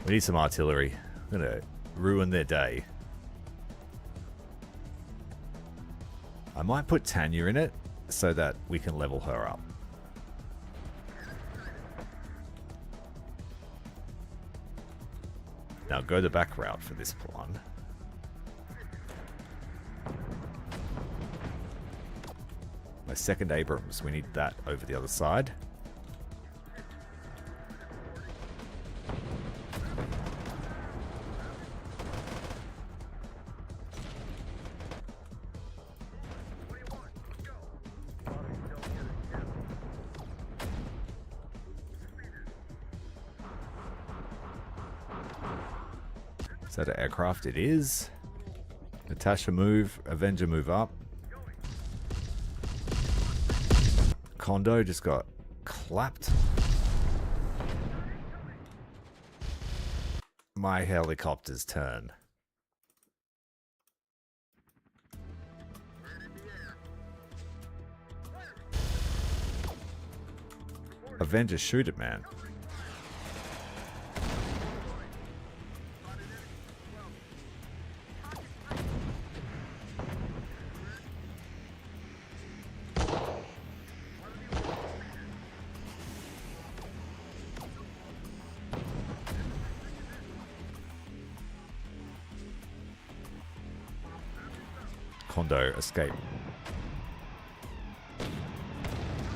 We need some artillery. I'm gonna ruin their day. I might put Tanya in it so that we can level her up. Now go the back route for this one. My second Abrams, we need that over the other side. Is that an aircraft? It is. Natasha move. Avenger move up. Kondo just got clapped. My helicopter's turn. Avenger, shoot it, man. Kondo, escape.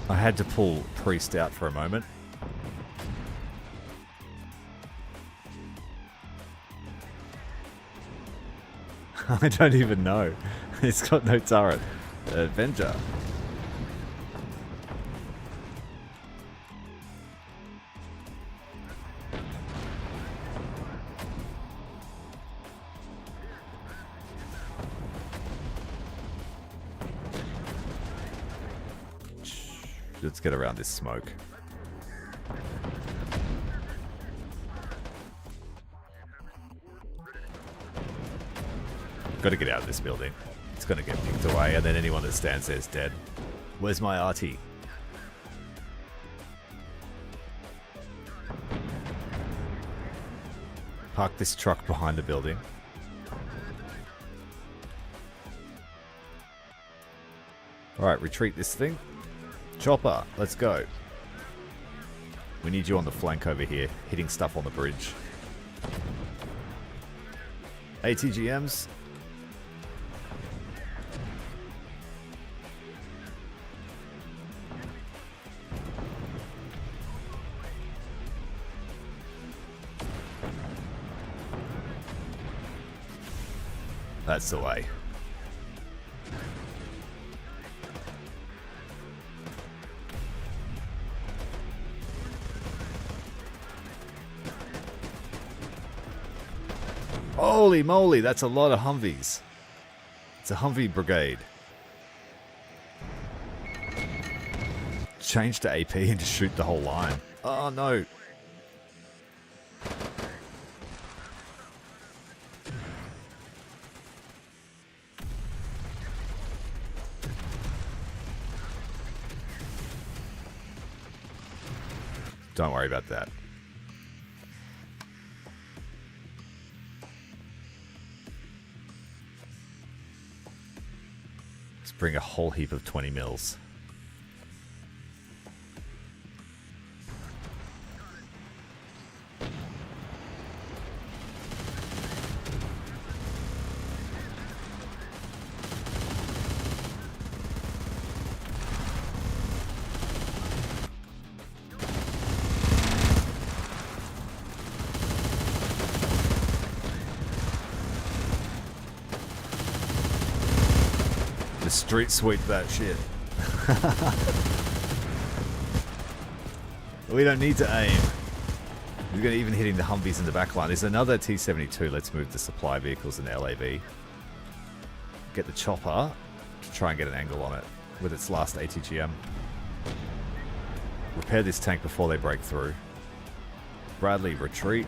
I had to pull Priest out for a moment. I don't even know. It's got no turret. Avenger. Let's get around this smoke. Got to get out of this building. It's going to get picked away, and then anyone that stands there is dead. Where's my RT? Park this truck behind the building. Alright, retreat this thing. Chopper, let's go. We need you on the flank over here, hitting stuff on the bridge. ATGMs. That's the way. Holy moly, that's a lot of Humvees. It's a Humvee brigade. Change to AP and just shoot the whole line. Oh no. Don't worry about that. Let's bring a whole heap of 20 mils. Street sweep that shit. We don't need to aim. We're going to even hitting the Humvees in the back line. There's another T-72. Let's move the supply vehicles and LAV. Get the chopper to try and get an angle on it with its last ATGM. Repair this tank before they break through. Bradley, retreat.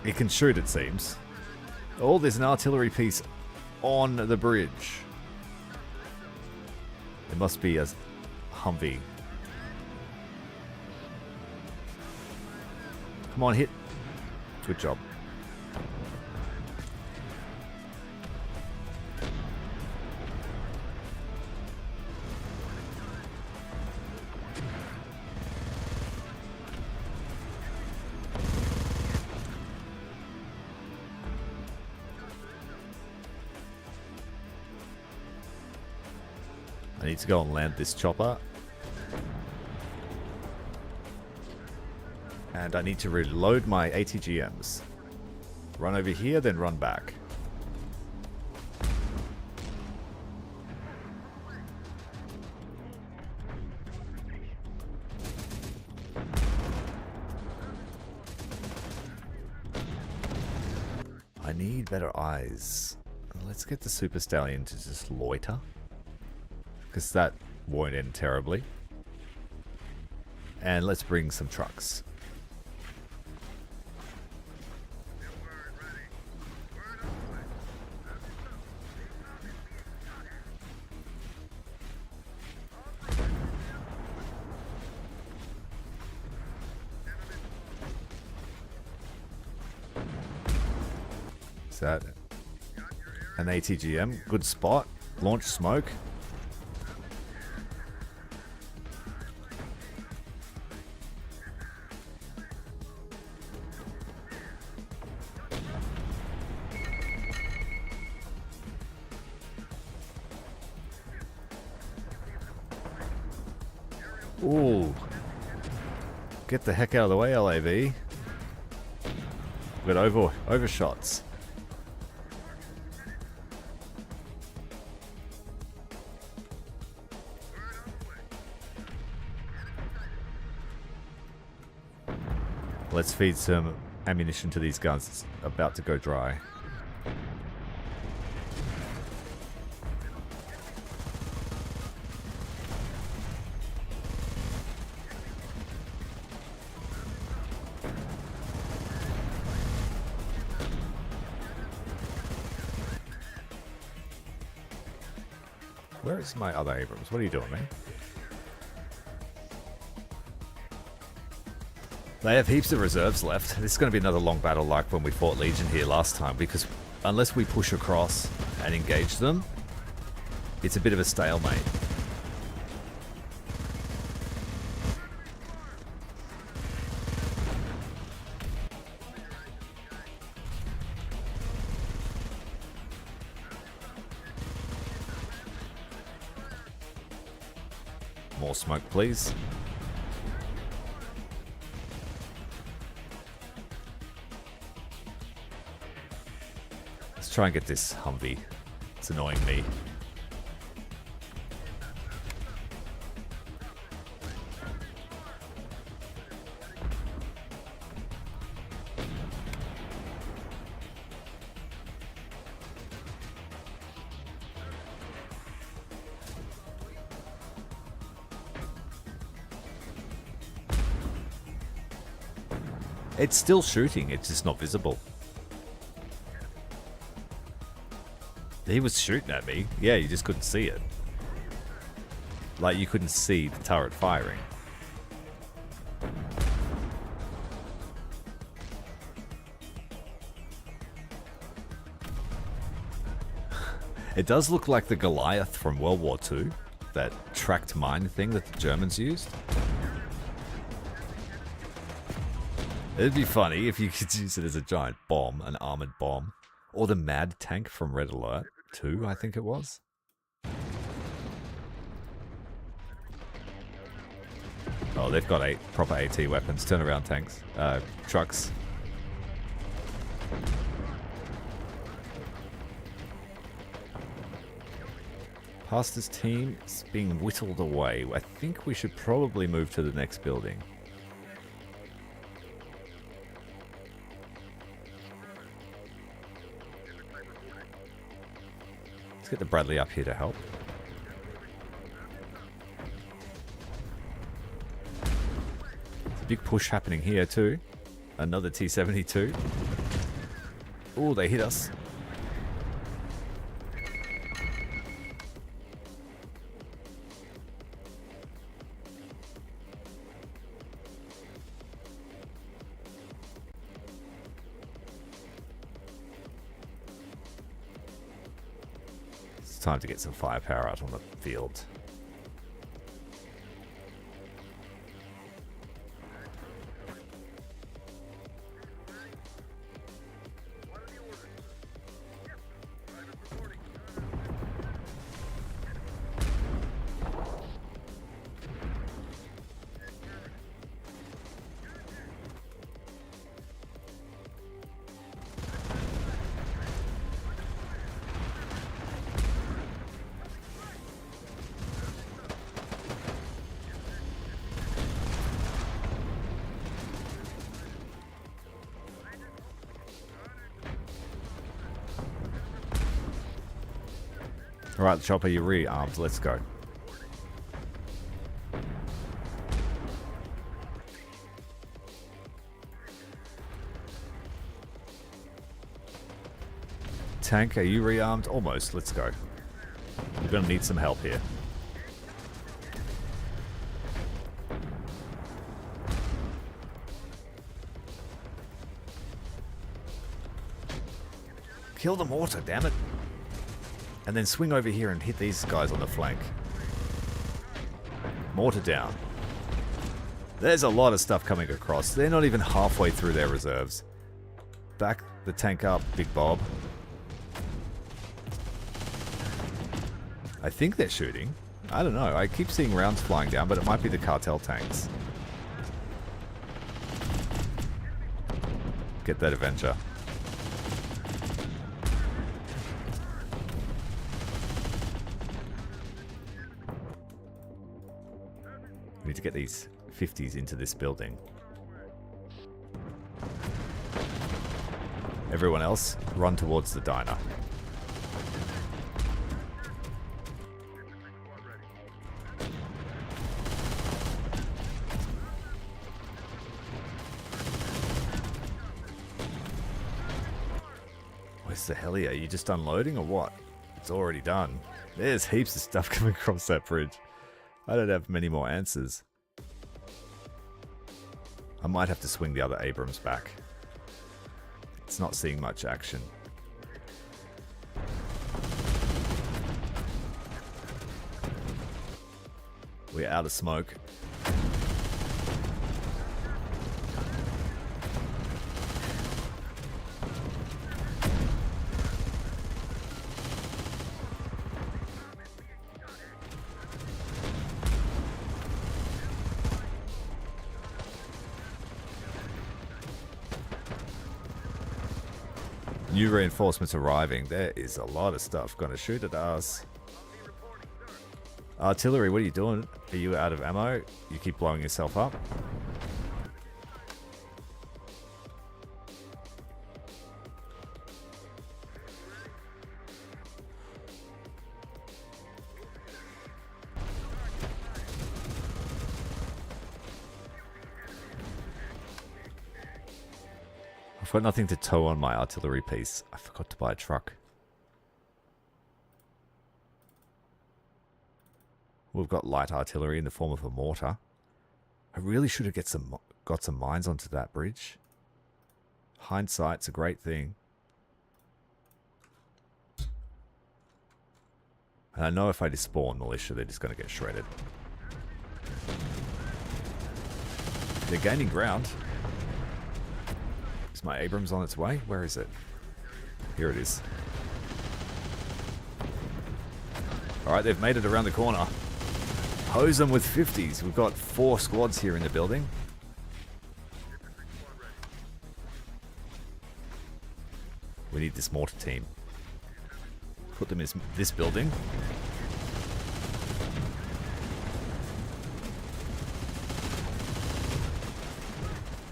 It can shoot, it seems. Oh, there's an artillery piece on the bridge. It must be a Humvee. Come on, hit. Good job. I need to go and land this chopper. And I need to reload my ATGMs. Run over here, then run back. I need better eyes. Let's get the Super Stallion to just loiter, because that won't end terribly. And let's bring some trucks. Is that an ATGM? Good spot. Launch smoke. Ooh. Get the heck out of the way, LAV. We've got overshots. Let's feed some ammunition to these guns. It's about to go dry. Where is my other Abrams? What are you doing, man? They have heaps of reserves left. This is going to be another long battle like when we fought Legion here last time, because unless we push across and engage them, it's a bit of a stalemate. More smoke, please. Try and get this Humvee. It's annoying me. It's still shooting, it's just not visible. He was shooting at me. Yeah, you just couldn't see it. Like, you couldn't see the turret firing. It does look like the Goliath from World War II. That tracked mine thing that the Germans used. It'd be funny if you could use it as a giant bomb, an armored bomb. Or the Mad Tank from Red Alert 2, I think it was. Oh, they've got proper AT weapons. Turnaround tanks. Trucks. Pastor's team is being whittled away. I think we should probably move to the next building. Let's get the Bradley up here to help. There's a big push happening here too. Another T-72. Oh, they hit us. time to get some firepower out on the field. Alright, Chopper, you're rearmed. Let's go. Tank, are you rearmed? Almost. Let's go. We're going to need some help here. Kill the mortar, damn it. And then swing over here and hit these guys on the flank. Mortar down. There's a lot of stuff coming across. They're not even halfway through their reserves. Back the tank up, Big Bob. I think they're shooting. I don't know. I keep seeing rounds flying down, but it might be the cartel tanks. Get that Avenger. We need to get these 50s into this building. Everyone else, run towards the diner. Where's the heli? Are you just unloading or what? It's already done. There's heaps of stuff coming across that bridge. I don't have many more answers. I might have to swing the other Abrams back. It's not seeing much action. We're out of smoke. New reinforcements arriving. There is a lot of stuff going to shoot at us. Artillery, what are you doing? Are you out of ammo? You keep blowing yourself up. I've got nothing to tow on my artillery piece. I forgot to buy a truck. We've got light artillery in the form of a mortar. I really should have got some mines onto that bridge. Hindsight's a great thing. And I know if I despawn militia, they're just going to get shredded. They're gaining ground. Is my Abrams on its way? Where is it? Here it is. Alright, they've made it around the corner. Hose them with 50s. We've got 4 squads here in the building. We need this mortar team. Put them in this building.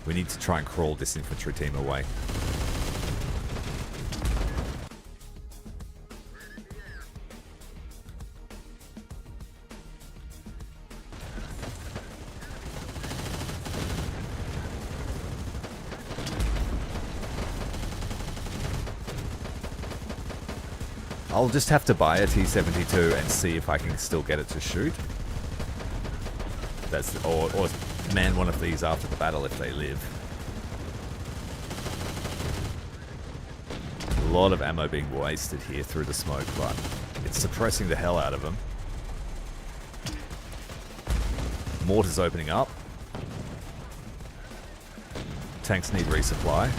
We need to try and crawl this infantry team away. I'll just have to buy a T-72 and see if I can still get it to shoot. Or man one of these after the battle if they live. A lot of ammo being wasted here through the smoke, but It's suppressing the hell out of them. Mortar's opening up. Tanks need resupply.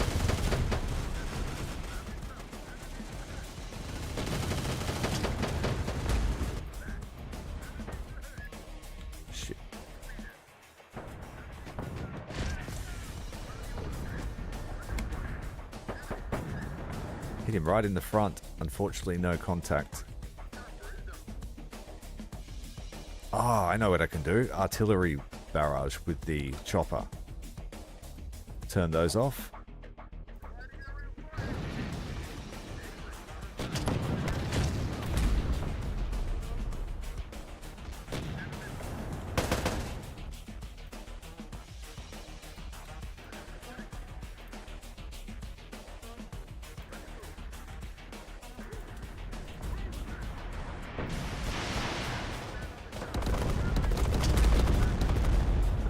Shit. Hit him right in the front. Unfortunately, no contact. Ah, I know what I can do. Artillery barrage with the chopper. Turn those off.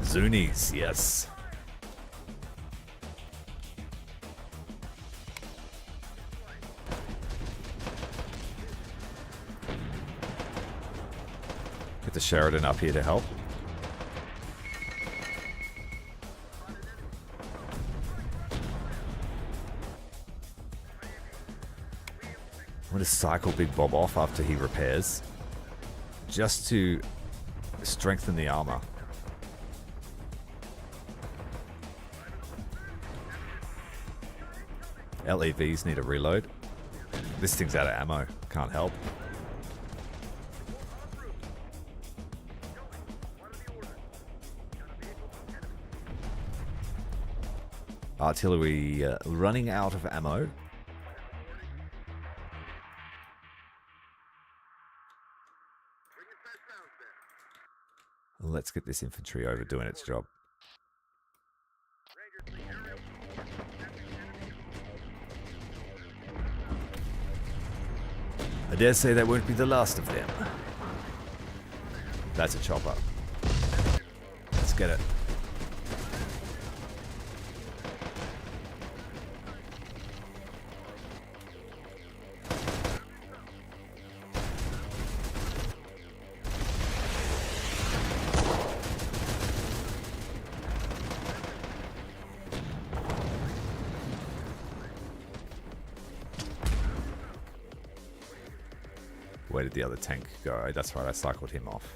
Zunies, yes. Get the Sheridan up here to help. I'm going to cycle Big Bob off after he repairs, just to strengthen the armor. LEVs need a reload. This thing's out of ammo. Can't help. Artillery running out of ammo. Let's get this infantry over doing its job. I dare say that won't be the last of them. That's a chopper. Let's get it. Where did the other tank go? That's right, I cycled him off.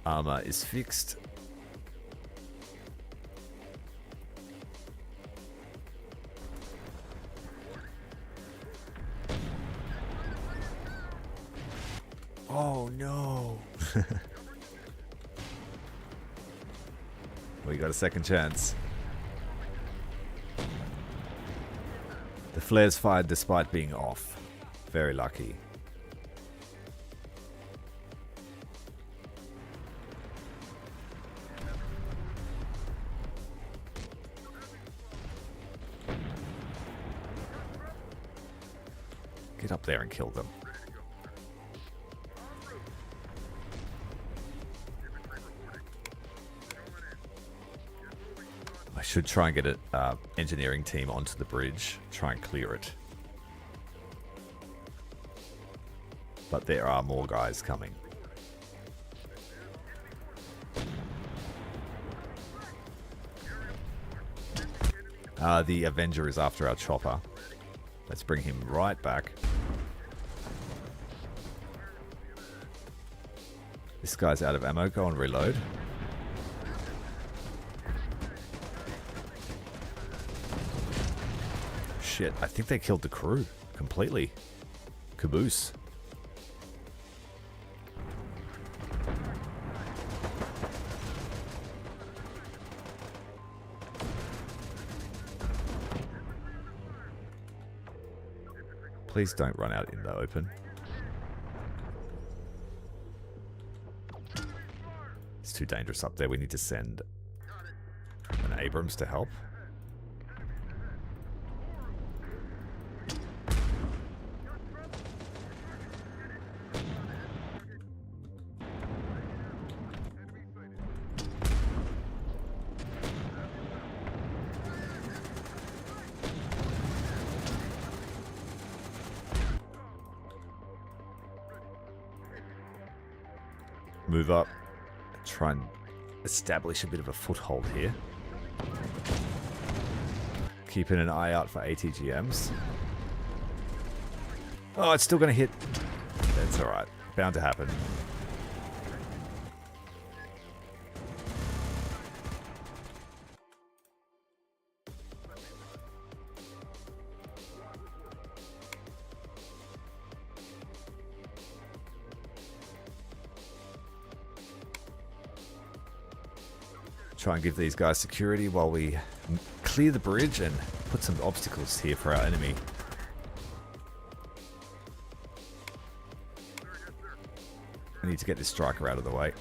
Armor is fixed. Oh no! We got a second chance. The flares fired despite being off. Very lucky. Get up there and kill them. I should try and get an engineering team onto the bridge, try and clear it. But there are more guys coming. The Avenger is after our chopper. Let's bring him right back. This guy's out of ammo. Go and reload. Shit, I think they killed the crew completely. Caboose. Please don't run out in the open. It's too dangerous up there. We need to send an Abrams to help. move up, try and establish a bit of a foothold here. Keeping an eye out for ATGMs. Oh, it's still going to hit. That's alright. Bound to happen. Try and give these guys security while we clear the bridge and put some obstacles here for our enemy. I need to get this striker out of the way.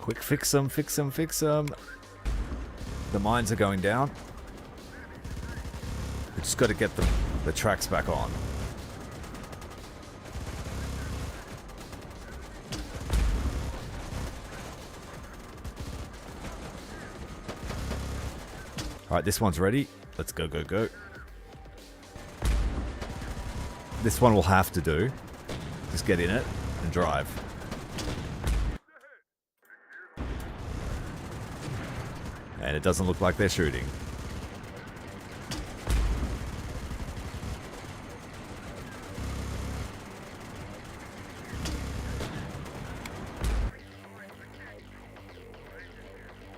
Quick, fix them, fix them, fix them. The mines are going down. We just got to get the tracks back on. Alright, this one's ready. Let's go, go, go. This one will have to do. Just get in it and drive. And it doesn't look like they're shooting.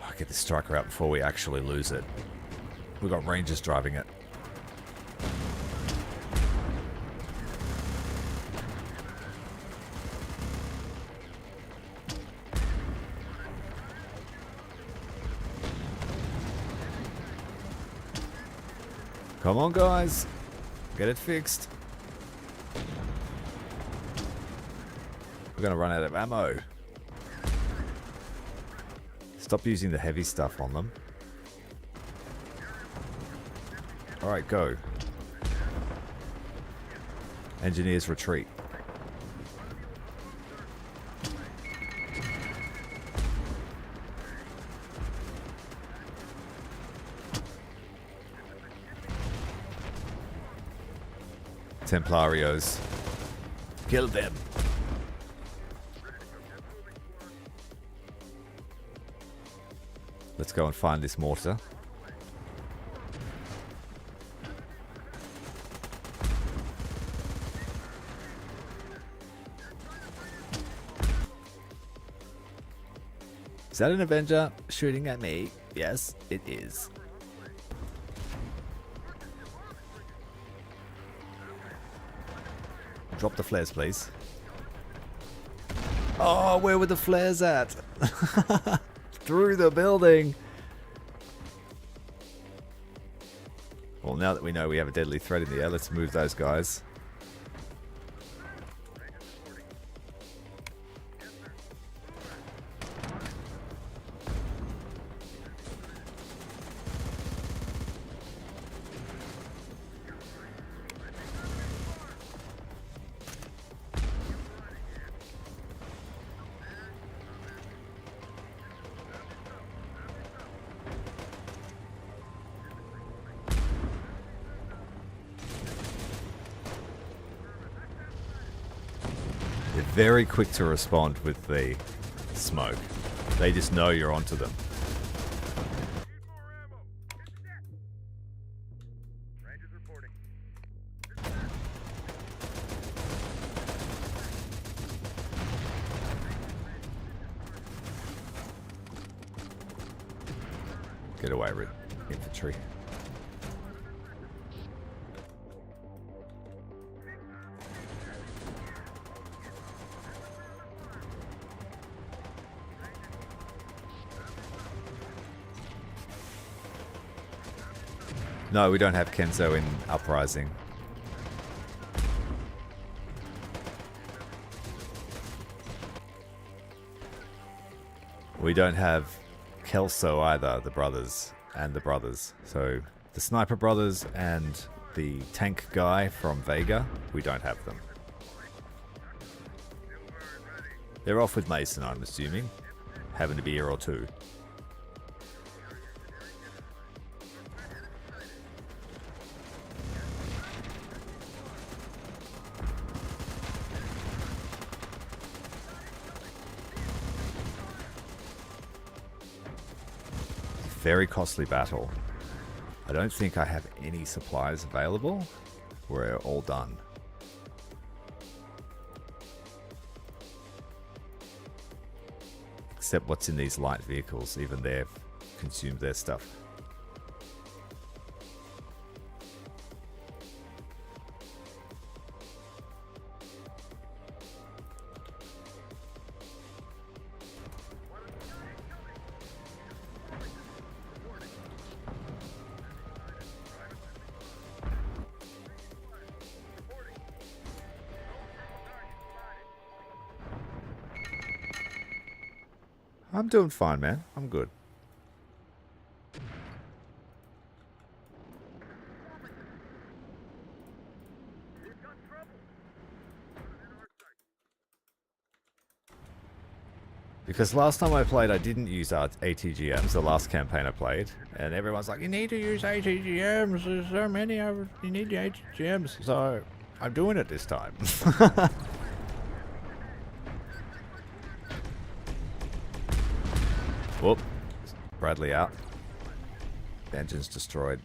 I'll get this striker out before we actually lose it. We've got Rangers driving it. Come on, guys. Get it fixed. We're going to run out of ammo. Stop using the heavy stuff on them. Alright, go. Engineers retreat. Templarios. Kill them. Let's go and find this mortar. Is that an Avenger shooting at me? Yes, it is. Drop the flares, please. Oh, where were the flares at? Through the building. Well, now that we know we have a deadly threat in the air, let's move those guys. Very quick to respond with the smoke. They just know you're onto them. Get away with infantry. No, we don't have Kenzo in Uprising. We don't have Kelso either, the brothers and the brothers. So the Sniper brothers and the tank guy from Vega, we don't have them. They're off with Mason, I'm assuming. Having a beer or two. Very costly battle. I don't think I have any supplies available. We're all done. Except what's in these light vehicles, even they've consumed their stuff. I'm doing fine, man. I'm good. Because last time I played, I didn't use ATGMs, the last campaign I played. And everyone's like, you need to use ATGMs. There's so many of them. You need the ATGMs. So, I'm doing it this time. Whoop. Bradley out. Engine's destroyed.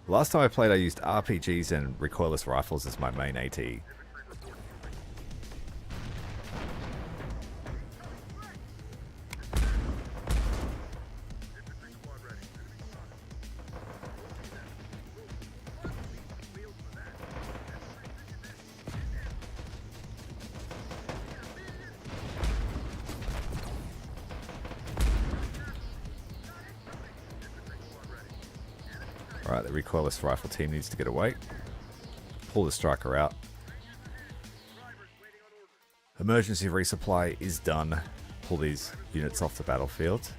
Last time I played, I used RPGs and recoilless rifles as my main AT. Alright, the recoilless rifle team needs to get away. Pull the striker out. Emergency resupply is done. Pull these units off the battlefield.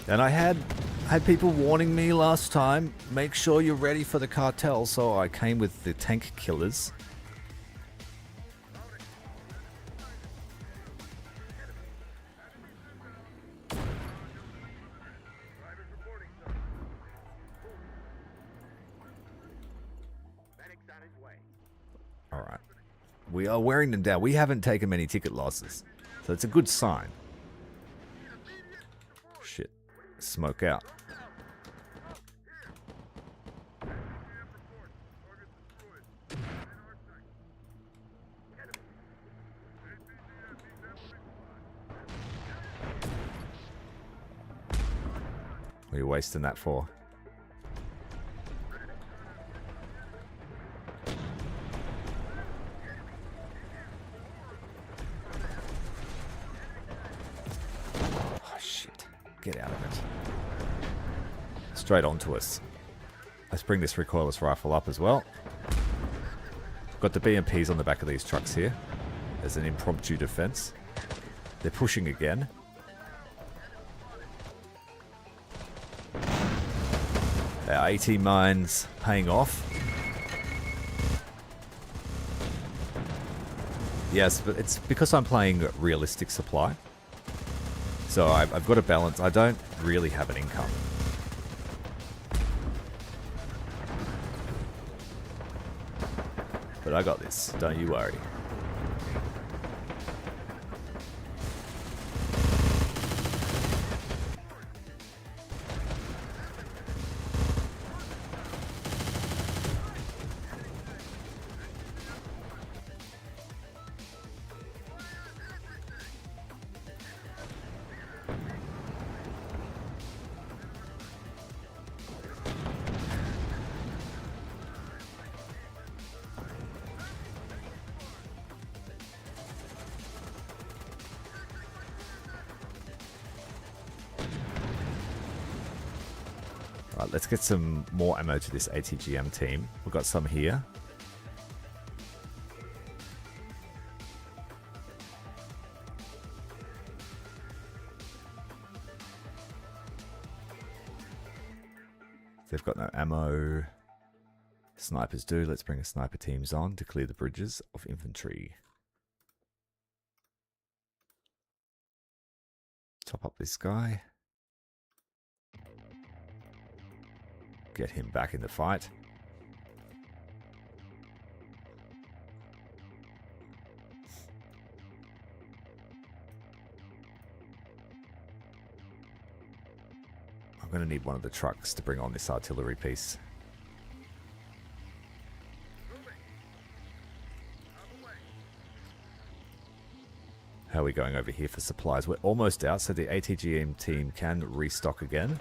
And I had people warning me last time, make sure you're ready for the cartel, so I came with the tank killers. Alright. We are wearing them down. We haven't taken many ticket losses, so it's a good sign. Shit. Smoke out. What are you wasting that for? Oh shit. Get out of it. Straight onto us. Let's bring this recoilless rifle up as well. Got the BMPs on the back of these trucks here as an impromptu defense. They're pushing again. Our AT mines paying off. Yes, but it's because I'm playing realistic supply. So I've got a balance. I don't really have an income. But I got this. Don't you worry. Let's get some more ammo to this ATGM team. We've got some here. They've got no ammo. Snipers do. Let's bring a sniper teams on to clear the bridges of infantry. Top up this guy. Get him back in the fight. I'm going to need one of the trucks to bring on this artillery piece. How are we going over here for supplies? We're almost out, so the ATGM team can restock again.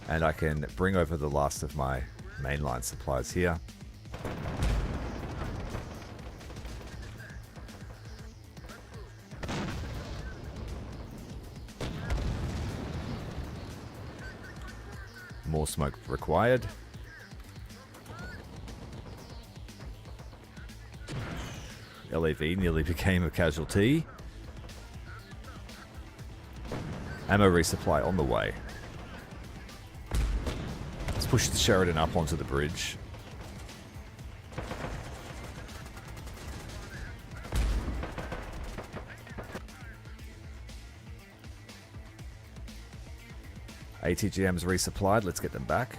And I can bring over the last of my mainline supplies here. More smoke required. LAV nearly became a casualty. Ammo resupply on the way. Let's push the Sheridan up onto the bridge. ATGM's resupplied, let's get them back.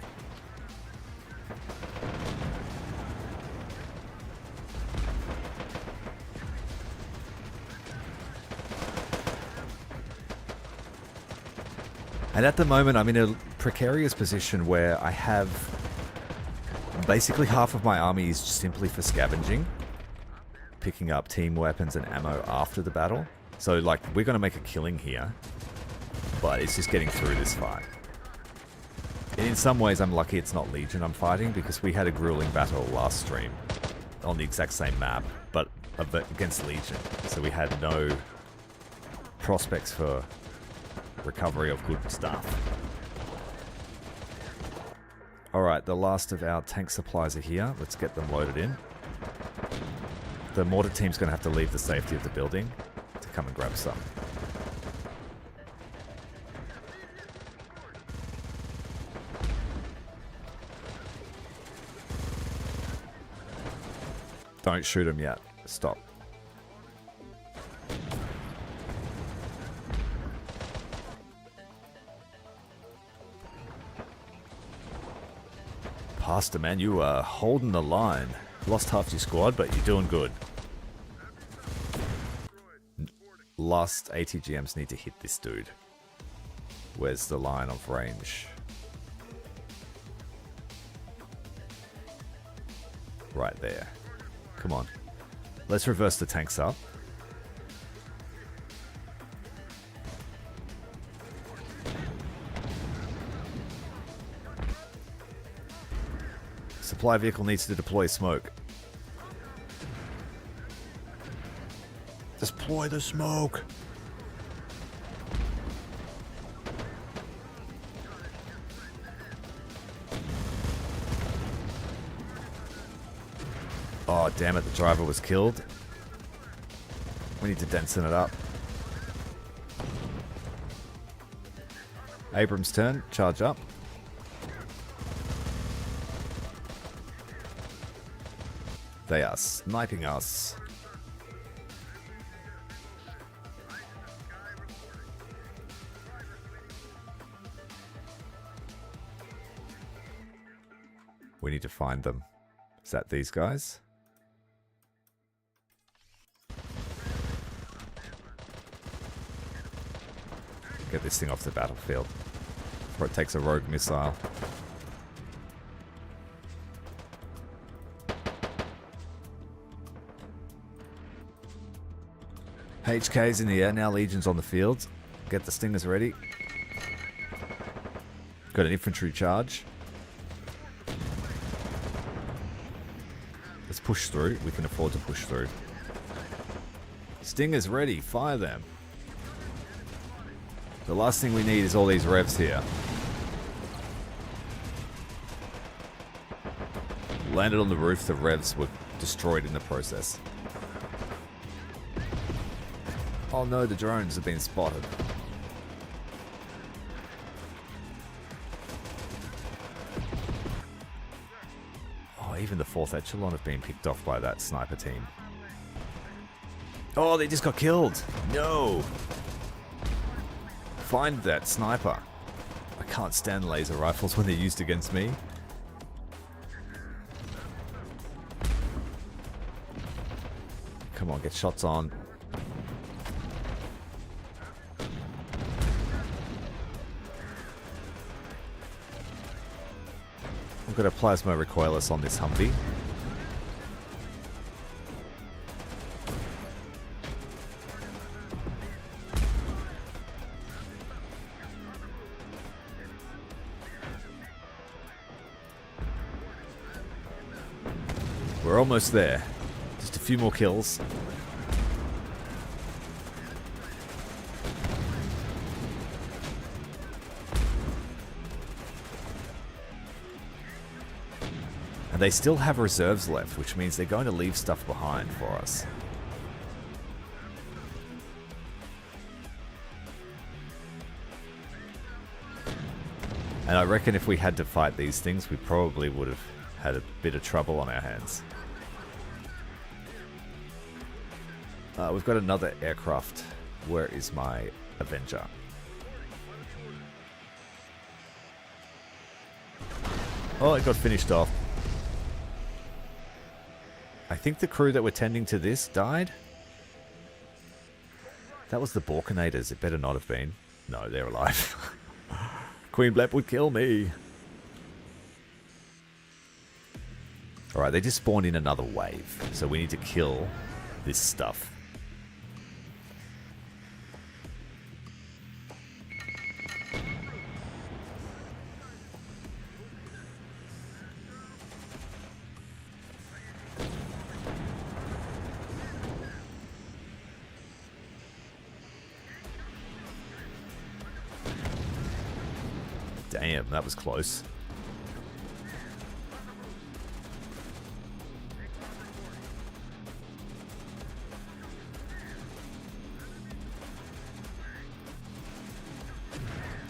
And at the moment I'm in a precarious position where I have basically half of my army is simply for scavenging, picking up team weapons and ammo after the battle. So like we're going to make a killing here, but it's just getting through this fight. And in some ways I'm lucky it's not Legion I'm fighting, because we had a grueling battle last stream on the exact same map, but against Legion. So we had no prospects for recovery of good stuff. Alright, the last of our tank supplies are here. Let's get them loaded in. The mortar team's going to have to leave the safety of the building to come and grab some. Don't shoot him yet. Stop. Pastor, man, you are holding the line. Lost half your squad, but you're doing good. Last ATGMs need to hit this dude. Where's the line of range? Right there. Come on. Let's reverse the tanks up. Supply vehicle needs to deploy smoke. Deploy the smoke. Oh, damn it, the driver was killed. We need to Denson it up. Abrams' turn. Charge up. They are sniping us. We need to find them. Is that these guys? Get this thing off the battlefield before it takes a rogue missile. HK's in the air, now Legion's on the field. Get the stingers ready. Got an infantry charge. Let's push through. We can afford to push through. Stingers ready. Fire them. The last thing we need is all these revs here. Landed on the roof. The revs were destroyed in the process. Oh no, the drones have been spotted. Oh, even the 4th echelon have been picked off by that sniper team. Oh, they just got killed. No. Find that sniper. I can't stand laser rifles when they're used against me. Come on, get shots on. I've got a plasma recoilless on this Humvee. We're almost there. Just a few more kills. And they still have reserves left, which means they're going to leave stuff behind for us. And I reckon if we had to fight these things, we probably would have had a bit of trouble on our hands. We've got another aircraft. Where is my Avenger? Oh, it got finished off. I think the crew that were tending to this died. That was the Balkanators. It better not have been. No, they're alive. Queen Blep would kill me. Alright, they just spawned in another wave. So we need to kill this stuff. Damn, that was close.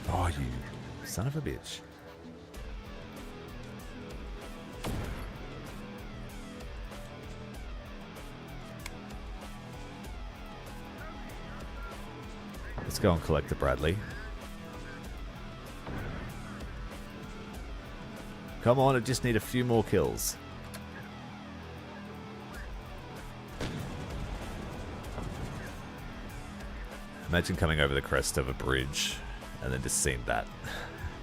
Oh, you son of a bitch. Let's go and collect the Bradley. Come on, I just need a few more kills. Imagine coming over the crest of a bridge and then just seeing that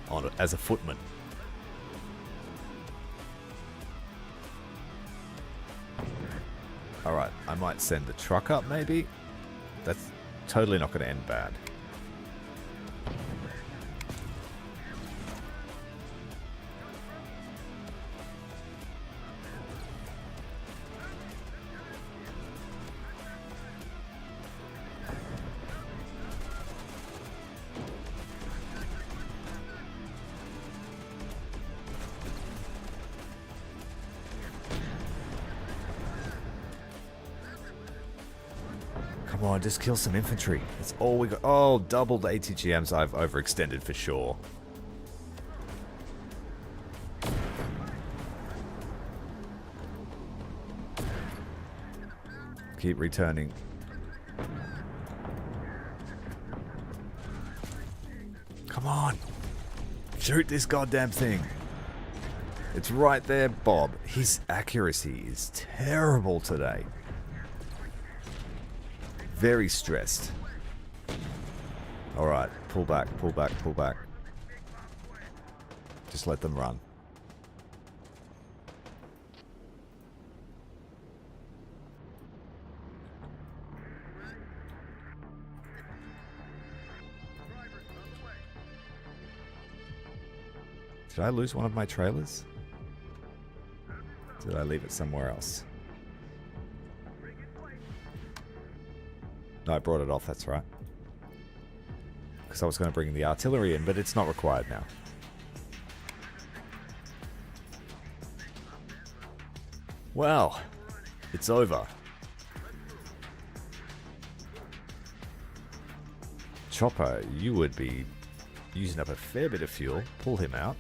on as a footman. Alright, I might send the truck up maybe. That's totally not going to end bad. Come on, just kill some infantry. That's all we got. Oh, doubled ATGMs. I've overextended for sure. Keep returning. Come on. Shoot this goddamn thing. It's right there, Bob. His accuracy is terrible today. Very stressed. Alright, pull back, pull back, pull back. Just let them run. Did I lose one of my trailers? Did I leave it somewhere else? No, I brought it off, that's right. Because I was going to bring the artillery in, but it's not required now. Well, it's over. Chopper, you would be using up a fair bit of fuel. Pull him out.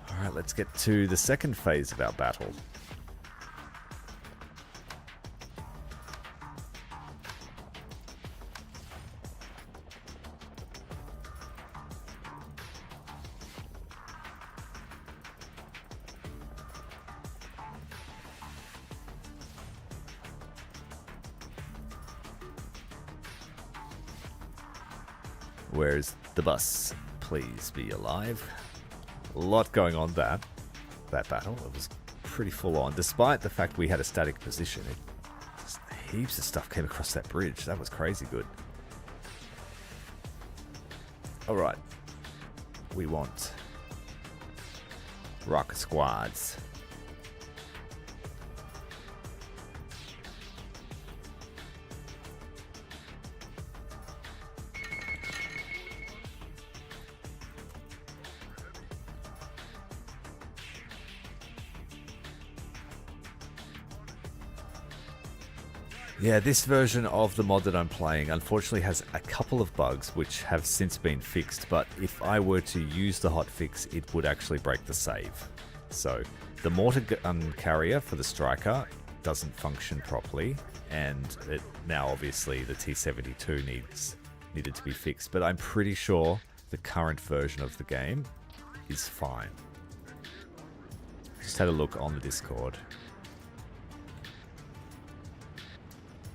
Alright, let's get to the second phase of our battle. Where's the bus? Please be alive. A lot going on that battle. It was pretty full on. Despite the fact we had a static position, just heaps of stuff came across that bridge. That was crazy good. Alright. We want rocket squads. Yeah, this version of the mod that I'm playing unfortunately has a couple of bugs which have since been fixed, but if I were to use the hotfix, it would actually break the save. So, the mortar gun carrier for the striker doesn't function properly, and now obviously the T-72 needed to be fixed, but I'm pretty sure the current version of the game is fine. Just had a look on the Discord.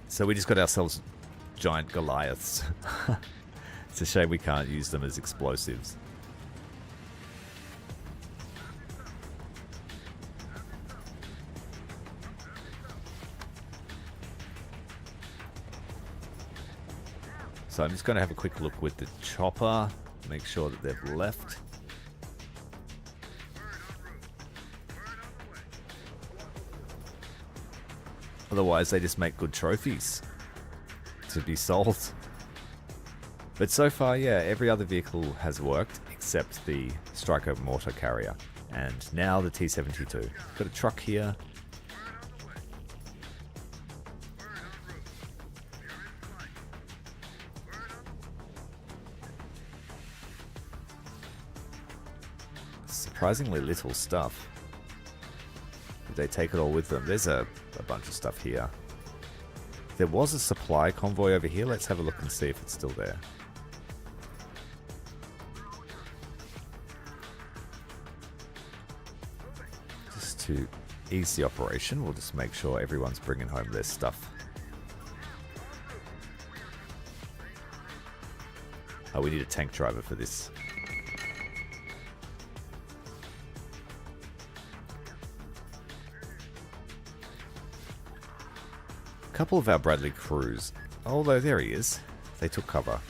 So we just got ourselves giant Goliaths. It's a shame we can't use them as explosives. So I'm just going to have a quick look with the chopper, make sure that they've left. Otherwise, they just make good trophies to be sold. But so far, yeah, every other vehicle has worked except the Striker mortar carrier. And now the T-72. Got a truck here. Surprisingly little stuff. Did they take it all with them? There's a bunch of stuff here. There was a supply convoy over here. Let's have a look and see if it's still there. Just to ease the operation, we'll just make sure everyone's bringing home their stuff. Oh, we need a tank driver for this. Couple of our Bradley crews, although there he is, they took cover.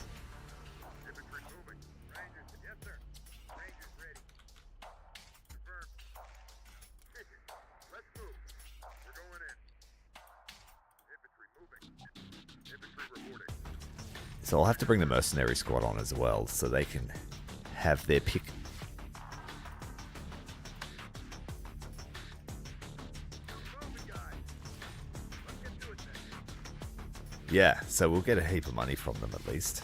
So I'll have to bring the mercenary squad on as well, so they can have their pick. Yeah, so we'll get a heap of money from them at least.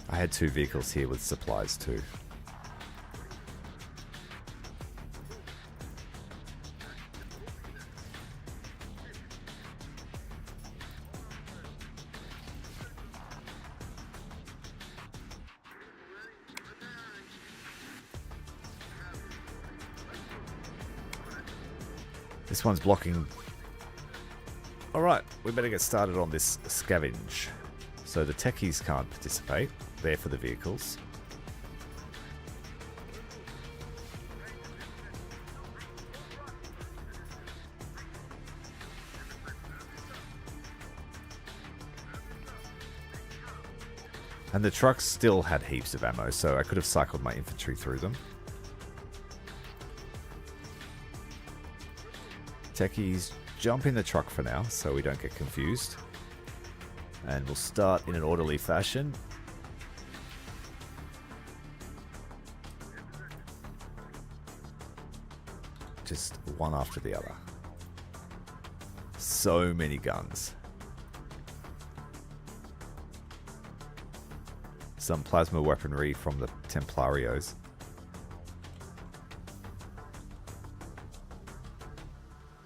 I had 2 vehicles here with supplies too. This one's blocking. Alright, we better get started on this scavenge. So the techies can't participate. They're for the vehicles. And the trucks still had heaps of ammo, so I could have cycled my infantry through them. Techies, jump in the truck for now, so we don't get confused. And we'll start in an orderly fashion. Just one after the other. So many guns. Some plasma weaponry from the Templarios.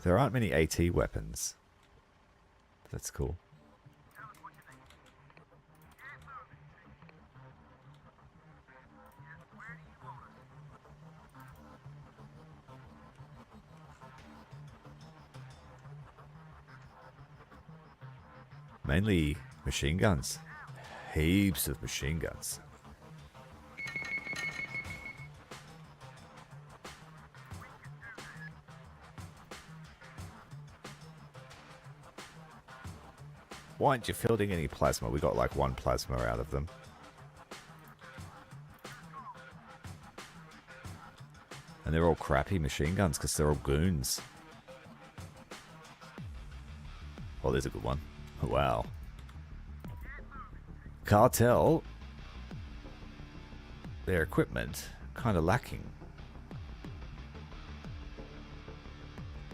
There aren't many AT weapons. That's cool. Mainly machine guns. Heaps of machine guns. Why aren't you fielding any plasma? We got like one plasma out of them. And they're all crappy machine guns because they're all goons. Oh, there's a good one. Wow. Cartel. Their equipment kind of lacking.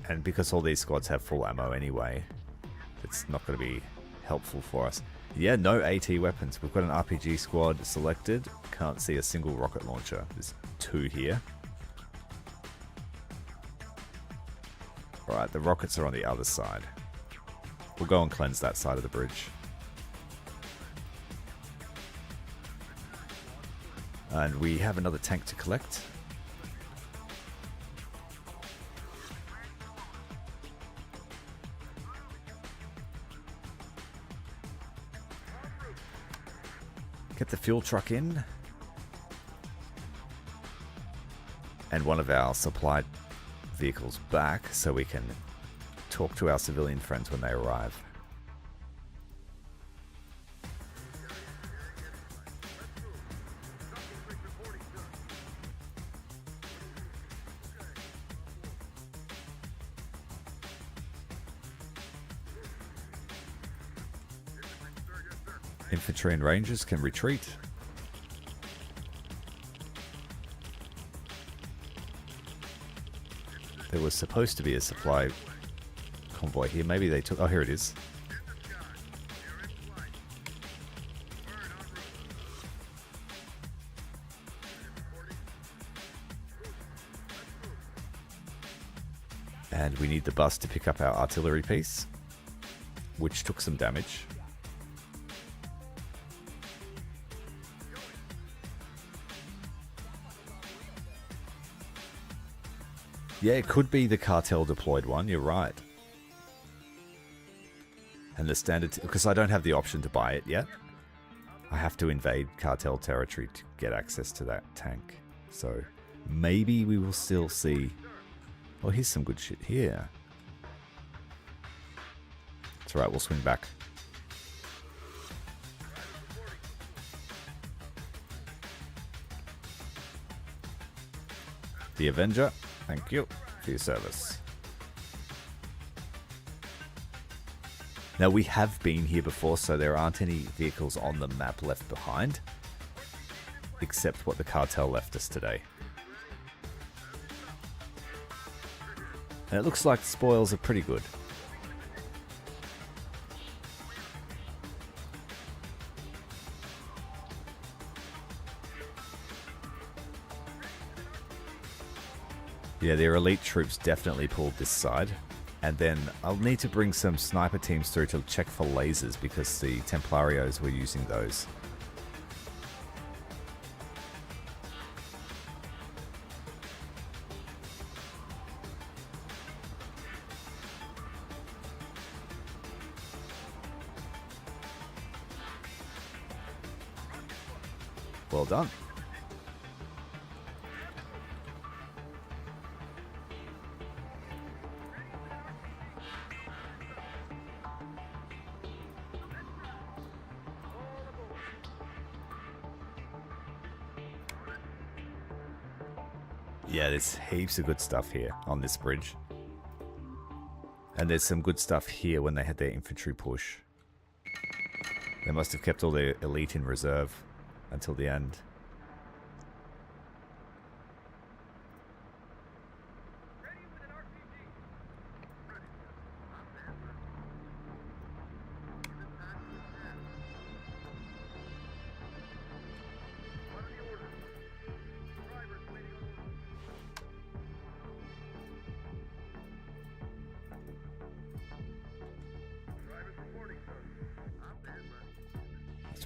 And because all these squads have full ammo anyway, it's not going to be helpful for us. Yeah, no AT weapons. We've got an RPG squad selected. Can't see a single rocket launcher. There's 2 here. Alright, the rockets are on the other side. We'll go and cleanse that side of the bridge. And we have another tank to collect. Get the fuel truck in. And one of our supply vehicles back so we can talk to our civilian friends when they arrive. Infantry and Rangers can retreat. There was supposed to be a supply convoy here. Maybe they took... Oh, here it is. And we need the bus to pick up our artillery piece, which took some damage. Yeah, it could be the cartel deployed one, you're right. And the standard... Because I don't have the option to buy it yet. I have to invade cartel territory to get access to that tank. So, maybe we will still see... Oh, here's some good shit here. It's alright, we'll swing back. The Avenger. Thank you for your service. Now, we have been here before, so there aren't any vehicles on the map left behind, except what the cartel left us today. And it looks like the spoils are pretty good. Yeah, their elite troops definitely pulled this side. And then I'll need to bring some sniper teams through to check for lasers because the Templarios were using those. Well done. Yeah, there's heaps of good stuff here on this bridge. And there's some good stuff here when they had their infantry push. They must have kept all their elite in reserve until the end.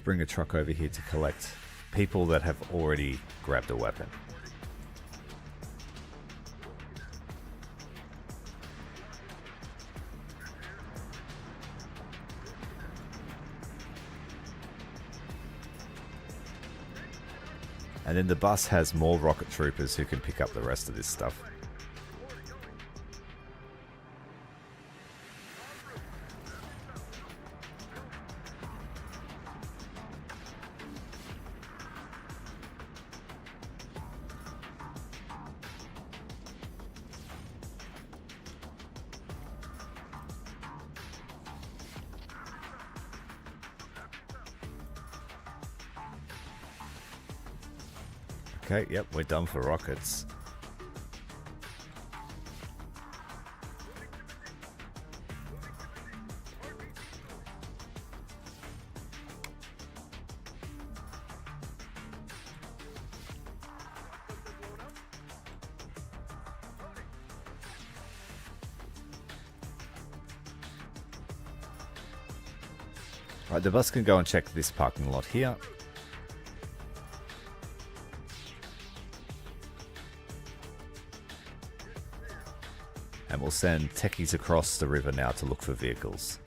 Bring a truck over here to collect people that have already grabbed a weapon. And then the bus has more rocket troopers who can pick up the rest of this stuff. Okay, yep, we're done for rockets. Right, the bus can go and check this parking lot here. And we'll send techies across the river now to look for vehicles.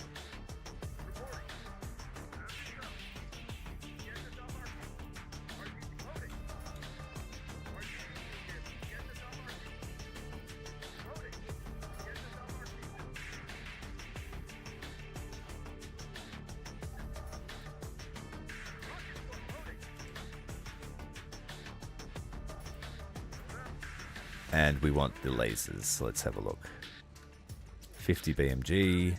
And we want the lasers, so let's have a look. 50 BMG,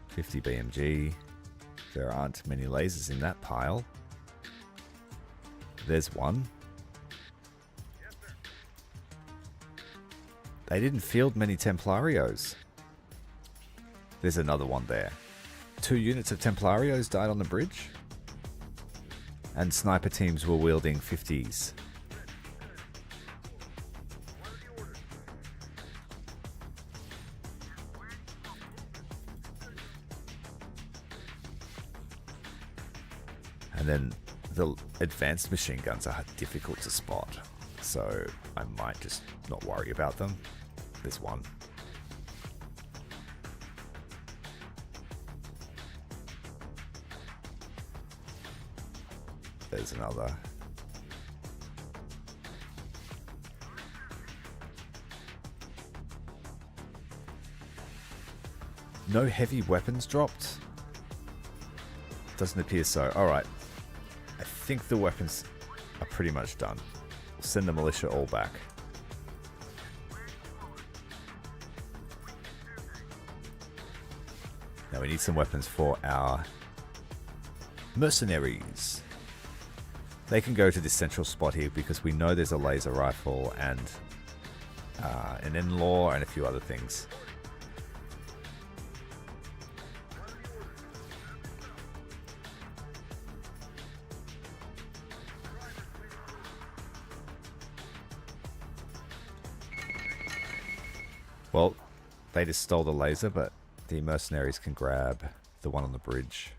50 BMG. There aren't many lasers in that pile. There's one. They didn't field many Templarios. There's another one there. 2 units of Templarios died on the bridge. And sniper teams were wielding 50s. And then the advanced machine guns are difficult to spot, so I might just not worry about them. There's one. There's another. No heavy weapons dropped? Doesn't appear so. Alright. I think the weapons are pretty much done. We'll send the militia all back. Now we need some weapons for our mercenaries. They can go to this central spot here because we know there's a laser rifle and an in-law and a few other things. Well, they just stole the laser, but the mercenaries can grab the one on the bridge.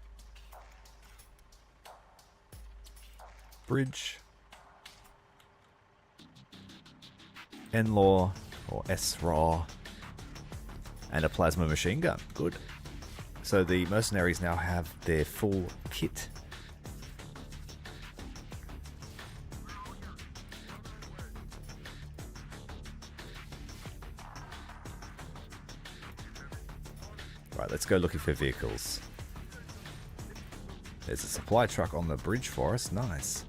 Bridge. N-Law, or S-Raw. And a plasma machine gun. Good. So the mercenaries now have their full kit. Right, let's go looking for vehicles. There's a supply truck on the bridge for us. Nice.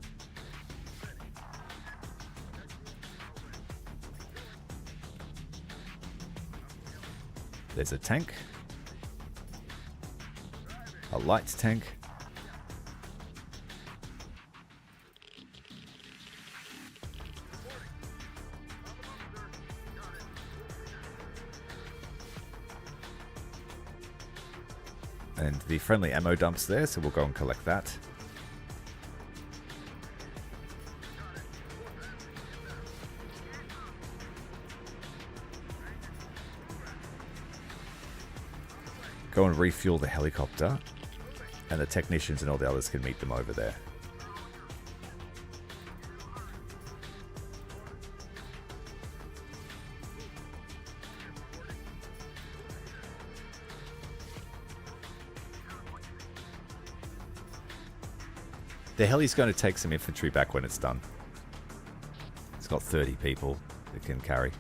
There's a tank. A light tank. And the friendly ammo dump's there, so we'll go and collect that. Go and refuel the helicopter, and the technicians and all the others can meet them over there. The heli's going to take some infantry back when it's done. It's got 30 people it can carry.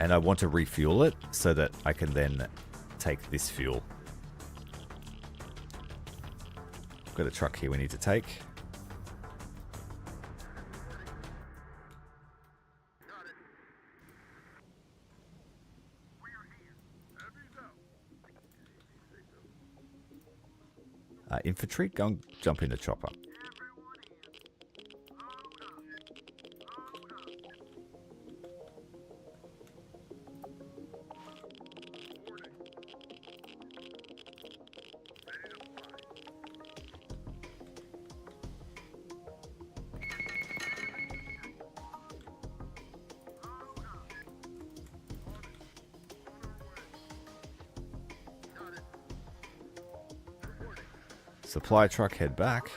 And I want to refuel it so that I can then take this fuel. Got a truck here we need to take. Infantry, go and jump in the chopper. Supply truck, head back.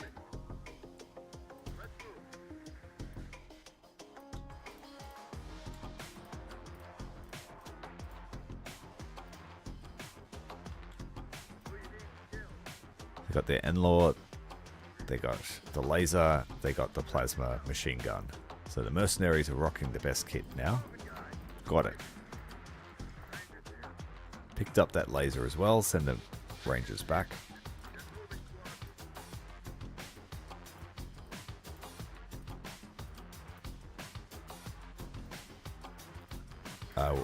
They got their N-Law, they got the laser, they got the plasma machine gun. So the mercenaries are rocking the best kit now. Got it. Picked up that laser as well, send the Rangers back.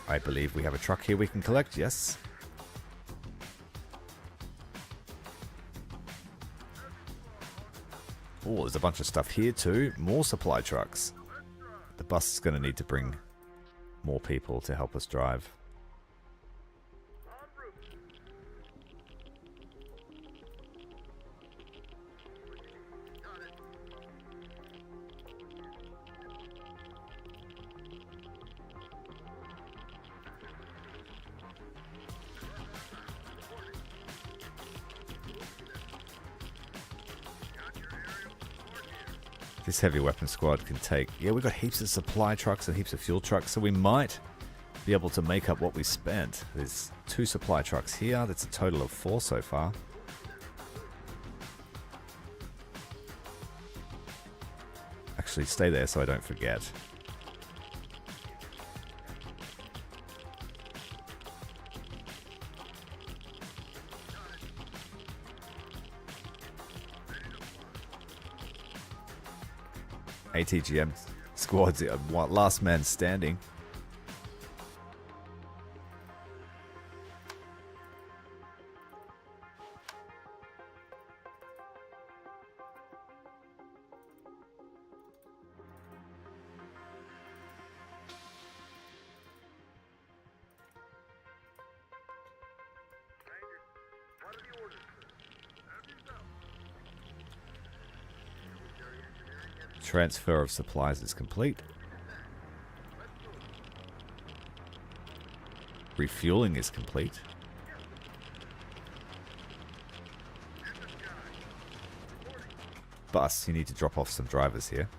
I believe we have a truck here we can collect, yes. Oh, there's a bunch of stuff here too. More supply trucks. The bus is going to need to bring more people to help us drive. This heavy weapon squad can take... Yeah, we've got heaps of supply trucks and heaps of fuel trucks, so we might be able to make up what we spent. There's 2 supply trucks here. That's a total of 4 so far. Actually, stay there so I don't forget. ATGM squads, last man standing. Transfer of supplies is complete. Refueling is complete. Bus, you need to drop off some drivers here.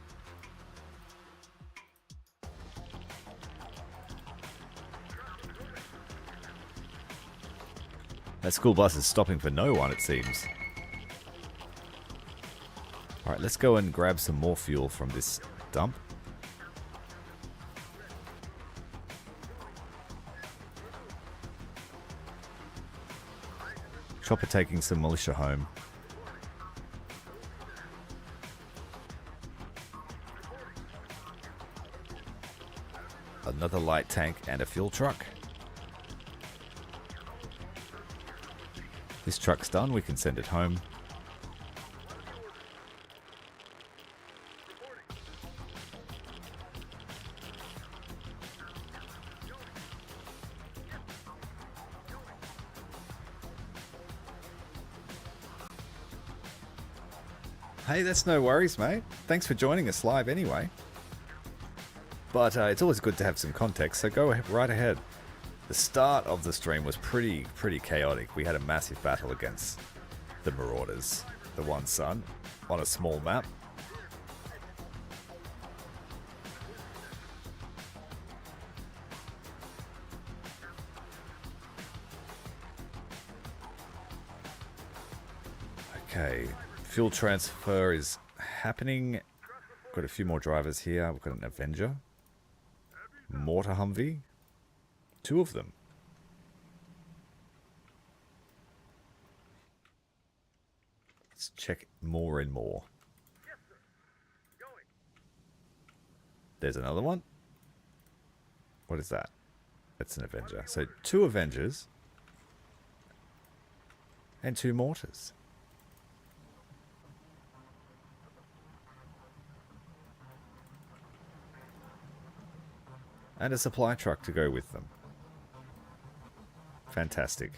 That school bus is stopping for no one, it seems. Alright, let's go and grab some more fuel from this dump. Chopper taking some militia home. Another light tank and a fuel truck. This truck's done, we can send it home. Hey, that's no worries, mate. Thanks for joining us live anyway. But it's always good to have some context, so go right ahead. The start of the stream was pretty chaotic. We had a massive battle against the Marauders, the One Sun, on a small map. Okay, fuel transfer is happening. Got a few more drivers here. We've got an Avenger, Mortar Humvee, 2 of them. Let's check more and more. There's another one. What is that? That's an Avenger. So 2 Avengers and 2 mortars. And a supply truck to go with them. Fantastic.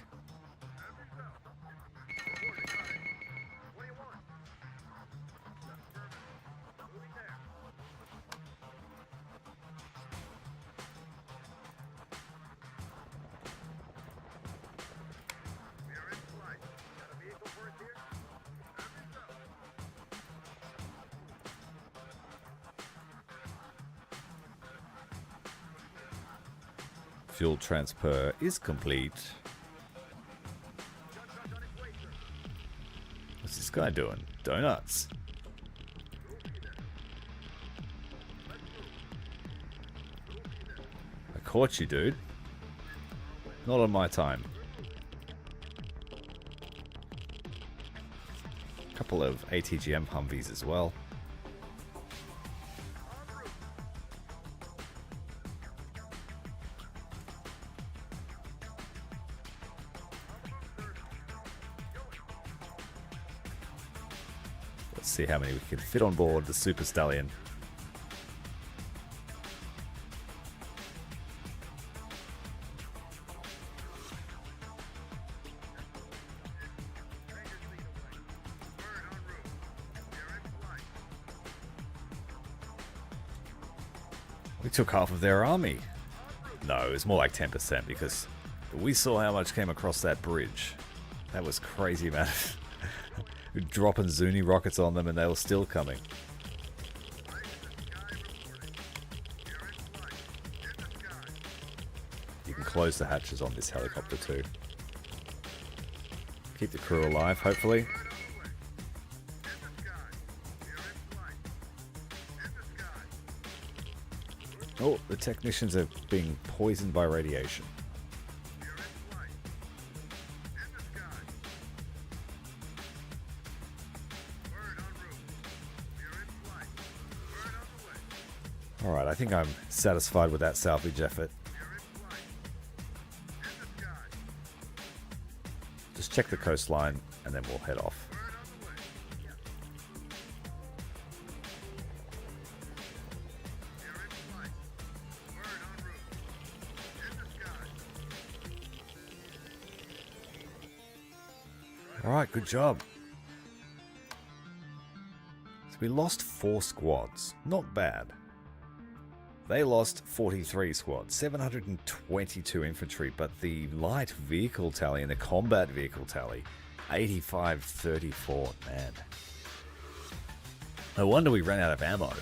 Fuel transfer is complete. What's this guy doing? Donuts. I caught you, dude. Not on my time. A couple of ATGM Humvees as well. See how many we can fit on board the Super Stallion. We took half of their army. No, it's more like 10% because we saw how much came across that bridge. That was crazy, man. Dropping Zuni rockets on them and they were still coming. You can close the hatches on this helicopter too. Keep the crew alive, hopefully. Oh, the technicians are being poisoned by radiation. Alright, I think I'm satisfied with that salvage effort. Just check the coastline and then we'll head off. Alright, good job. So we lost 4 squads. Not bad. They lost 43 squads, 722 infantry, but the light vehicle tally and the combat vehicle tally, 85-34, man. No wonder we ran out of ammo.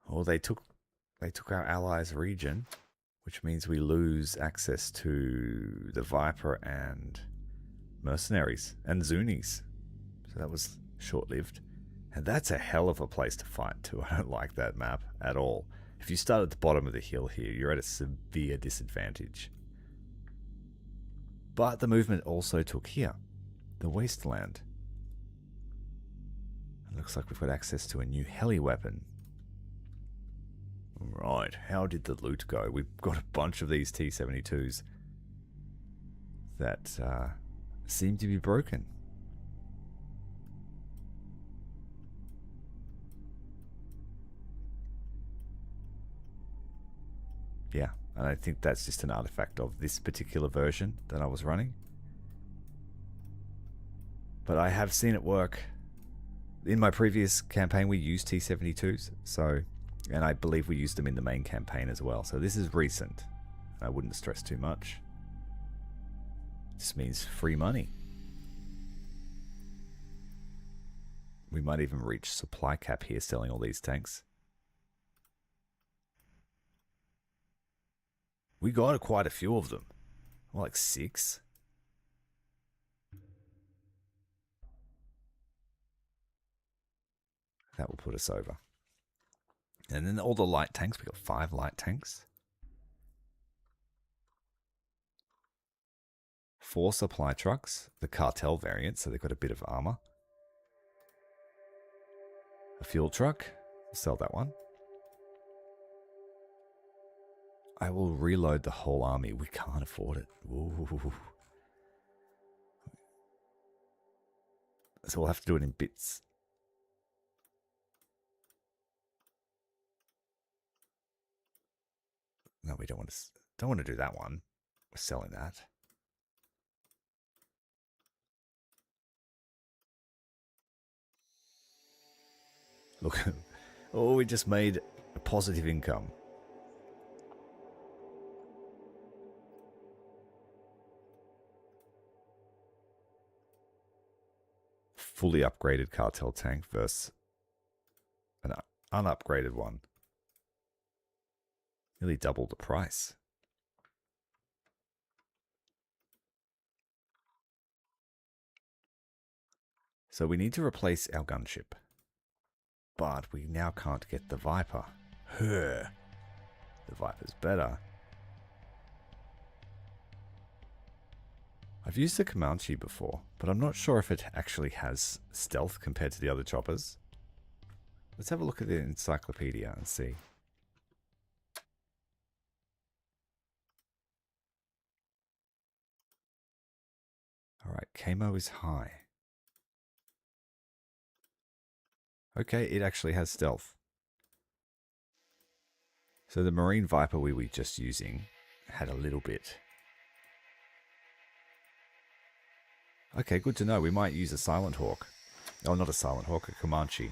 Well, they took our allies' region, which means we lose access to the Viper and mercenaries and Zunis. So that was short-lived. And that's a hell of a place to fight too. I don't like that map at all. If you start at the bottom of the hill here, you're at a severe disadvantage. But the movement also took here, the wasteland. It looks like we've got access to a new heli weapon. Right, how did the loot go? We've got a bunch of these T-72s that seem to be broken. Yeah, and I think that's just an artifact of this particular version that I was running. But I have seen it work. In my previous campaign, we used T-72s, so, and I believe we used them in the main campaign as well. So this is recent. I wouldn't stress too much. This means free money. We might even reach supply cap here selling all these tanks. We got quite a few of them. Like 6. That will put us over. And then all the light tanks. We got 5 light tanks. 4 supply trucks. The cartel variant, so they've got a bit of armor. A fuel truck. We'll sell that one. I will reload the whole army. We can't afford it. Ooh. So we'll have to do it in bits. No, we don't want to do that one. We're selling that. Look, oh, we just made a positive income. Fully upgraded cartel tank versus an unupgraded one. Nearly double the price. So we need to replace our gunship. But we now can't get the Viper. The Viper's better. I've used the Comanche before, but I'm not sure if it actually has stealth compared to the other choppers. Let's have a look at the encyclopedia and see. Alright, camo is high. Okay, it actually has stealth. So the Marine Viper we were just using had a little bit. Okay, good to know. We might use a Silent Hawk. Oh, not a Silent Hawk, a Comanche.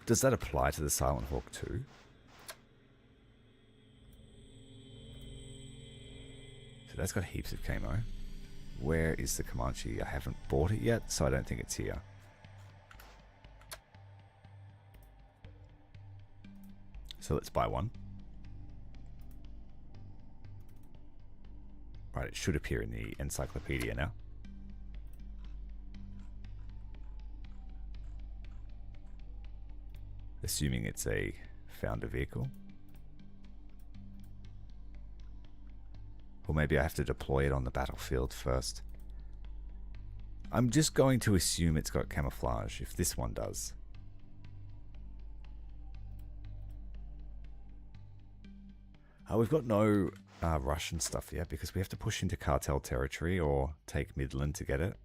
Does that apply to the Silent Hawk too? So that's got heaps of camo. Where is the Comanche? I haven't bought it yet, so I don't think it's here. So let's buy one. Right, it should appear in the encyclopedia now. Assuming it's a founder vehicle. Or maybe I have to deploy it on the battlefield first. I'm just going to assume it's got camouflage, if this one does. We've got no Russian stuff yet because we have to push into cartel territory or take Midland to get it.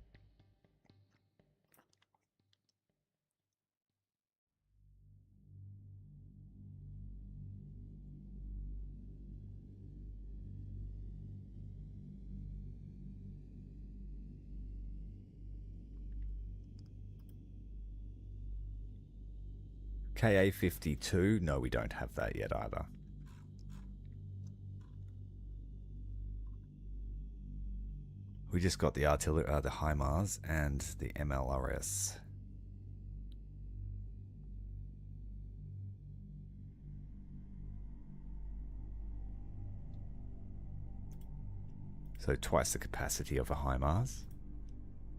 KA-52, no, we don't have that yet either. We just got the artillery, the HIMARS and the MLRS. So twice the capacity of a HIMARS.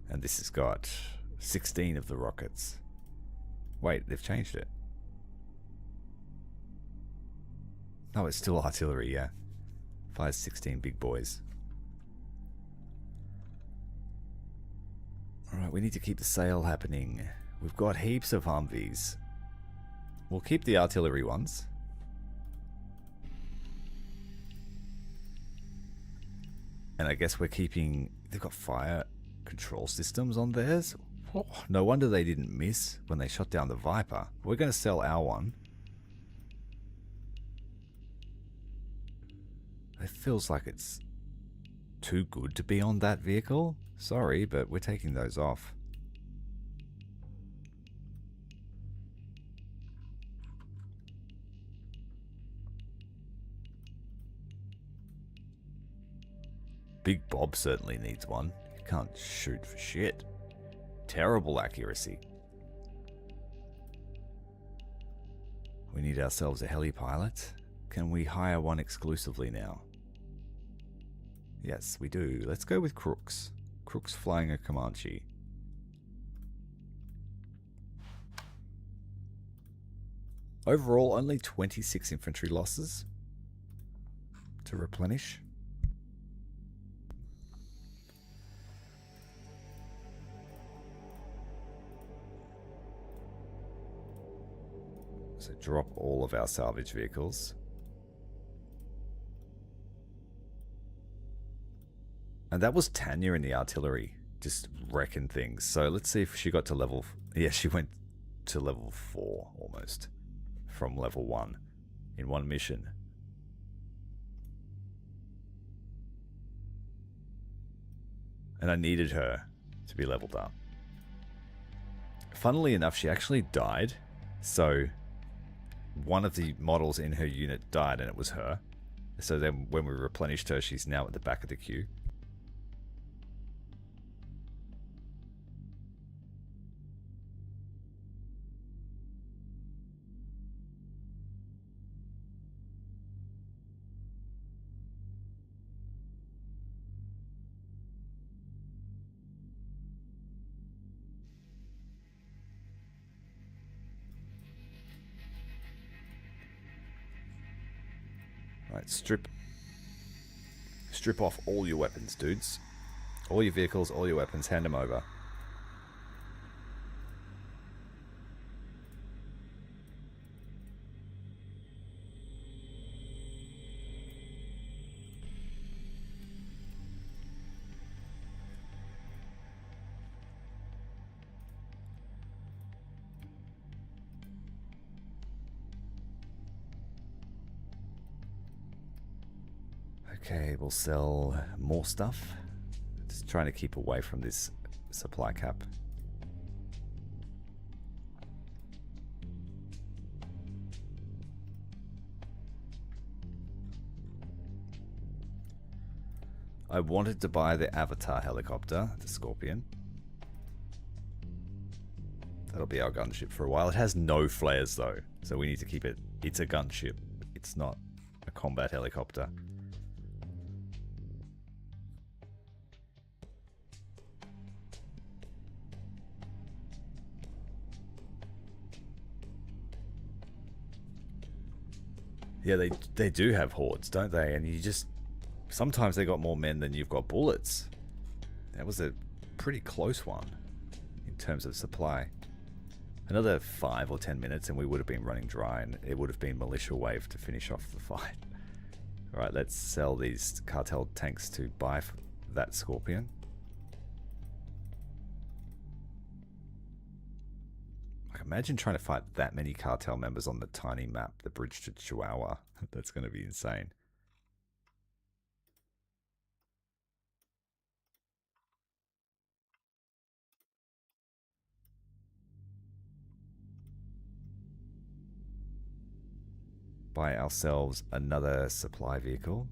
And this has got 16 of the rockets. Wait, they've changed it. No, it's still artillery, yeah. Fires 16 big boys. Alright, we need to keep the sale happening. We've got heaps of Humvees. We'll keep the artillery ones. And I guess we're keeping... They've got fire control systems on theirs. Oh, no wonder they didn't miss when they shot down the Viper. We're going to sell our one. It feels like it's too good to be on that vehicle. Sorry, but we're taking those off. Big Bob certainly needs one. You can't shoot for shit. Terrible accuracy. We need ourselves a heli pilot. Can we hire one exclusively now? Yes, we do. Let's go with Crooks. Crooks flying a Comanche. Overall, only 26 infantry losses to replenish. So drop all of our salvage vehicles. And that was Tanya in the artillery, just wrecking things. So let's see if she got to level... Yeah, she went to level 4 almost. From level 1 in one mission. And I needed her to be leveled up. Funnily enough, she actually died. So one of the models in her unit died and it was her. So then when we replenished her, she's now at the back of the queue. Right, strip off all your weapons, dudes. All your vehicles, all your weapons, hand them over. Okay, we'll sell more stuff. Just trying to keep away from this supply cap. I wanted to buy the Avatar helicopter, the Scorpion. That'll be our gunship for a while. It has no flares though, so we need to keep it. It's a gunship. It's not a combat helicopter. Yeah, they do have hordes, don't they? And you just... Sometimes they got more men than you've got bullets. That was a pretty close one in terms of supply. Another 5 or 10 minutes and we would have been running dry and it would have been militia wave to finish off the fight. Alright, let's sell these cartel tanks to buy that Scorpion. Imagine trying to fight that many cartel members on the tiny map, the bridge to Chihuahua. That's going to be insane. Buy ourselves another supply vehicle.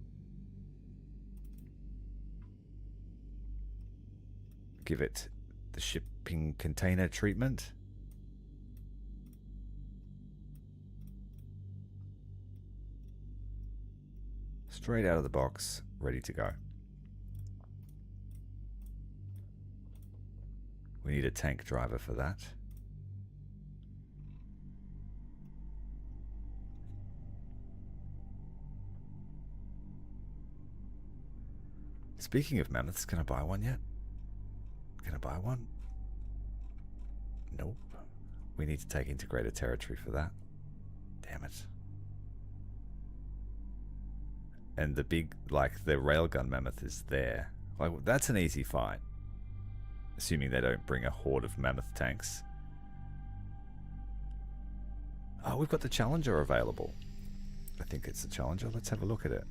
Give it the shipping container treatment. Straight out of the box, ready to go. We need a tank driver for that. Speaking of mammoths, can I buy one yet? Can I buy one? Nope. We need to take integrated territory for that. Damn it. And the big, like, the railgun mammoth is there. Like, that's an easy fight. Assuming they don't bring a horde of mammoth tanks. Oh, we've got the Challenger available. I think it's the Challenger. Let's have a look at it.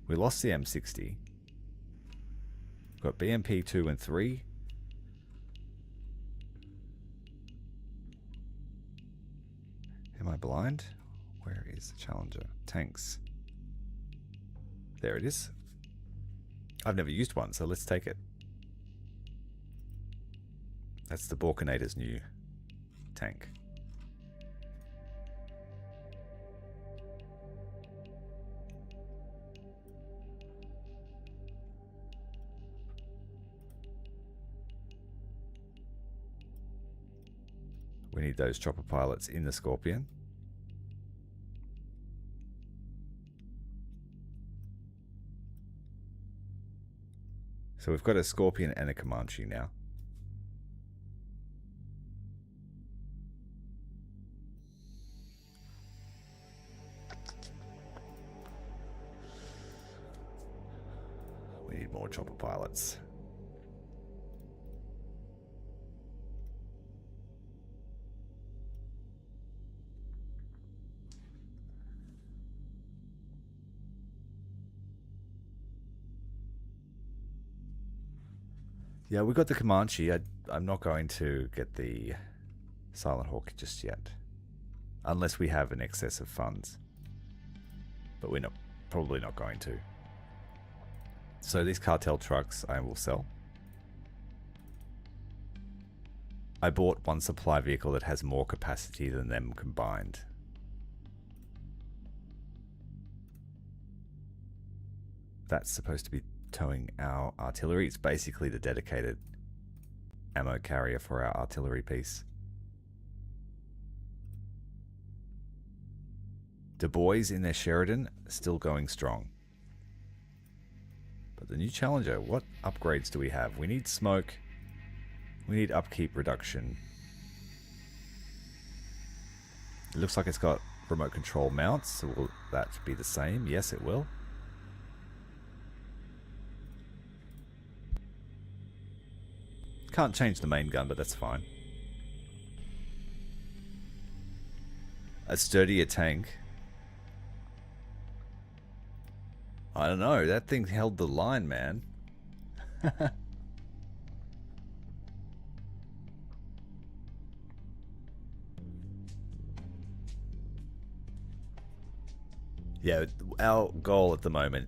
We lost the M60. We've got BMP 2 and 3. Am I blind? Where is the Challenger? Tanks. There it is. I've never used one, so let's take it. That's the Balkanator's new tank. We need those chopper pilots in the Scorpion. So we've got a Scorpion and a Comanche now. We need more chopper pilots. Yeah, we got the Comanche. I'm not going to get the Silent Hawk just yet. Unless we have an excess of funds. But we're probably not going to. So these cartel trucks I will sell. I bought one supply vehicle that has more capacity than them combined. That's supposed to be towing our artillery. It's basically the dedicated ammo carrier for our artillery piece. Du Bois in their Sheridan still going strong. But the new Challenger, what upgrades do we have? We need smoke. We need upkeep reduction. It looks like it's got remote control mounts, so will that be the same? Yes, it will. Can't change the main gun, but that's fine. A sturdier tank. I don't know, that thing held the line, man. Yeah, our goal at the moment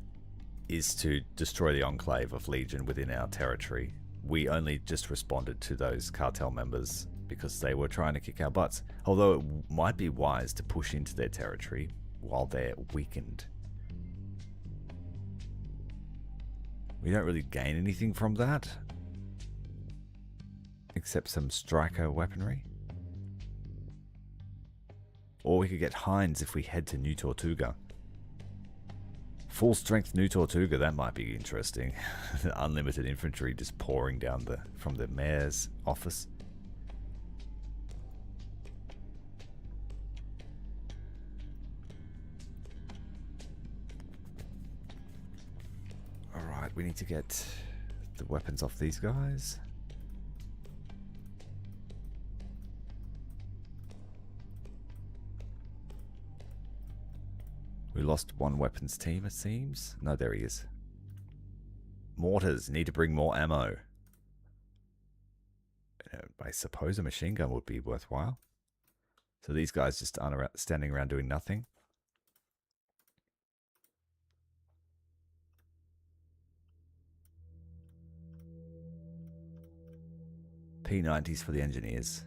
is to destroy the enclave of Legion within our territory. We only just responded to those cartel members because they were trying to kick our butts. Although it might be wise to push into their territory while they're weakened. We don't really gain anything from that. Except some striker weaponry. Or we could get Heinz if we head to New Tortuga. Full strength New Tortuga, that might be interesting. Unlimited infantry just pouring down from the mayor's office. Alright, we need to get the weapons off these guys. We lost one weapons team, it seems. No, there he is. Mortars. Need to bring more ammo. I suppose a machine gun would be worthwhile. So these guys just aren't standing around doing nothing. P90s for the engineers.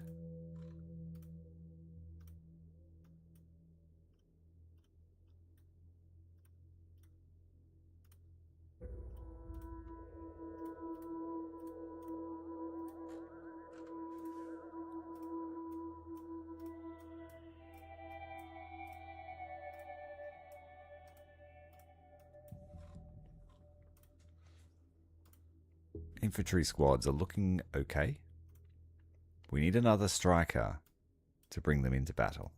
infantry squads are looking okay. We need another striker to bring them into battle.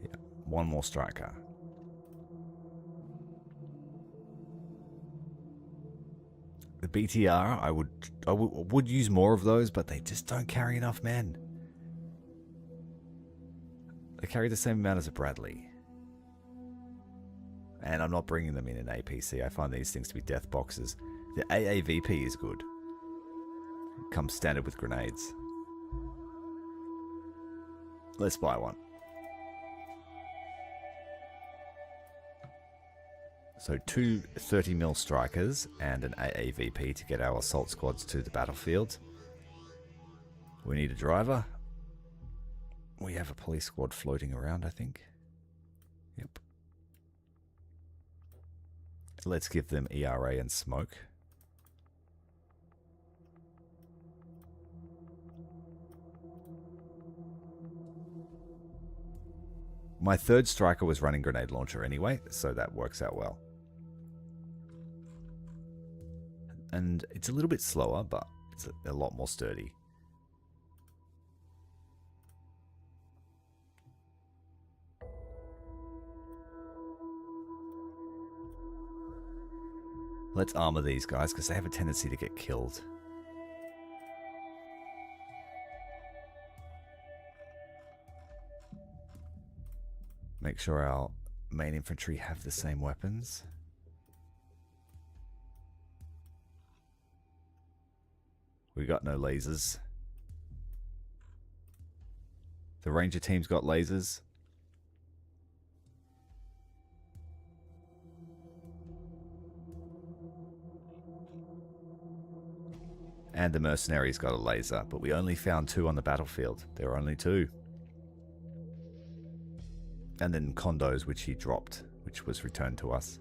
Yeah, one more striker. The BTR, I would use more of those, but they just don't carry enough men. They carry the same amount as a Bradley. And I'm not bringing them in an APC. I find these things to be death boxes. The AAVP is good. It comes standard with grenades. Let's buy one. So 2 30mm strikers and an AAVP to get our assault squads to the battlefield. We need a driver. We have a police squad floating around, I think. Yep. Let's give them ERA and smoke. My third striker was running grenade launcher anyway, so that works out well. And it's a little bit slower, but it's a lot more sturdy. Let's armor these guys because they have a tendency to get killed. Make sure our main infantry have the same weapons. We got no lasers. The ranger team's got lasers. And the mercenaries got a laser, but we only found 2 on the battlefield. There were only 2. And then condos, which he dropped, which was returned to us.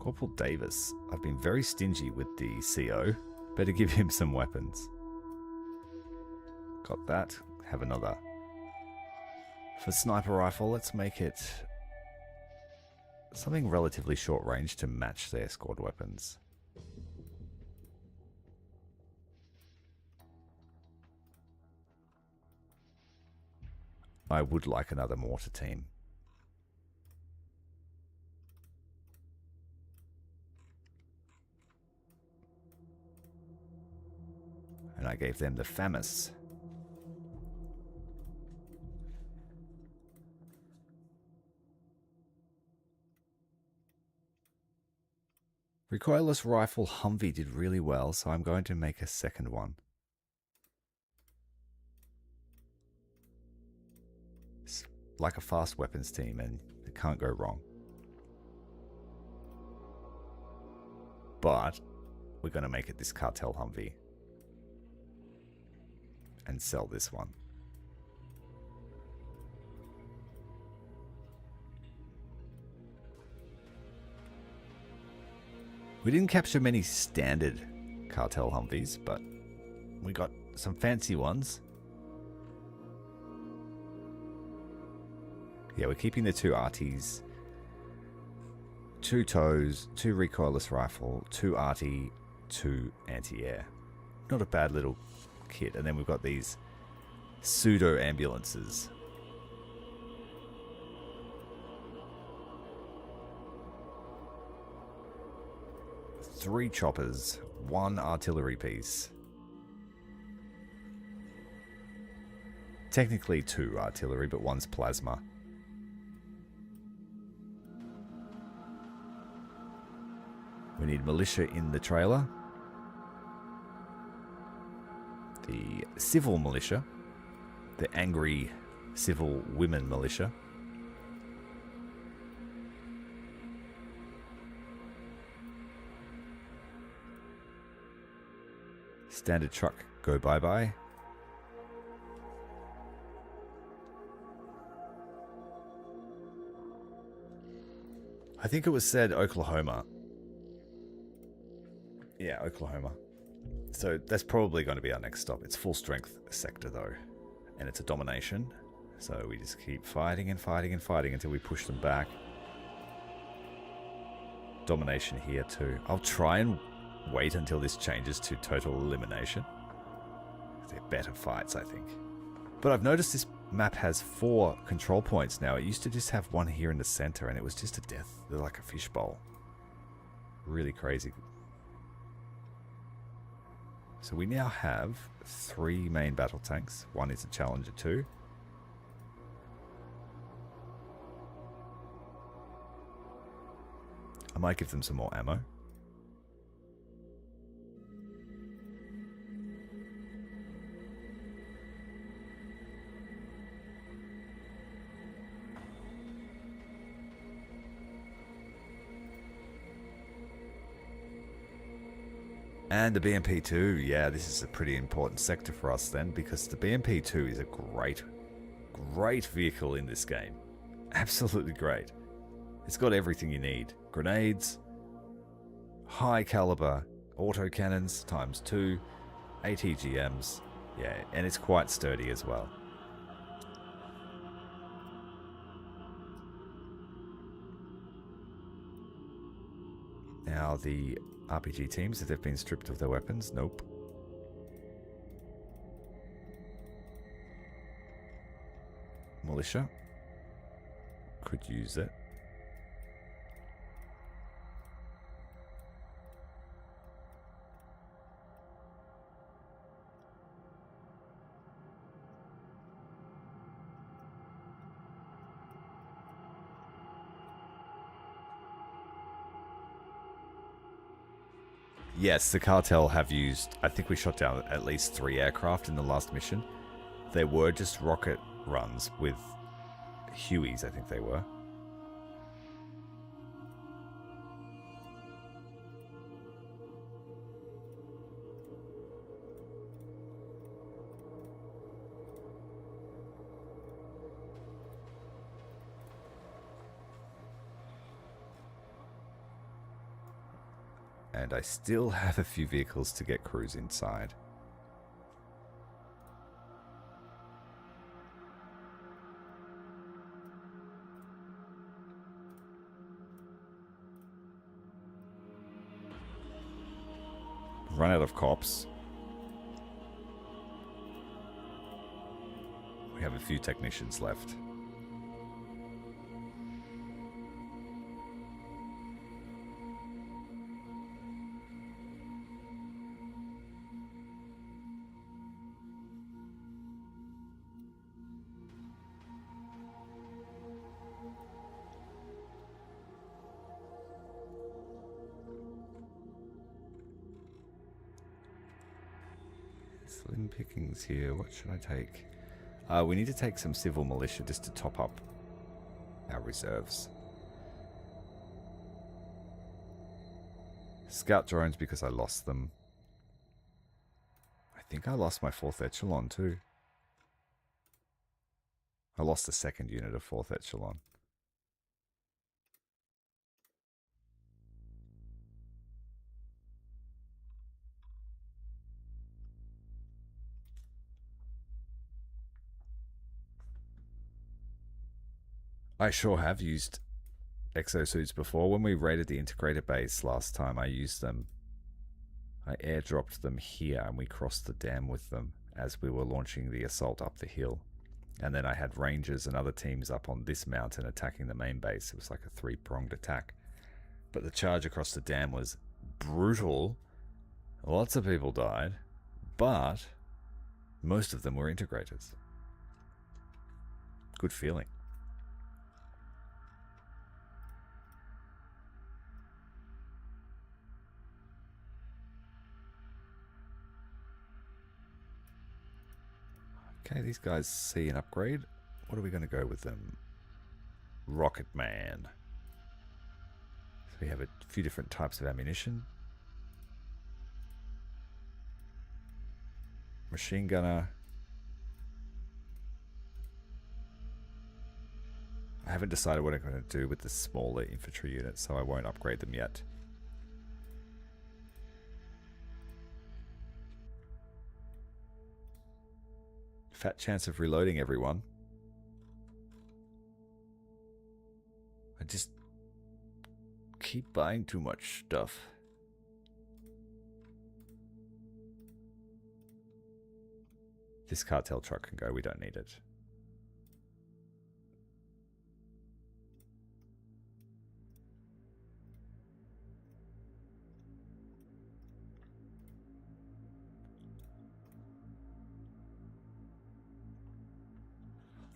Corporal Davis. I've been very stingy with the CO. Better give him some weapons. Got that. Have another. For sniper rifle, let's make it something relatively short range to match their squad weapons. I would like another mortar team. And I gave them the FAMAS. Recoilless rifle Humvee did really well, so I'm going to make a second one. It's like a fast weapons team, and it can't go wrong. But we're going to make it this cartel Humvee. And sell this one. We didn't capture many standard cartel Humvees, but we got some fancy ones. Yeah, we're keeping the 2 RTs, 2 tows, 2 recoilless rifle, 2 RT, 2 anti-air. Not a bad little kit. And then we've got these pseudo ambulances. Three choppers, 1 artillery piece. Technically 2 artillery, but 1's plasma. We need militia in the trailer. The civil militia. The angry civil women militia. Standard truck, go bye-bye. I think it was said Oklahoma Yeah, Oklahoma. So that's probably going to be our next stop. It's full strength sector though, and it's a domination. So we just keep fighting and fighting and fighting until we push them back. Domination here too. I'll try and wait until this changes to total elimination. They're better fights, I think. But I've noticed this map has 4 control points now. It used to just have one here in the center, and it was just a death. They're like a fishbowl. Really crazy. So we now have 3 main battle tanks. One is a Challenger 2. I might give them some more ammo. And the BMP-2, yeah, this is a pretty important sector for us then, because the BMP-2 is a great vehicle in this game. Absolutely great. It's got everything you need. Grenades, high caliber autocannons ×2, ATGMs, yeah, and it's quite sturdy as well. Now the RPG teams, if they've been stripped of their weapons, nope. Militia could use it. Yes, the cartel have used, I think we shot down at least 3 aircraft in the last mission. They were just rocket runs with Hueys, I think they were. And I still have a few vehicles to get crews inside. Run out of cops. We have a few technicians left. Slim pickings here. What should I take? We need to take some civil militia just to top up our reserves. Scout drones because I lost them. I think I lost my 4th echelon too. I lost the 2nd unit of 4th echelon. I sure have used exosuits before. When we raided the integrator base last time, I used them. I airdropped them here and we crossed the dam with them as we were launching the assault up the hill. And then I had rangers and other teams up on this mountain attacking the main base. It was like a 3-pronged attack. But the charge across the dam was brutal. Lots of people died, but most of them were integrators. Good feeling. Okay, these guys see an upgrade. What are we going to go with them? Rocket Man. So we have a few different types of ammunition. Machine gunner. I haven't decided what I'm going to do with the smaller infantry units, so I won't upgrade them yet. fat chance of reloading, everyone. I just keep buying too much stuff. This cartel truck can go, we don't need it.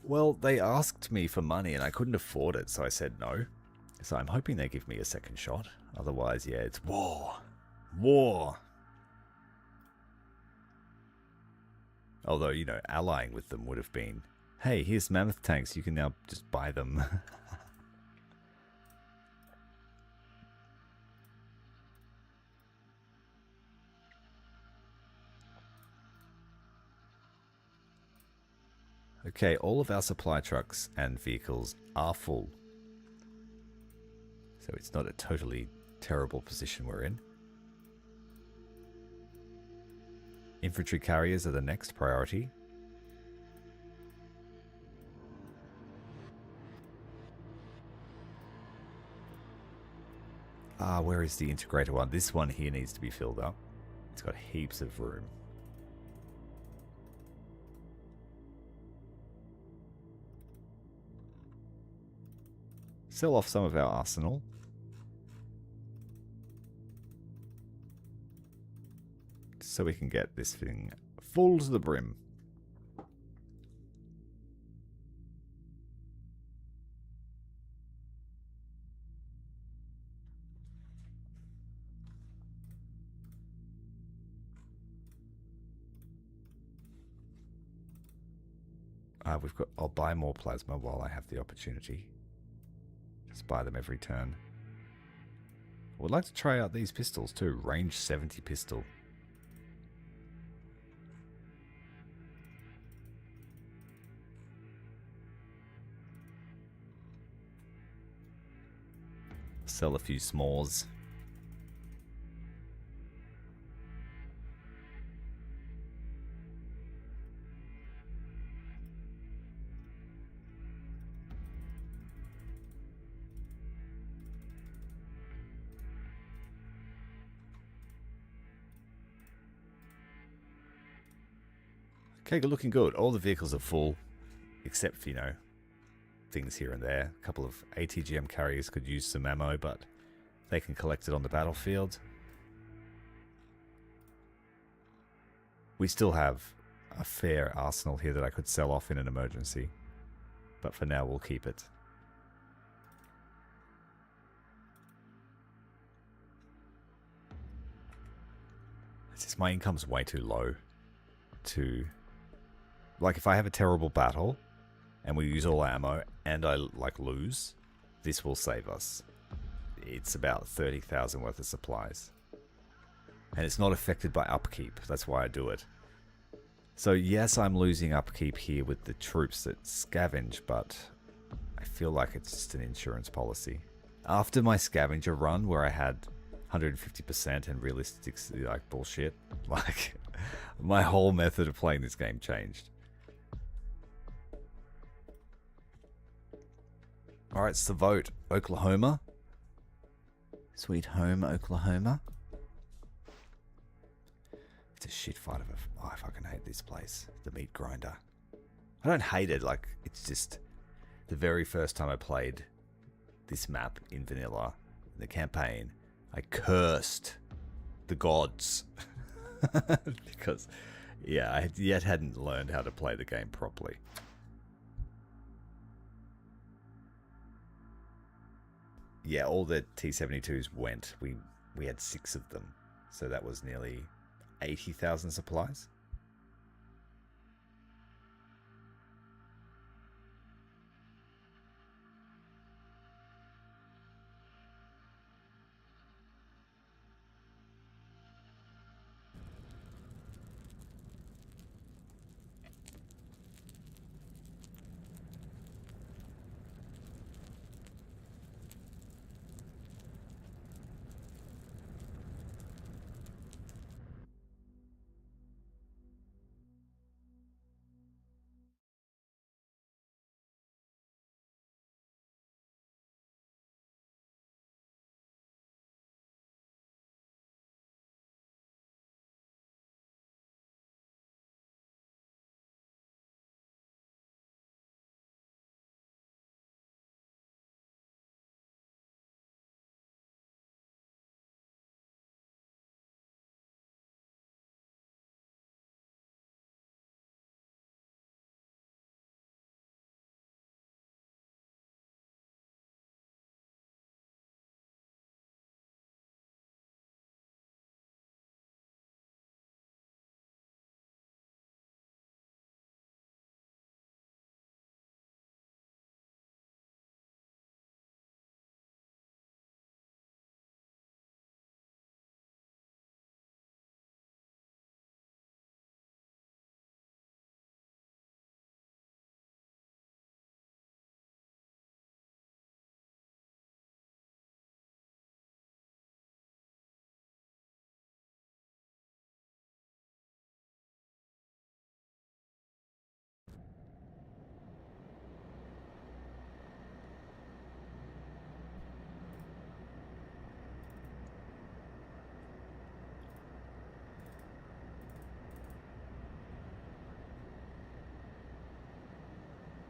Well, they asked me for money and I couldn't afford it, so I said no. So I'm hoping they give me a second shot. Otherwise, yeah, it's war. War! Although, you know, allying with them would have been, hey, here's mammoth tanks, you can now just buy them. Okay, all of our supply trucks and vehicles are full. So it's not a totally terrible position we're in. Infantry carriers are the next priority. Ah, where is the integrator one? This one here needs to be filled up. It's got heaps of room. Sell off some of our arsenal. So we can get this thing full to the brim. I'll buy more plasma while I have the opportunity. Just buy them every turn. I would like to try out these pistols too. Range 70 pistol. Sell a few s'mores. Okay, looking good. All the vehicles are full, except for, you know, things here and there. A couple of ATGM carriers could use some ammo, but they can collect it on the battlefield. We still have a fair arsenal here that I could sell off in an emergency, but for now we'll keep it. It's just my income's way too low to... Like, if I have a terrible battle and we use all ammo and I, like, lose, this will save us. It's about 30,000 worth of supplies. And it's not affected by upkeep. That's why I do it. So, yes, I'm losing upkeep here with the troops that scavenge, but I feel like it's just an insurance policy. After my scavenger run, where I had 150% and realistically, like, bullshit, like, my whole method of playing this game changed. Alright, it's the vote. Oklahoma. Sweet home, Oklahoma. It's a shit fight of a... Oh, I fucking hate this place. The meat grinder. I don't hate it, like, it's just... The very first time I played this map in vanilla, in the campaign, I cursed the gods. Because, yeah, I yet hadn't learned how to play the game properly. Yeah, all the T-72s went. We had 6 of them. So that was nearly 80,000 supplies.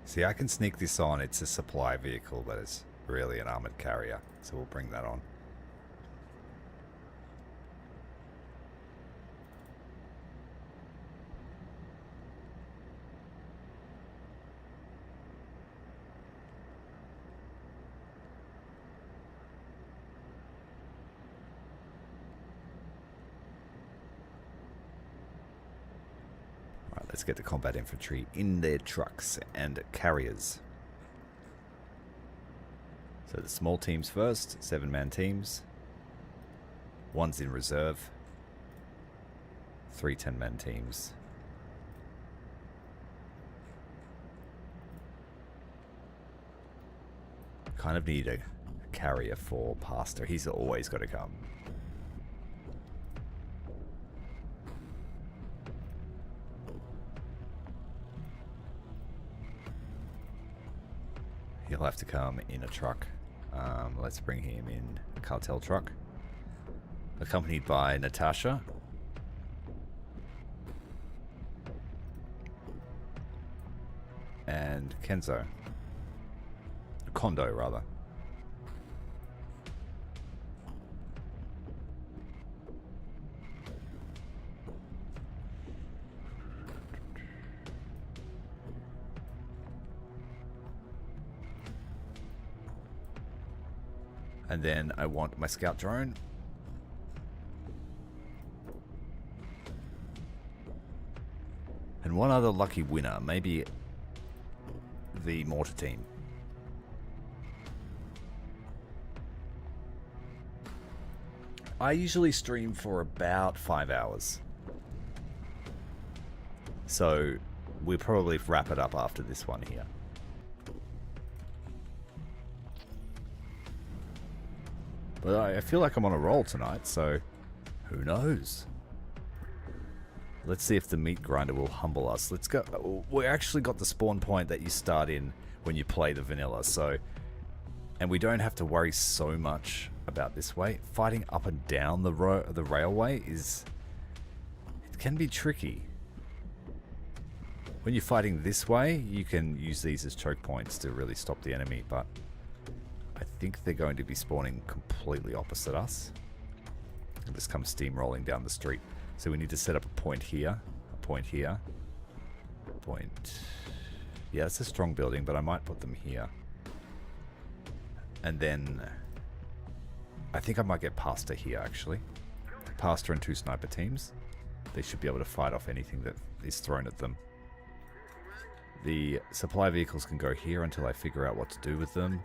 See, I can sneak this on. It's a supply vehicle that is really an armored carrier. So we'll bring that on. Let's get the combat infantry in their trucks and carriers. So the small teams first, 7-man teams. 1's in reserve. 3 10-man teams. Kind of need a carrier for Pastor. He's always got to come. He'll have to come in a truck. Let's bring him in a cartel truck. Accompanied by Natasha. And Kenzo. Kondo, rather. And then I want my scout drone. And one other lucky winner, maybe the mortar team. I usually stream for about 5 hours. So we'll probably wrap it up after this one here. But I feel like I'm on a roll tonight, so who knows? Let's see if the meat grinder will humble us. Let's go. We actually got the spawn point that you start in when you play the vanilla, so... And we don't have to worry so much about this way. Fighting up and down the railway is... It can be tricky. When you're fighting this way, you can use these as choke points to really stop the enemy, but... I think they're going to be spawning completely opposite us. And just come steamrolling down the street. So we need to set up a point here, a point here, a point... Yeah, it's a strong building, but I might put them here. And then... I think I might get Pastor here, actually. Pastor and 2 sniper teams. They should be able to fight off anything that is thrown at them. The supply vehicles can go here until I figure out what to do with them.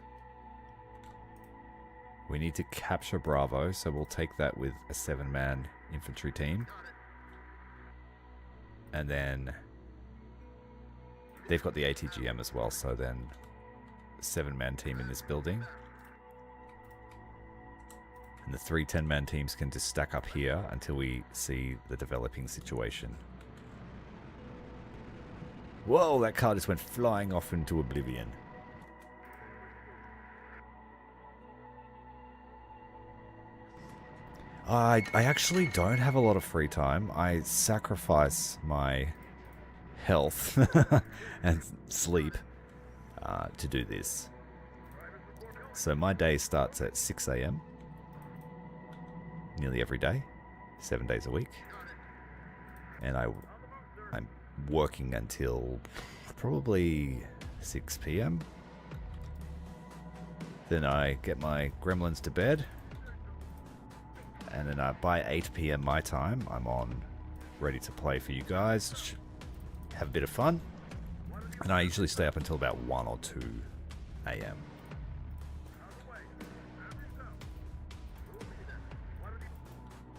We need to capture Bravo, so we'll take that with a 7-man infantry team. And then they've got the ATGM as well, so then 7-man team in this building. And the 3 10-man teams can just stack up here until we see the developing situation. Whoa, that car just went flying off into oblivion. I actually don't have a lot of free time. I sacrifice my health and sleep to do this. So my day starts at 6 AM. Nearly every day. 7 days a week. And I'm working until probably 6 PM. Then I get my gremlins to bed. And then by 8 PM my time, I'm on, ready to play for you guys. Have a bit of fun. And I usually stay up until about 1 or 2 AM.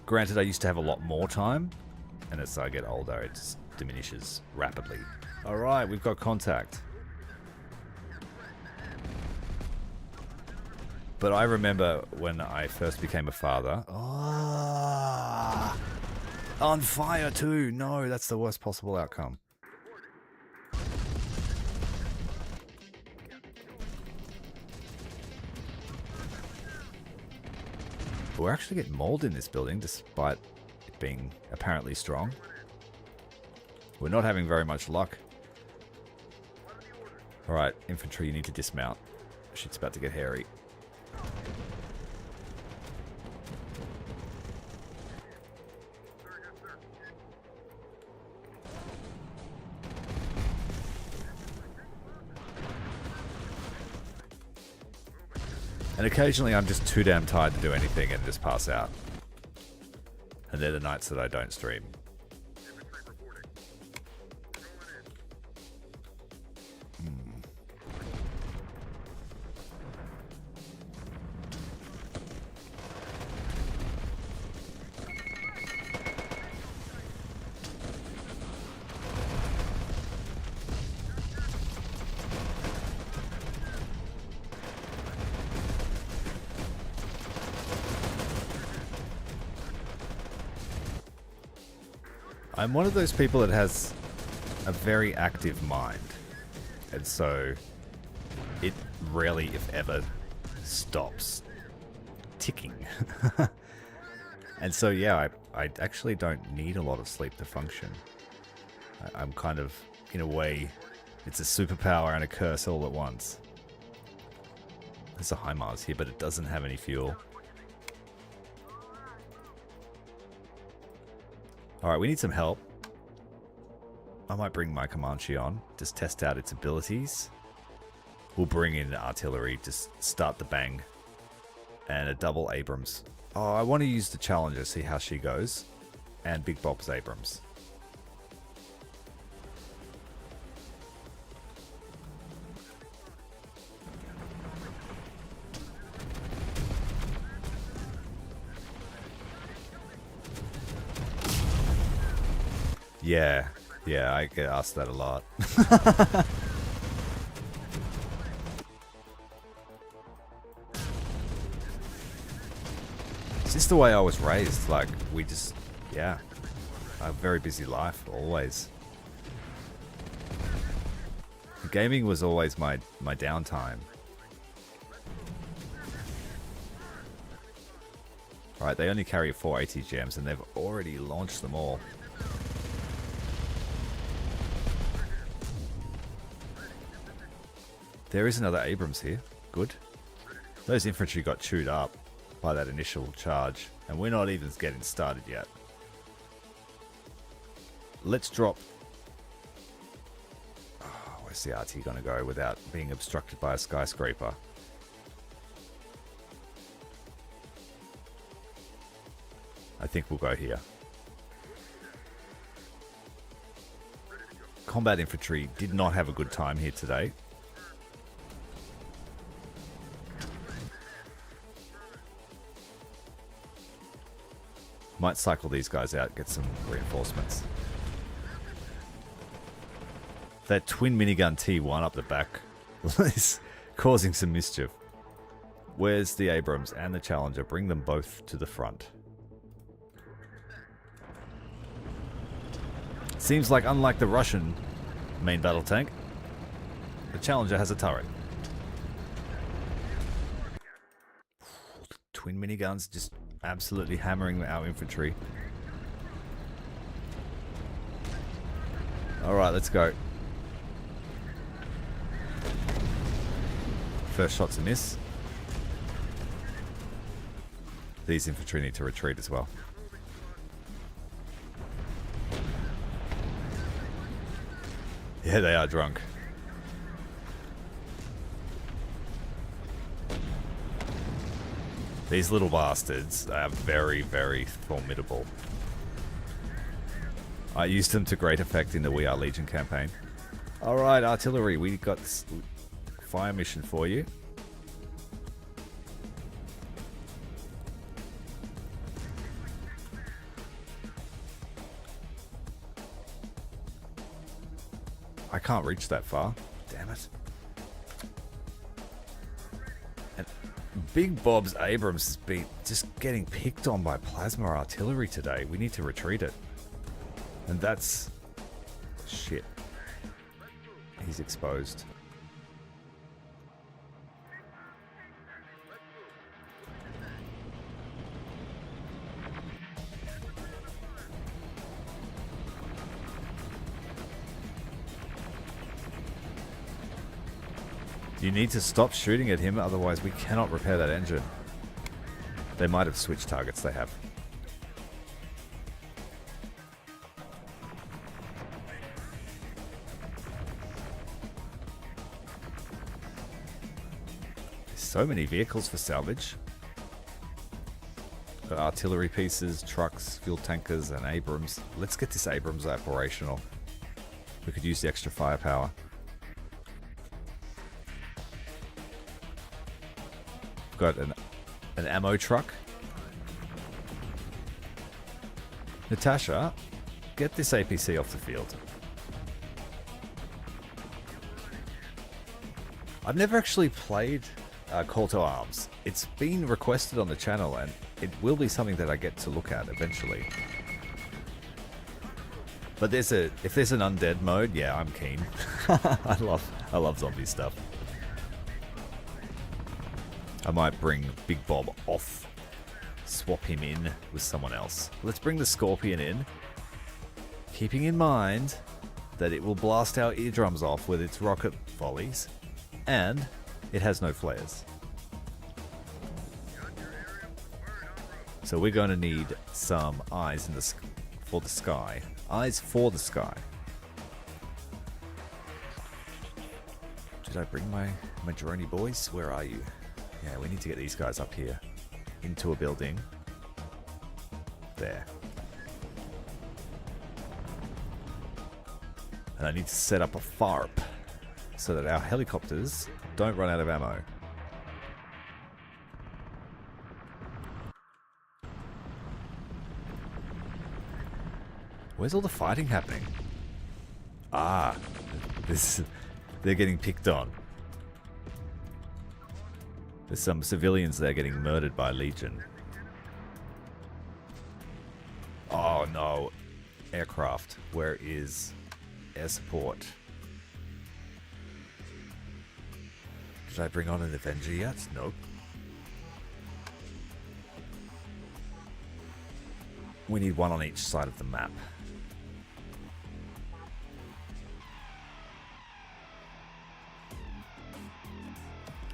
Granted, I used to have a lot more time. And as I get older, it just diminishes rapidly. Alright, we've got contact. But I remember when I first became a father. Oh, on fire too. No, that's the worst possible outcome. We're actually getting mauled in this building despite it being apparently strong. We're not having very much luck. Alright, infantry, you need to dismount. Shit's about to get hairy. And occasionally I'm just too damn tired to do anything and just pass out. And they're the nights that I don't stream. I'm one of those people that has a very active mind, and so it rarely, if ever, stops ticking. And so, yeah, I actually don't need a lot of sleep to function. I'm kind of, in a way, it's a superpower and a curse all at once. There's a HIMARS here, but it doesn't have any fuel. Alright, we need some help. I might bring my Comanche on, just test out its abilities. We'll bring in artillery, just start the bang. And a double Abrams. Oh, I want to use the Challenger, see how she goes. And Big Bob's Abrams. Yeah, I get asked that a lot. It's just the way I was raised. Like, we just, yeah, a very busy life, always. Gaming was always my downtime. Alright, they only carry 4 ATGMs and they've already launched them all. There is another Abrams here. Good. Those infantry got chewed up by that initial charge, and we're not even getting started yet. Let's drop... Oh, where's the RT going to go without being obstructed by a skyscraper? I think we'll go here. Combat infantry did not have a good time here today. Might cycle these guys out, get some reinforcements. That twin minigun T1 up the back is causing some mischief. Where's the Abrams and the Challenger? Bring them both to the front. Seems like, unlike the Russian main battle tank, the Challenger has a turret. Twin miniguns just absolutely hammering our infantry. Alright, let's go. First shot's a miss. These infantry need to retreat as well. Yeah, they are drunk. These little bastards are very, very formidable. I used them to great effect in the We Are Legion campaign. Alright, artillery, we got this fire mission for you. I can't reach that far. Damn it. And Big Bob's Abrams has been just getting picked on by plasma artillery today. We need to retreat it. And that's... shit. He's exposed. You need to stop shooting at him, otherwise we cannot repair that engine. They might have switched targets, they have. There's so many vehicles for salvage. Got artillery pieces, trucks, fuel tankers, and Abrams. Let's get this Abrams operational. We could use the extra firepower. We've got an ammo truck. Natasha, get this APC off the field. I've never actually played Call to Arms. It's been requested on the channel, and it will be something that I get to look at eventually. But if there's an undead mode, yeah, I'm keen. I love zombie stuff. I might bring Big Bob off, swap him in with someone else. Let's bring the Scorpion in, keeping in mind that it will blast our eardrums off with its rocket volleys, and it has no flares. So we're going to need some eyes for the sky. Eyes for the sky. Did I bring my drone boys? Where are you? Yeah, we need to get these guys up here into a building. There. And I need to set up a FARP so that our helicopters don't run out of ammo. Where's all the fighting happening? Ah, they're getting picked on. There's some civilians there getting murdered by Legion. Oh no. Aircraft. Where is air support? Did I bring on an Avenger yet? Nope. We need one on each side of the map.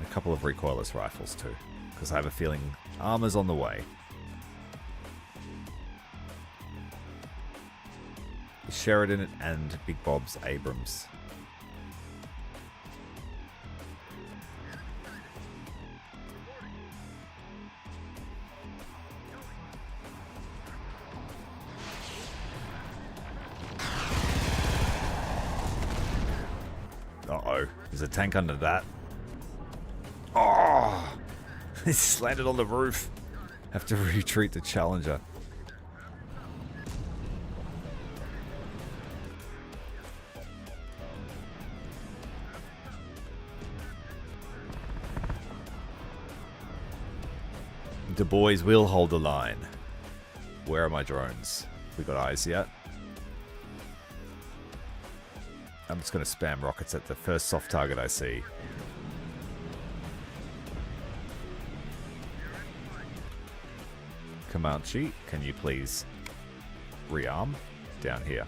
A couple of recoilless rifles too, because I have a feeling armor's on the way. Sheridan and Big Bob's Abrams. Uh-oh, there's a tank under that. Oh, it's landed on the roof. Have to retreat the Challenger. The boys will hold the line. Where are my drones? We got eyes yet? I'm just going to spam rockets at the first soft target I see. Comanche, can you please rearm down here?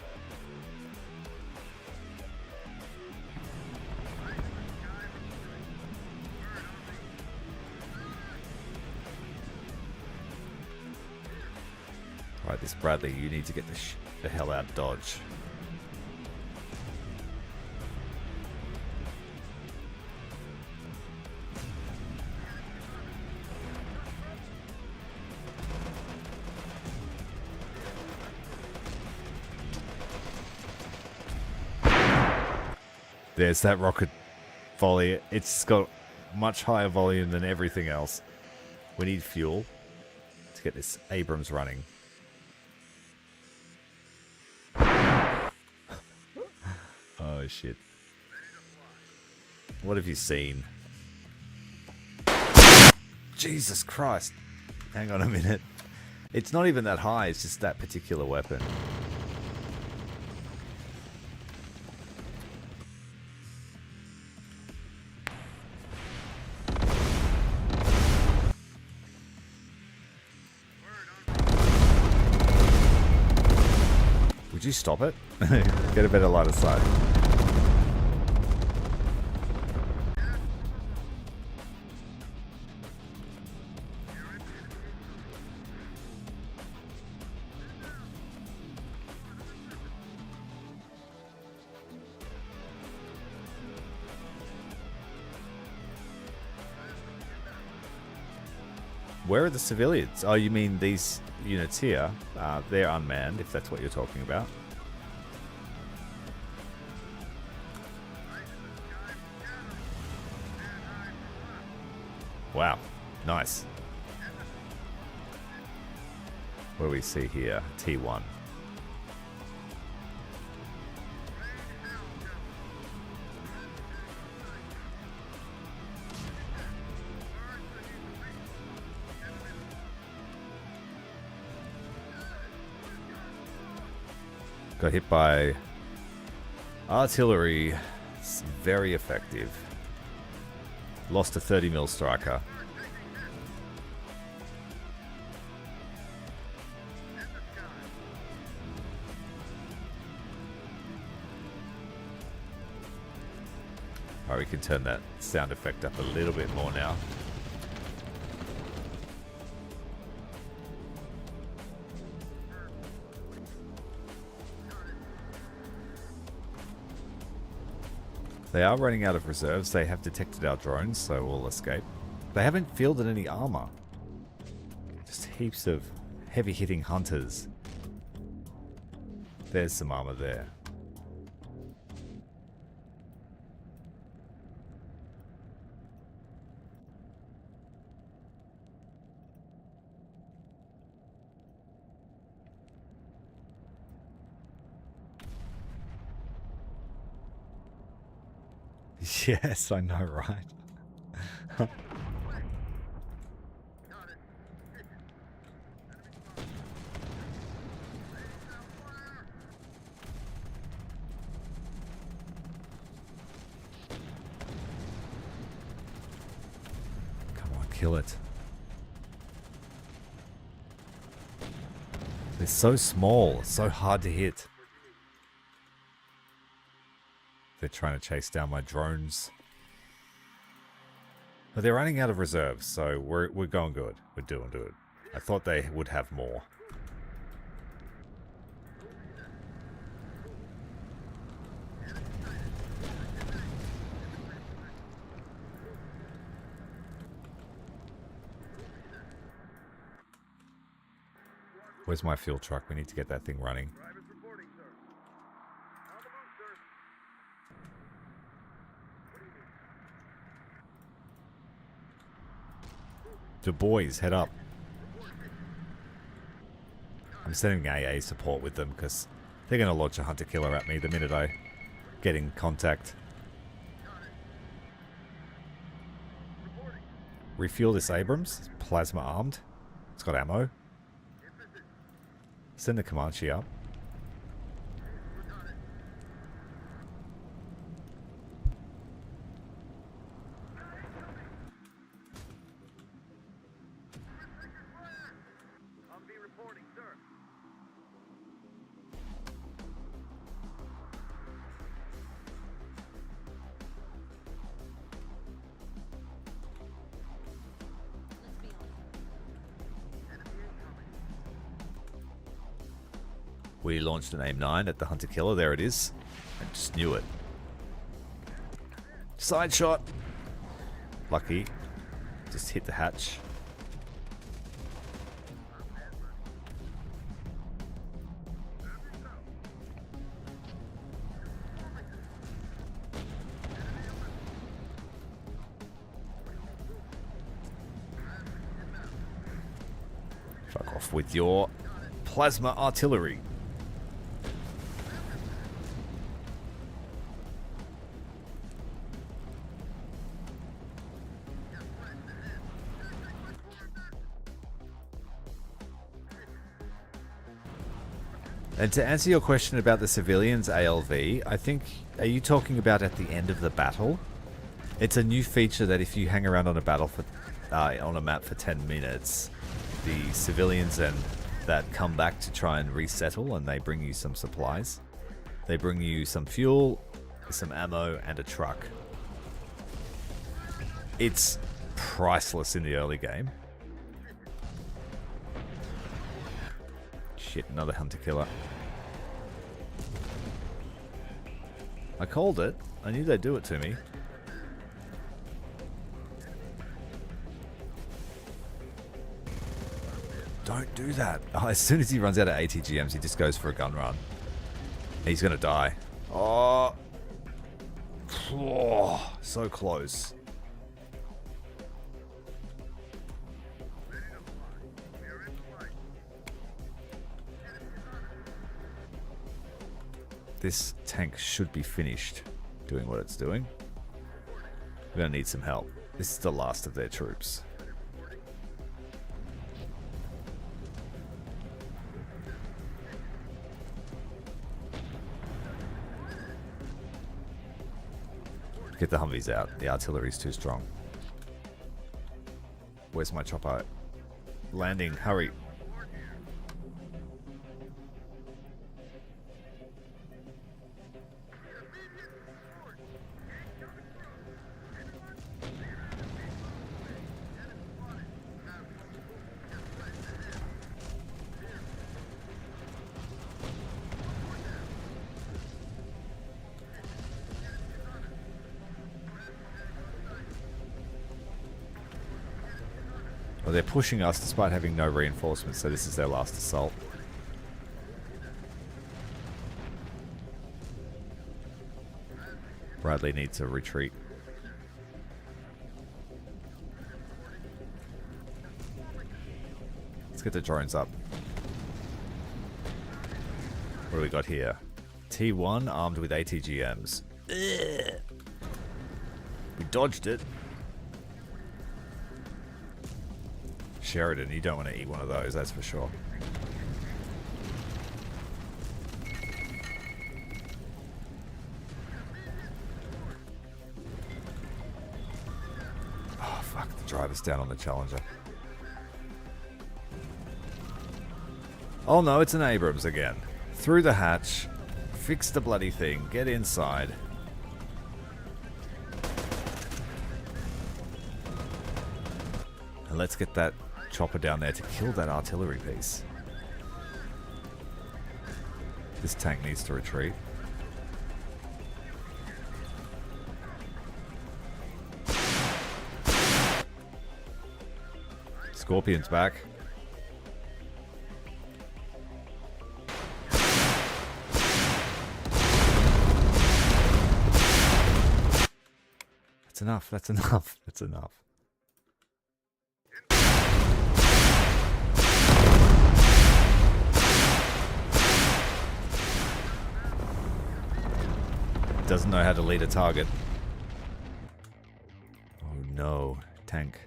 Right, this Bradley, you need to get the hell out of Dodge. There's that rocket volley. It's got much higher volume than everything else. We need fuel to get this Abrams running. Oh shit. What have you seen? Jesus Christ. Hang on a minute. It's not even that high, it's just that particular weapon. Would you stop it? Get a better line of sight. Where are the civilians? Oh, you mean these units here? They're unmanned, if that's what you're talking about. Wow, nice. What do we see here? T1. Got hit by artillery. It's very effective. Lost a 30 mil striker. Alright, we can turn that sound effect up a little bit more now. They are running out of reserves. They have detected our drones, so we'll escape. They haven't fielded any armor. Just heaps of heavy-hitting hunters. There's some armor there. Yes, I know, right? Come on, kill it. They're so small, so hard to hit. They're trying to chase down my drones. But they're running out of reserves, so we're going good. We're doing good. I thought they would have more. Where's my fuel truck? We need to get that thing running. Du Bois, head up. I'm sending AA support with them because they're going to launch a hunter-killer at me the minute I get in contact. Refuel this Abrams. It's plasma armed. It's got ammo. Send the Comanche up. We launched an AIM-9 at the hunter-killer. There it is. I just knew it. Side shot. Lucky. Just hit the hatch. Fuck off with your plasma artillery. And to answer your question about the civilians ALV, I think, are you talking about at the end of the battle? It's a new feature that if you hang around on a battle for, on a map for 10 minutes, the civilians and that come back to try and resettle, and they bring you some supplies. They bring you some fuel, some ammo, and a truck. It's priceless in the early game. Shit, another hunter-killer. I called it. I knew they'd do it to me. Don't do that. Oh, as soon as he runs out of ATGMs, he just goes for a gun run. He's going to die. Oh. Oh, so close. This tank should be finished doing what it's doing. We're going to need some help. This is the last of their troops. Get the Humvees out. The artillery's too strong. Where's my chopper? Landing. Hurry. Well, they're pushing us despite having no reinforcements, so this is their last assault. Bradley needs a retreat. Let's get the drones up. What do we got here? T1 armed with ATGMs. Ugh. We dodged it. Sheridan, you don't want to eat one of those, that's for sure. Oh, fuck, the driver's down on the Challenger. Oh no, it's an Abrams again. Through the hatch, fix the bloody thing, get inside. And let's get that chopper down there to kill that artillery piece. This tank needs to retreat. Scorpion's back. That's enough, that's enough, that's enough. Doesn't know how to lead a target. Oh no, tank.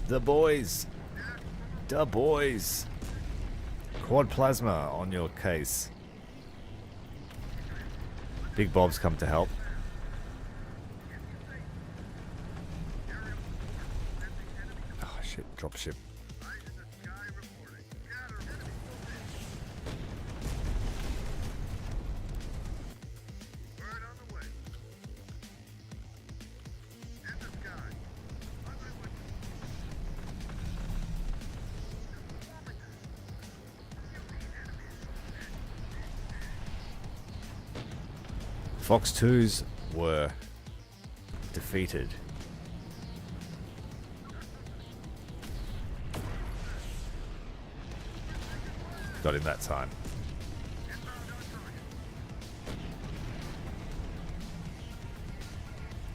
The boys. The boys. Quad plasma on your case. Big Bob's come to help. Oh shit, dropship. Fox 2s were defeated. Got him that time.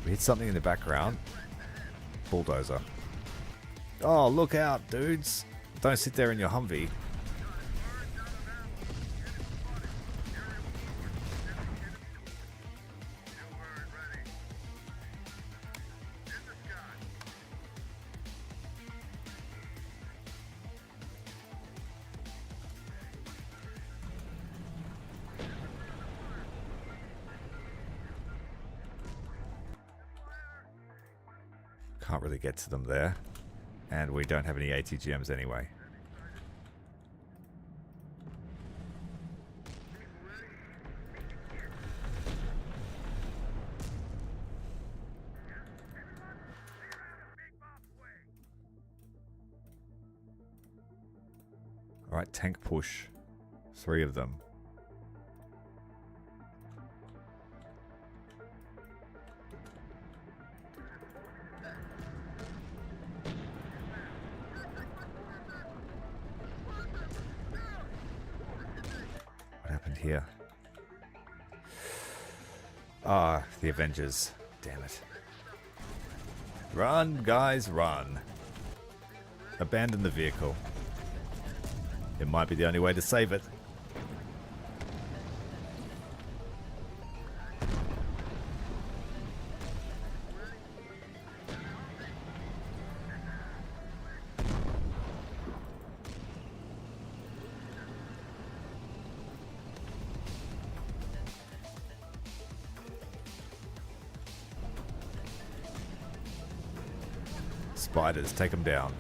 We hit something in the background. Bulldozer. Oh, look out, dudes. Don't sit there in your Humvee. Can't really get to them there. And we don't have any ATGMs anyway. Alright, tank push. 3 of them. here? Ah, the Avengers. Damn it. Run, guys, run. Abandon the vehicle. It might be the only way to save it. Spiders, take them down.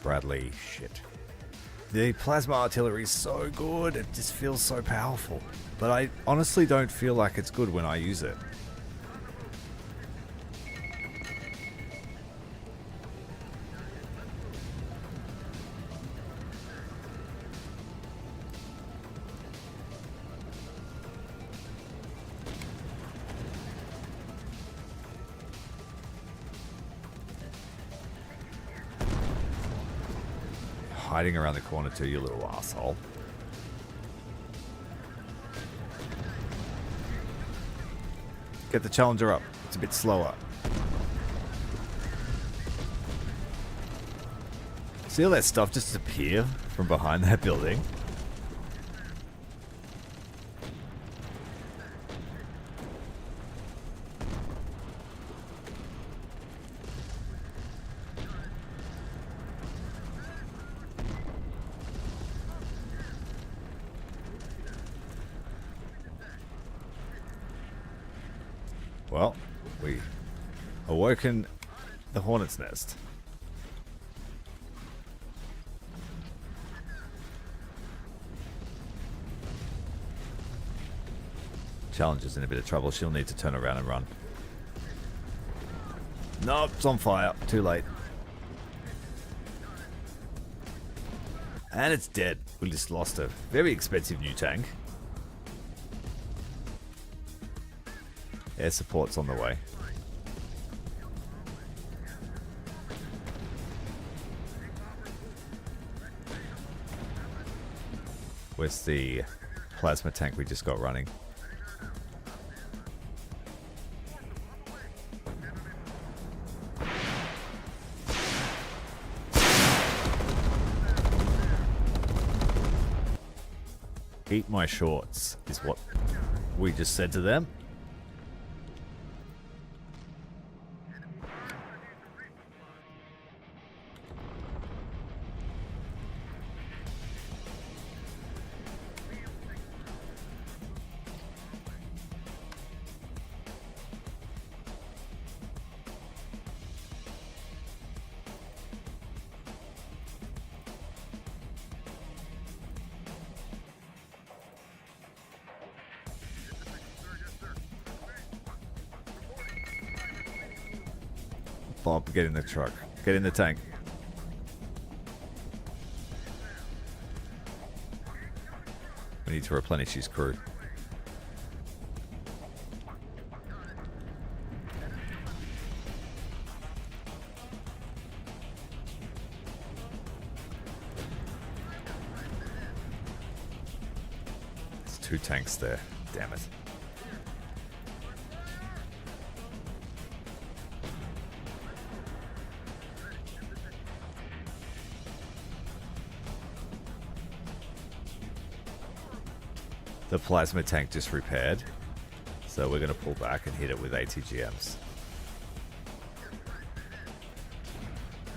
Bradley, shit. The plasma artillery is so good, it just feels so powerful. But I honestly don't feel like it's good when I use it. Hiding around the corner too, you little asshole. Get the Challenger up. It's a bit slower. See all that stuff just appear from behind that building? Well, we awoken the hornet's nest. Challenger's in a bit of trouble. She'll need to turn around and run. Nope, it's on fire. Too late. And it's dead. We just lost a very expensive new tank. Air support's on the way. Where's the plasma tank we just got running? Eat my shorts is what we just said to them. Bob, get in the truck. Get in the tank. We need to replenish his crew. There's 2 tanks there. Damn it. The plasma tank just repaired, so we're going to pull back and hit it with ATGMs.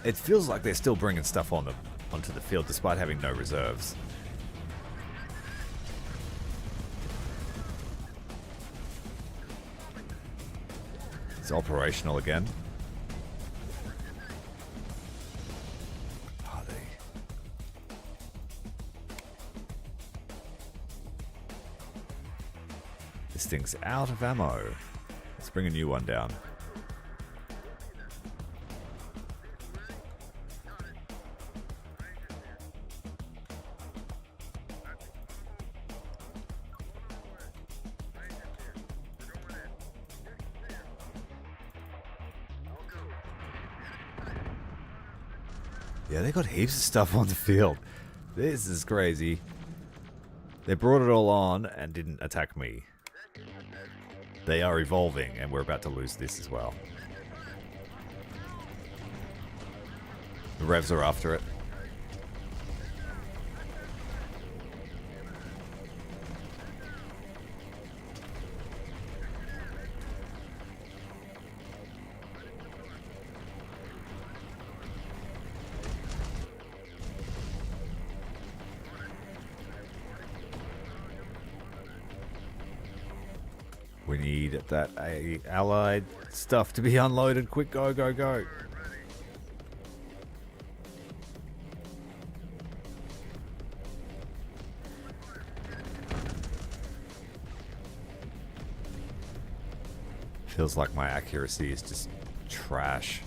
It feels like they're still bringing stuff onto the field despite having no reserves. It's operational again. This thing's out of ammo. Let's bring a new one down. Yeah, they got heaps of stuff on the field. This is crazy. They brought it all on and didn't attack me. They are evolving, and we're about to lose this as well. The Revs are after it. We need that allied stuff to be unloaded. Quick, go, go, go. Feels like my accuracy is just trash.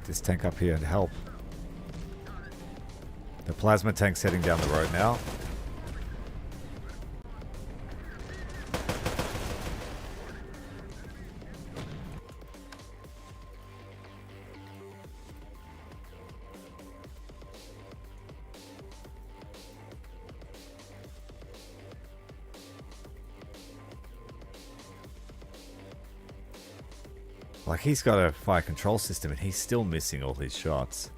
This tank up here and help. The plasma tank's heading down the road now. Like, he's got a fire control system and he's still missing all his shots.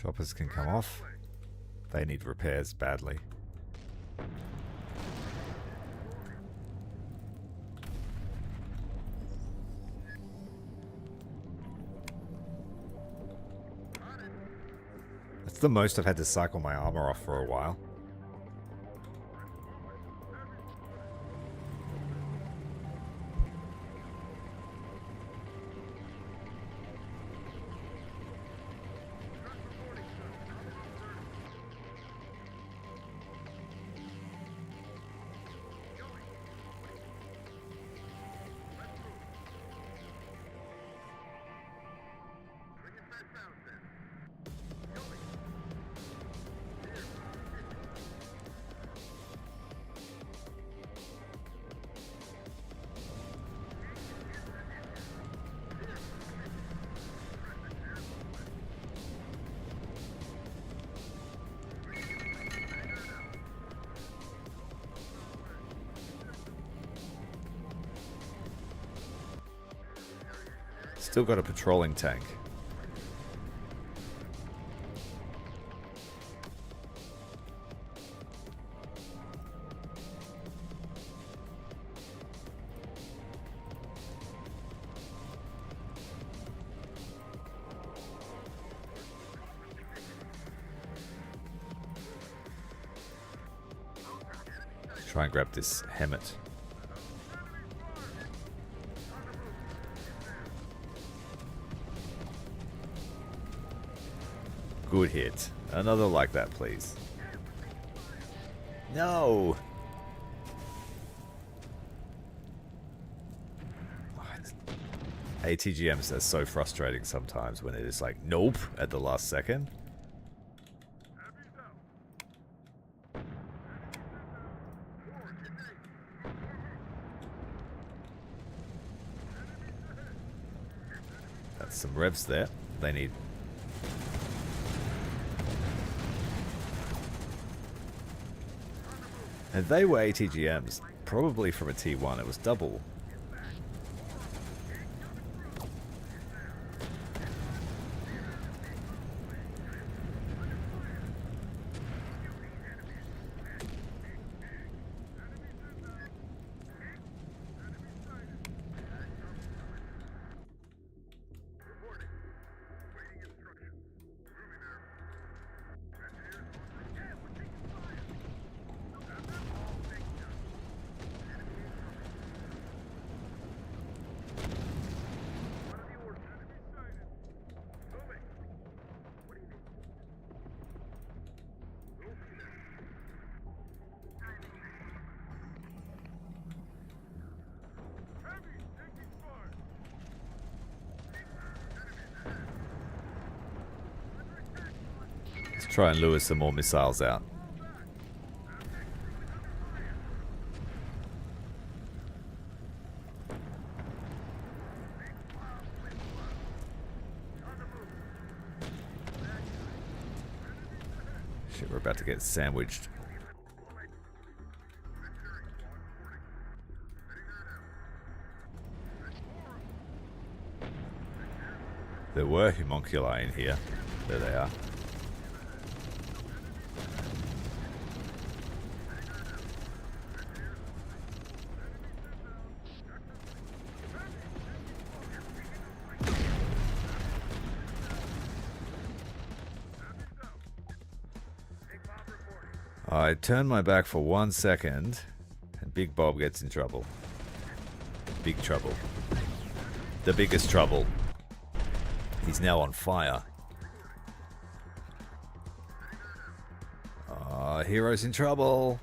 Choppers can come off. They need repairs badly. That's the most I've had to cycle my armor off for a while. Still got a patrolling tank. Let's try and grab this Hemet. Good hit. Another like that, please. No! ATGMs are so frustrating sometimes when it is like, nope, at the last second. That's some revs there. They need... And they were ATGMs. probably from a T1. It was double. Try and lure some more missiles out. Shit, we're about to get sandwiched. There were homunculi in here. There they are. I turn my back for 1 second, and Big Bob gets in trouble. Big trouble. The biggest trouble. He's now on fire. Hero's in trouble.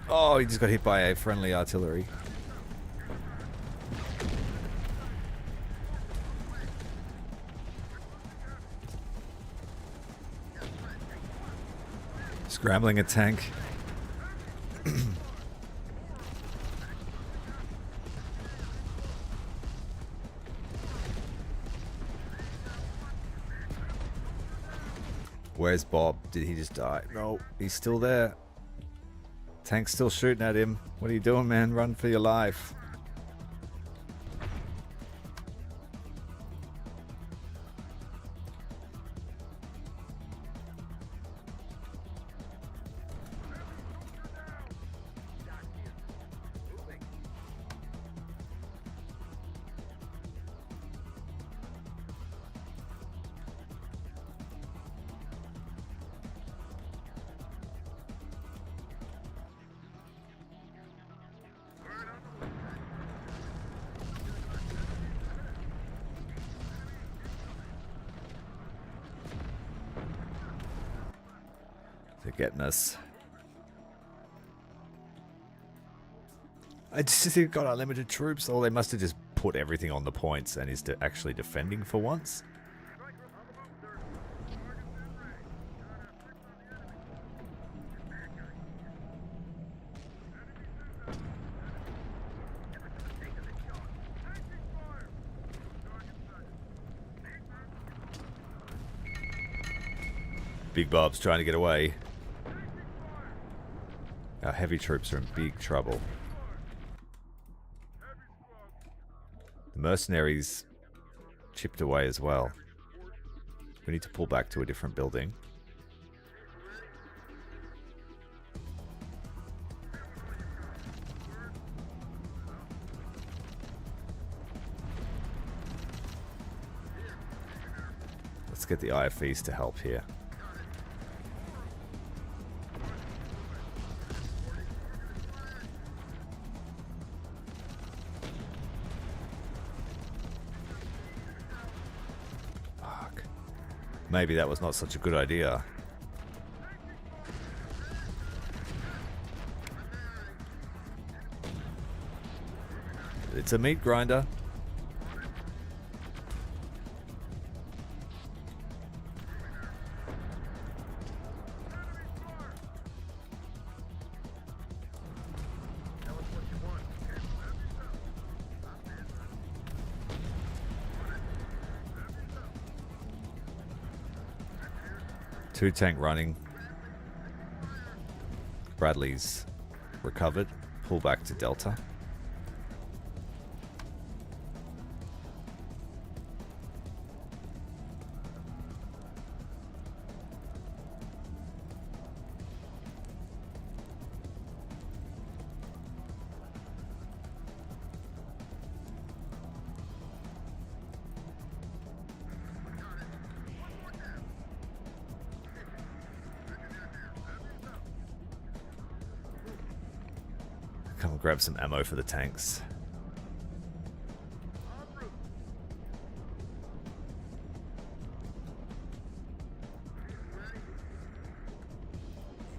Oh, he just got hit by a friendly artillery. Scrambling a tank. Where's Bob? Did he just die? No, he's still there. Tank's still shooting at him. What are you doing, man? Run for your life. They're getting us. I just think they've got unlimited troops, or they must have just put everything on the points and is actually defending for once. Big Bob's trying to get away. Our heavy troops are in big trouble. The mercenaries chipped away as well. We need to pull back to a different building. Let's get the IFEs to help here. Maybe that was not such a good idea. It's a meat grinder. 2 tank running. Bradley's recovered. Pull back to Delta. Come and grab some ammo for the tanks.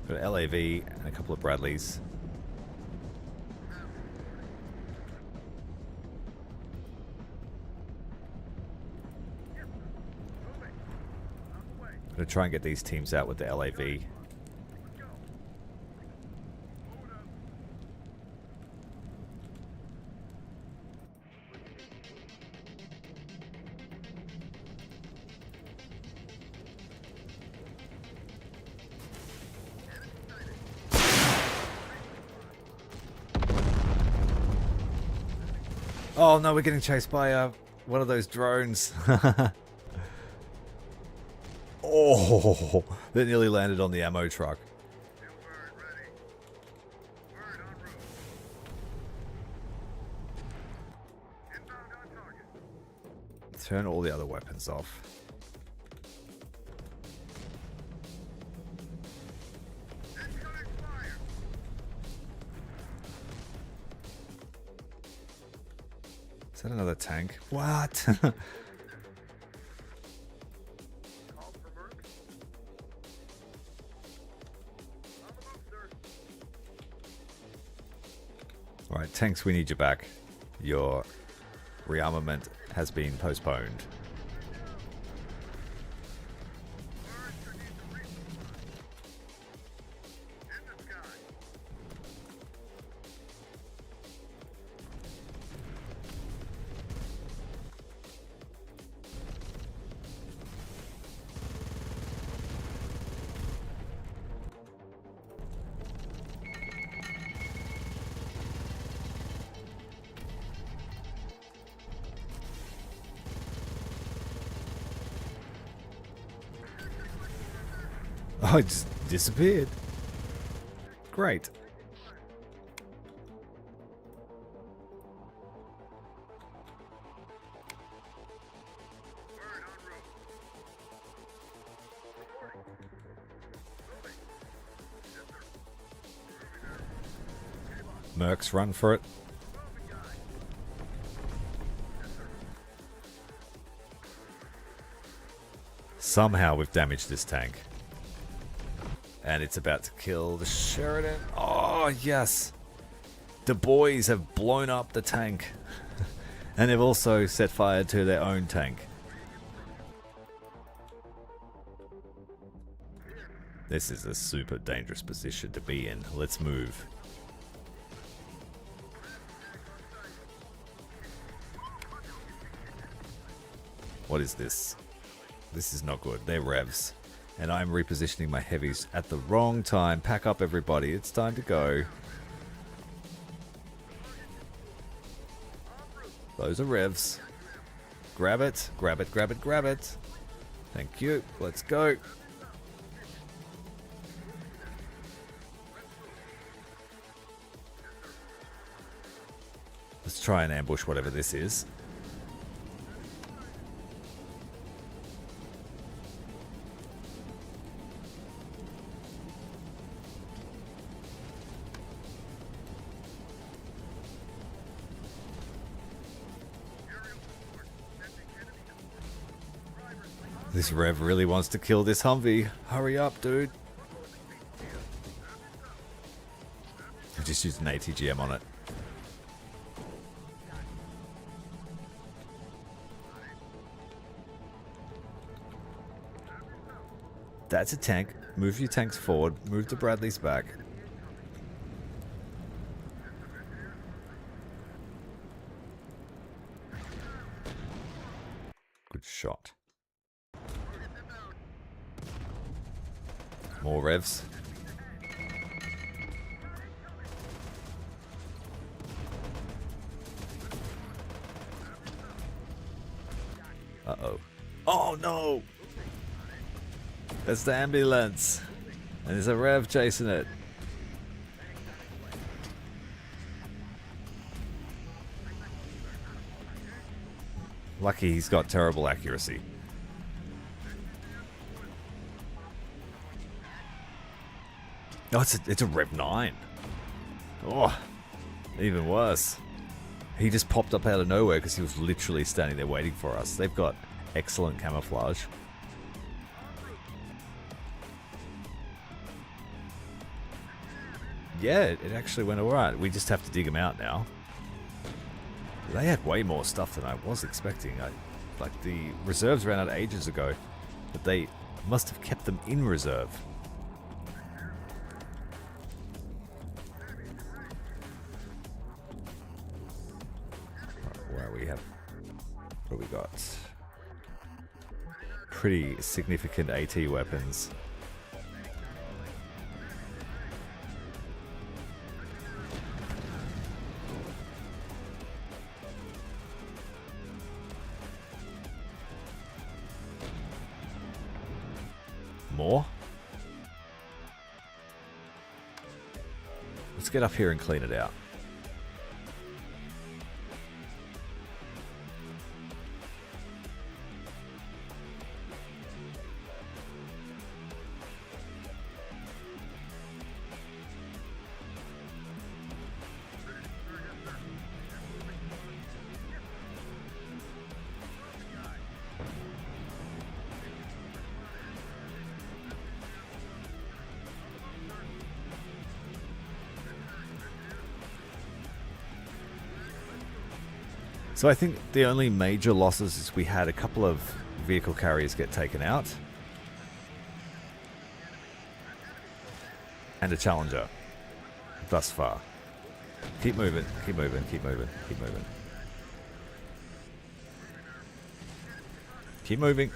Got an LAV and a couple of Bradleys. I'm gonna try and get these teams out with the LAV. Oh no, we're getting chased by one of those drones. Oh, that nearly landed on the ammo truck. Turn all the other weapons off. Is that another tank? What? Alright, tanks, we need you back. Your rearmament has been postponed. Oh, it just disappeared. Great. Mercs, run for it. Somehow we've damaged this tank. And it's about to kill the Sheridan. Oh, yes. The boys have blown up the tank. And they've also set fire to their own tank. This is a super dangerous position to be in. Let's move. What is this? This is not good. They're revs. And I'm repositioning my heavies at the wrong time. Pack up, everybody. It's time to go. Those are revs. Grab it. Grab it, grab it, grab it. Thank you. Let's go. Let's try and ambush whatever this is. This Rev really wants to kill this Humvee. Hurry up, dude. I just used an ATGM on it. That's a tank. Move your tanks forward. Move the Bradleys back. Good shot. More revs. Uh-oh. Oh, no! That's the ambulance. And there's a rev chasing it. Lucky he's got terrible accuracy. Oh, it's a Rev 9. Oh, even worse. He just popped up out of nowhere because he was literally standing there waiting for us. They've got excellent camouflage. Yeah, it actually went alright. We just have to dig them out now. They had way more stuff than I was expecting. Like, the reserves ran out ages ago, but they must have kept them in reserve. What do we got? Pretty significant AT weapons. More? Let's get up here and clean it out. So I think the only major losses is we had a couple of vehicle carriers get taken out. And a Challenger. Thus far. Keep moving, keep moving, keep moving, keep moving. Keep moving.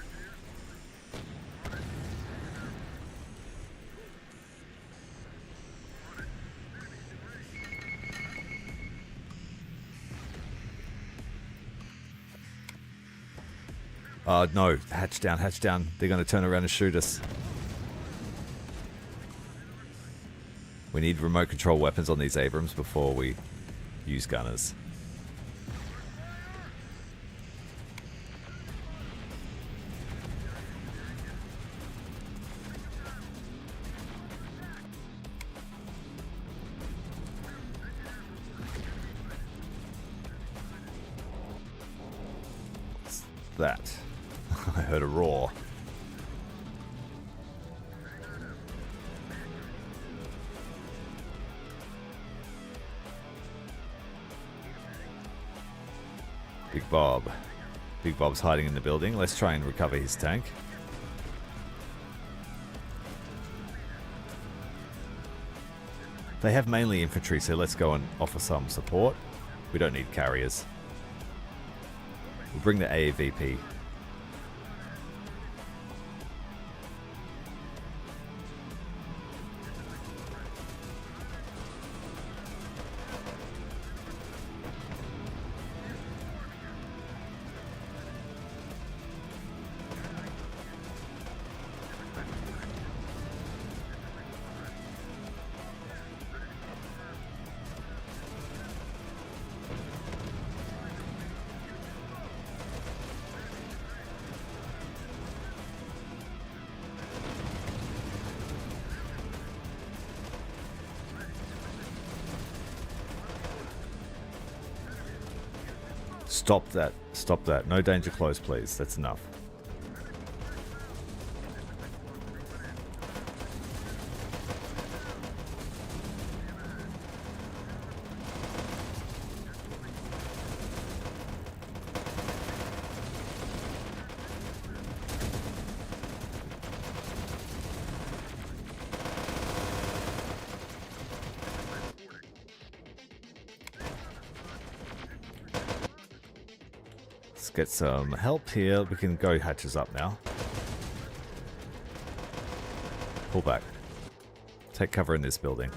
No, hatch down, hatch down. They're going to turn around and shoot us. We need remote control weapons on these Abrams before we use gunners. What's that? I heard a roar. Big Bob. Big Bob's hiding in the building. Let's try and recover his tank. They have mainly infantry, so let's go and offer some support. We don't need carriers. We'll bring the AAVP. Stop that. Stop that. No danger close, please. That's enough. Get some help here. We can go hatches up now. Pull back. Take cover in this building.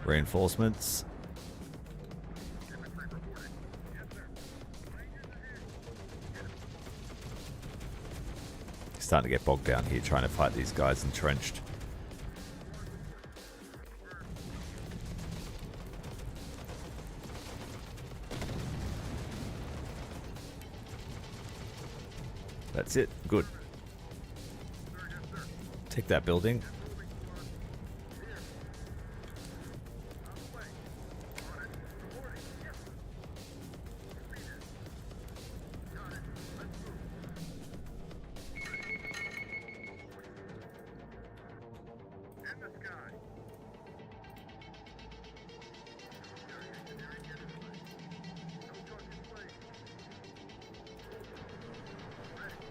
Reinforcements. Starting to get bogged down here trying to fight these guys entrenched. That's it. Good. Take that building.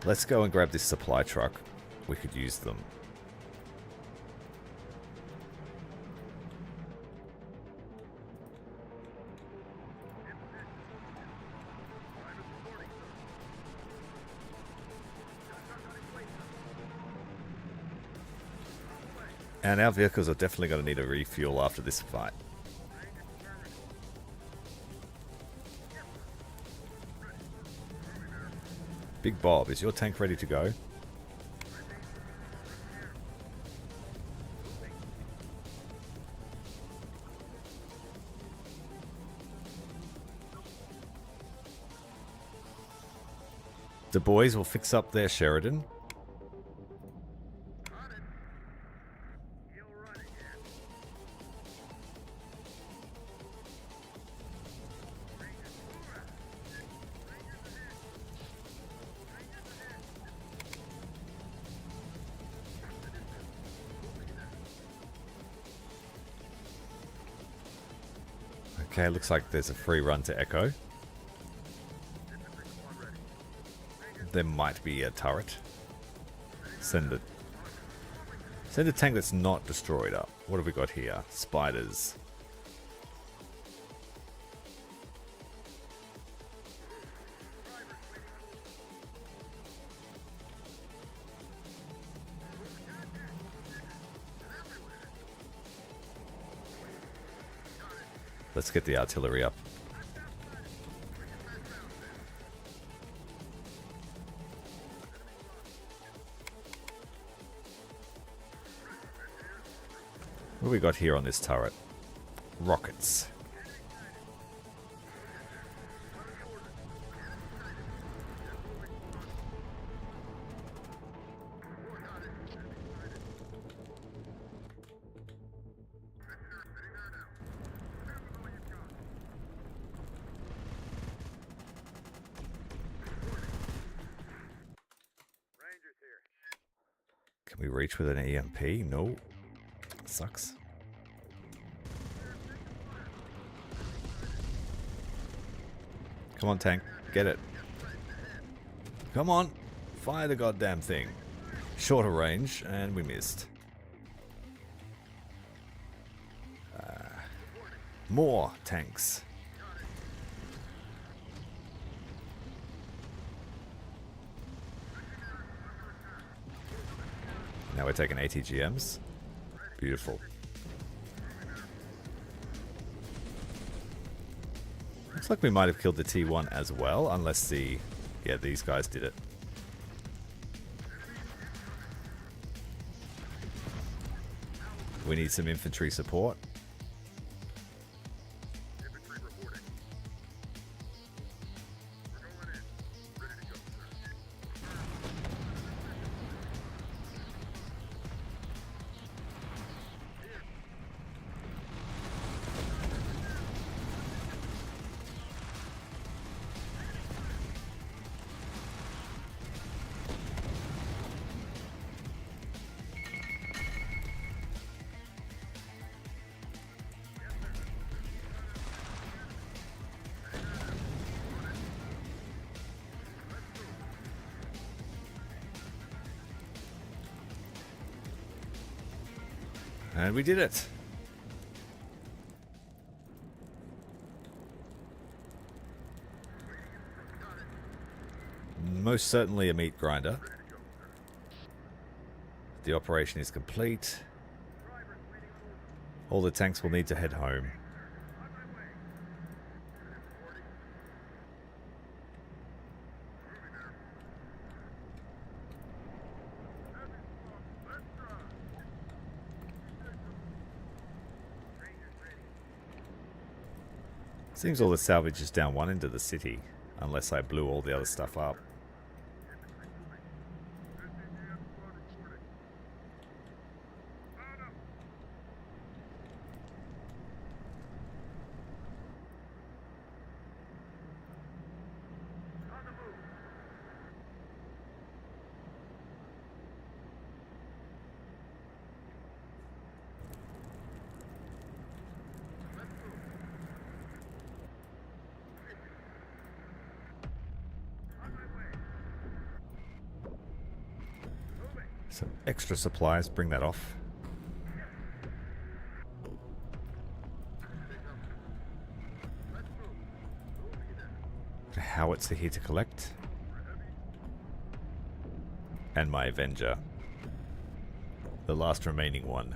Let's go and grab this supply truck. We could use them. And our vehicles are definitely going to need a refuel after this fight. Big Bob, is your tank ready to go? The boys will fix up their Sheridan. Okay, looks like there's a free run to Echo. There might be a turret. Send a tank that's not destroyed up. What have we got here? Spiders. Let's get the artillery up. What have we got here on this turret? Rockets. Can we reach with an EMP? No. Sucks. Come on, tank. Get it. Come on. Fire the goddamn thing. Shorter range, and we missed. More tanks. Now we're taking ATGMs. Beautiful. Looks like we might have killed the T1 as well, unless yeah, these guys did it. We need some infantry support. And we did it. Most certainly a meat grinder. The operation is complete. All the tanks will need to head home. Seems all the salvage is down one end of the city, unless I blew all the other stuff up. Some extra supplies, bring that off. A howitzer here to collect. And my Avenger. The last remaining one.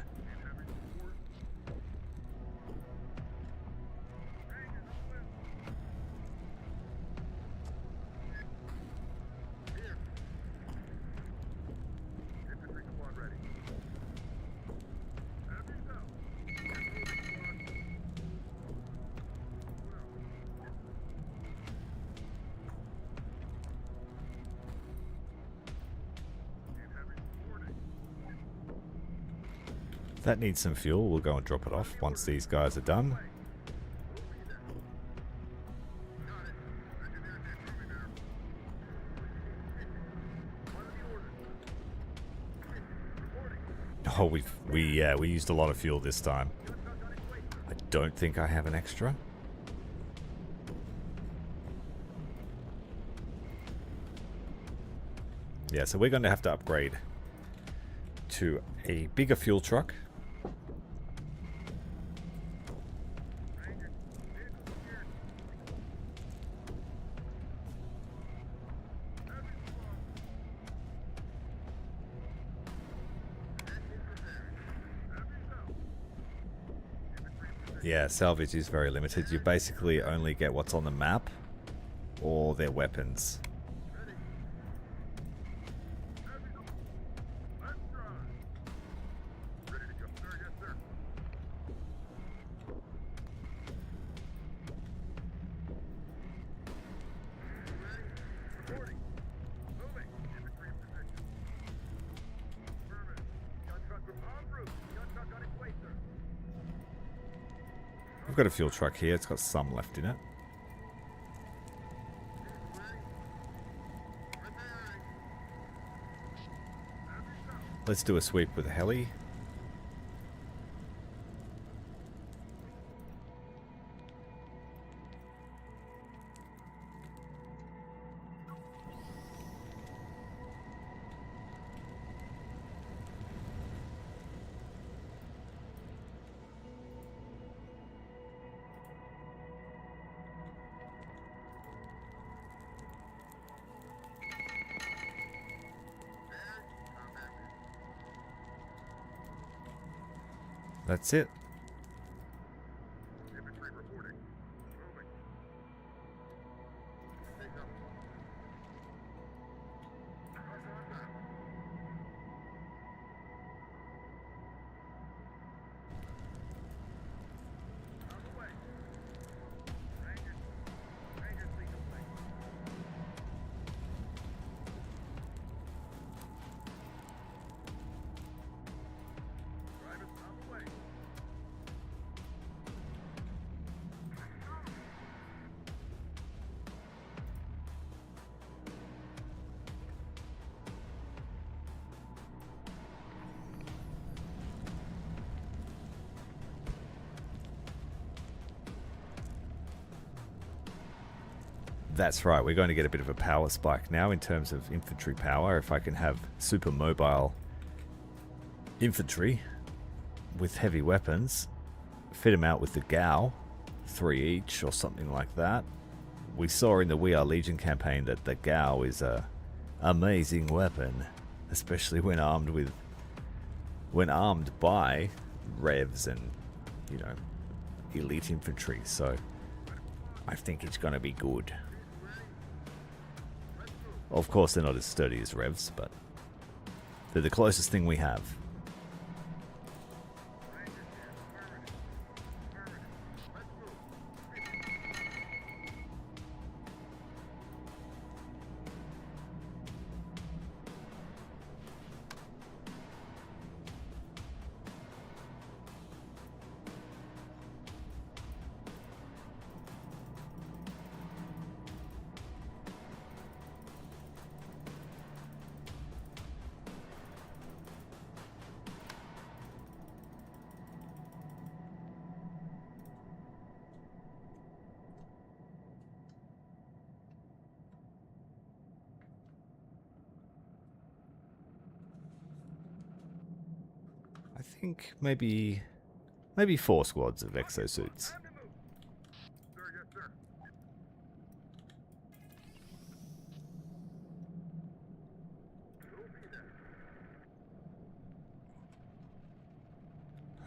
That needs some fuel. We'll go and drop it off once these guys are done. Oh, we used a lot of fuel this time. I don't think I have an extra. Yeah, so we're going to have to upgrade to a bigger fuel truck. Yeah, salvage is very limited. You basically only get what's on the map or their weapons. We've got a fuel truck here. It's got some left in it. Let's do a sweep with a heli. That's it. That's right, we're going to get a bit of a power spike now in terms of infantry power. If I can have super mobile infantry, with heavy weapons, fit them out with the Gao, 3 each or something like that. We saw in the We Are Legion campaign that the Gao is a amazing weapon, especially when armed by revs and, you know, elite infantry. So I think it's gonna be good. Of course, they're not as sturdy as revs, but they're the closest thing we have. I think maybe 4 squads of exosuits.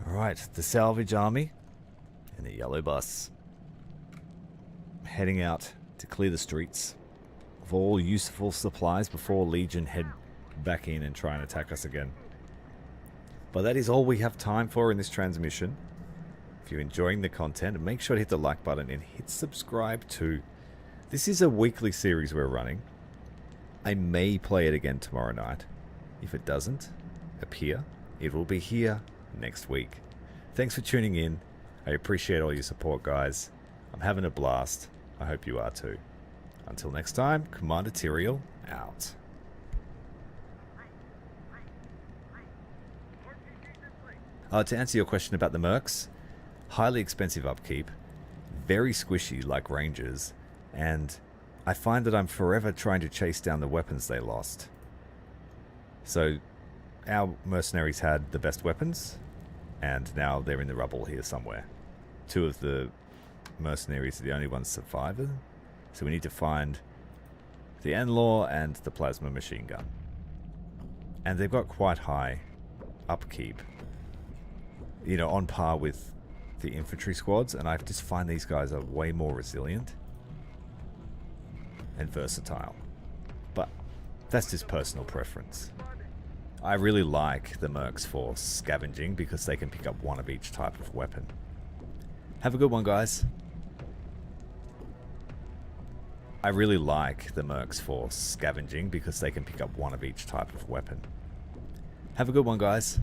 Alright, the salvage army and the yellow bus heading out to clear the streets of all useful supplies before Legion head back in and try and attack us again. But that is all we have time for in this transmission. If you're enjoying the content, make sure to hit the like button and hit subscribe too. This is a weekly series we're running. I may play it again tomorrow night. If it doesn't appear, it will be here next week. Thanks for tuning in. I appreciate all your support, guys. I'm having a blast. I hope you are too. Until next time, Commander Tyrael out. To answer your question about the mercs, highly expensive upkeep, very squishy like rangers, and I find that I'm forever trying to chase down the weapons they lost. So our mercenaries had the best weapons, and now they're in the rubble here somewhere. 2 of the mercenaries are the only ones surviving, so we need to find the N-Law and the plasma machine gun. And they've got quite high upkeep, you know, on par with the infantry squads, and I just find these guys are way more resilient and versatile. But that's just personal preference. I really like the mercs for scavenging because they can pick up 1 of each type of weapon. Have a good one, guys. I really like the mercs for scavenging because they can pick up 1 of each type of weapon. Have a good one, guys.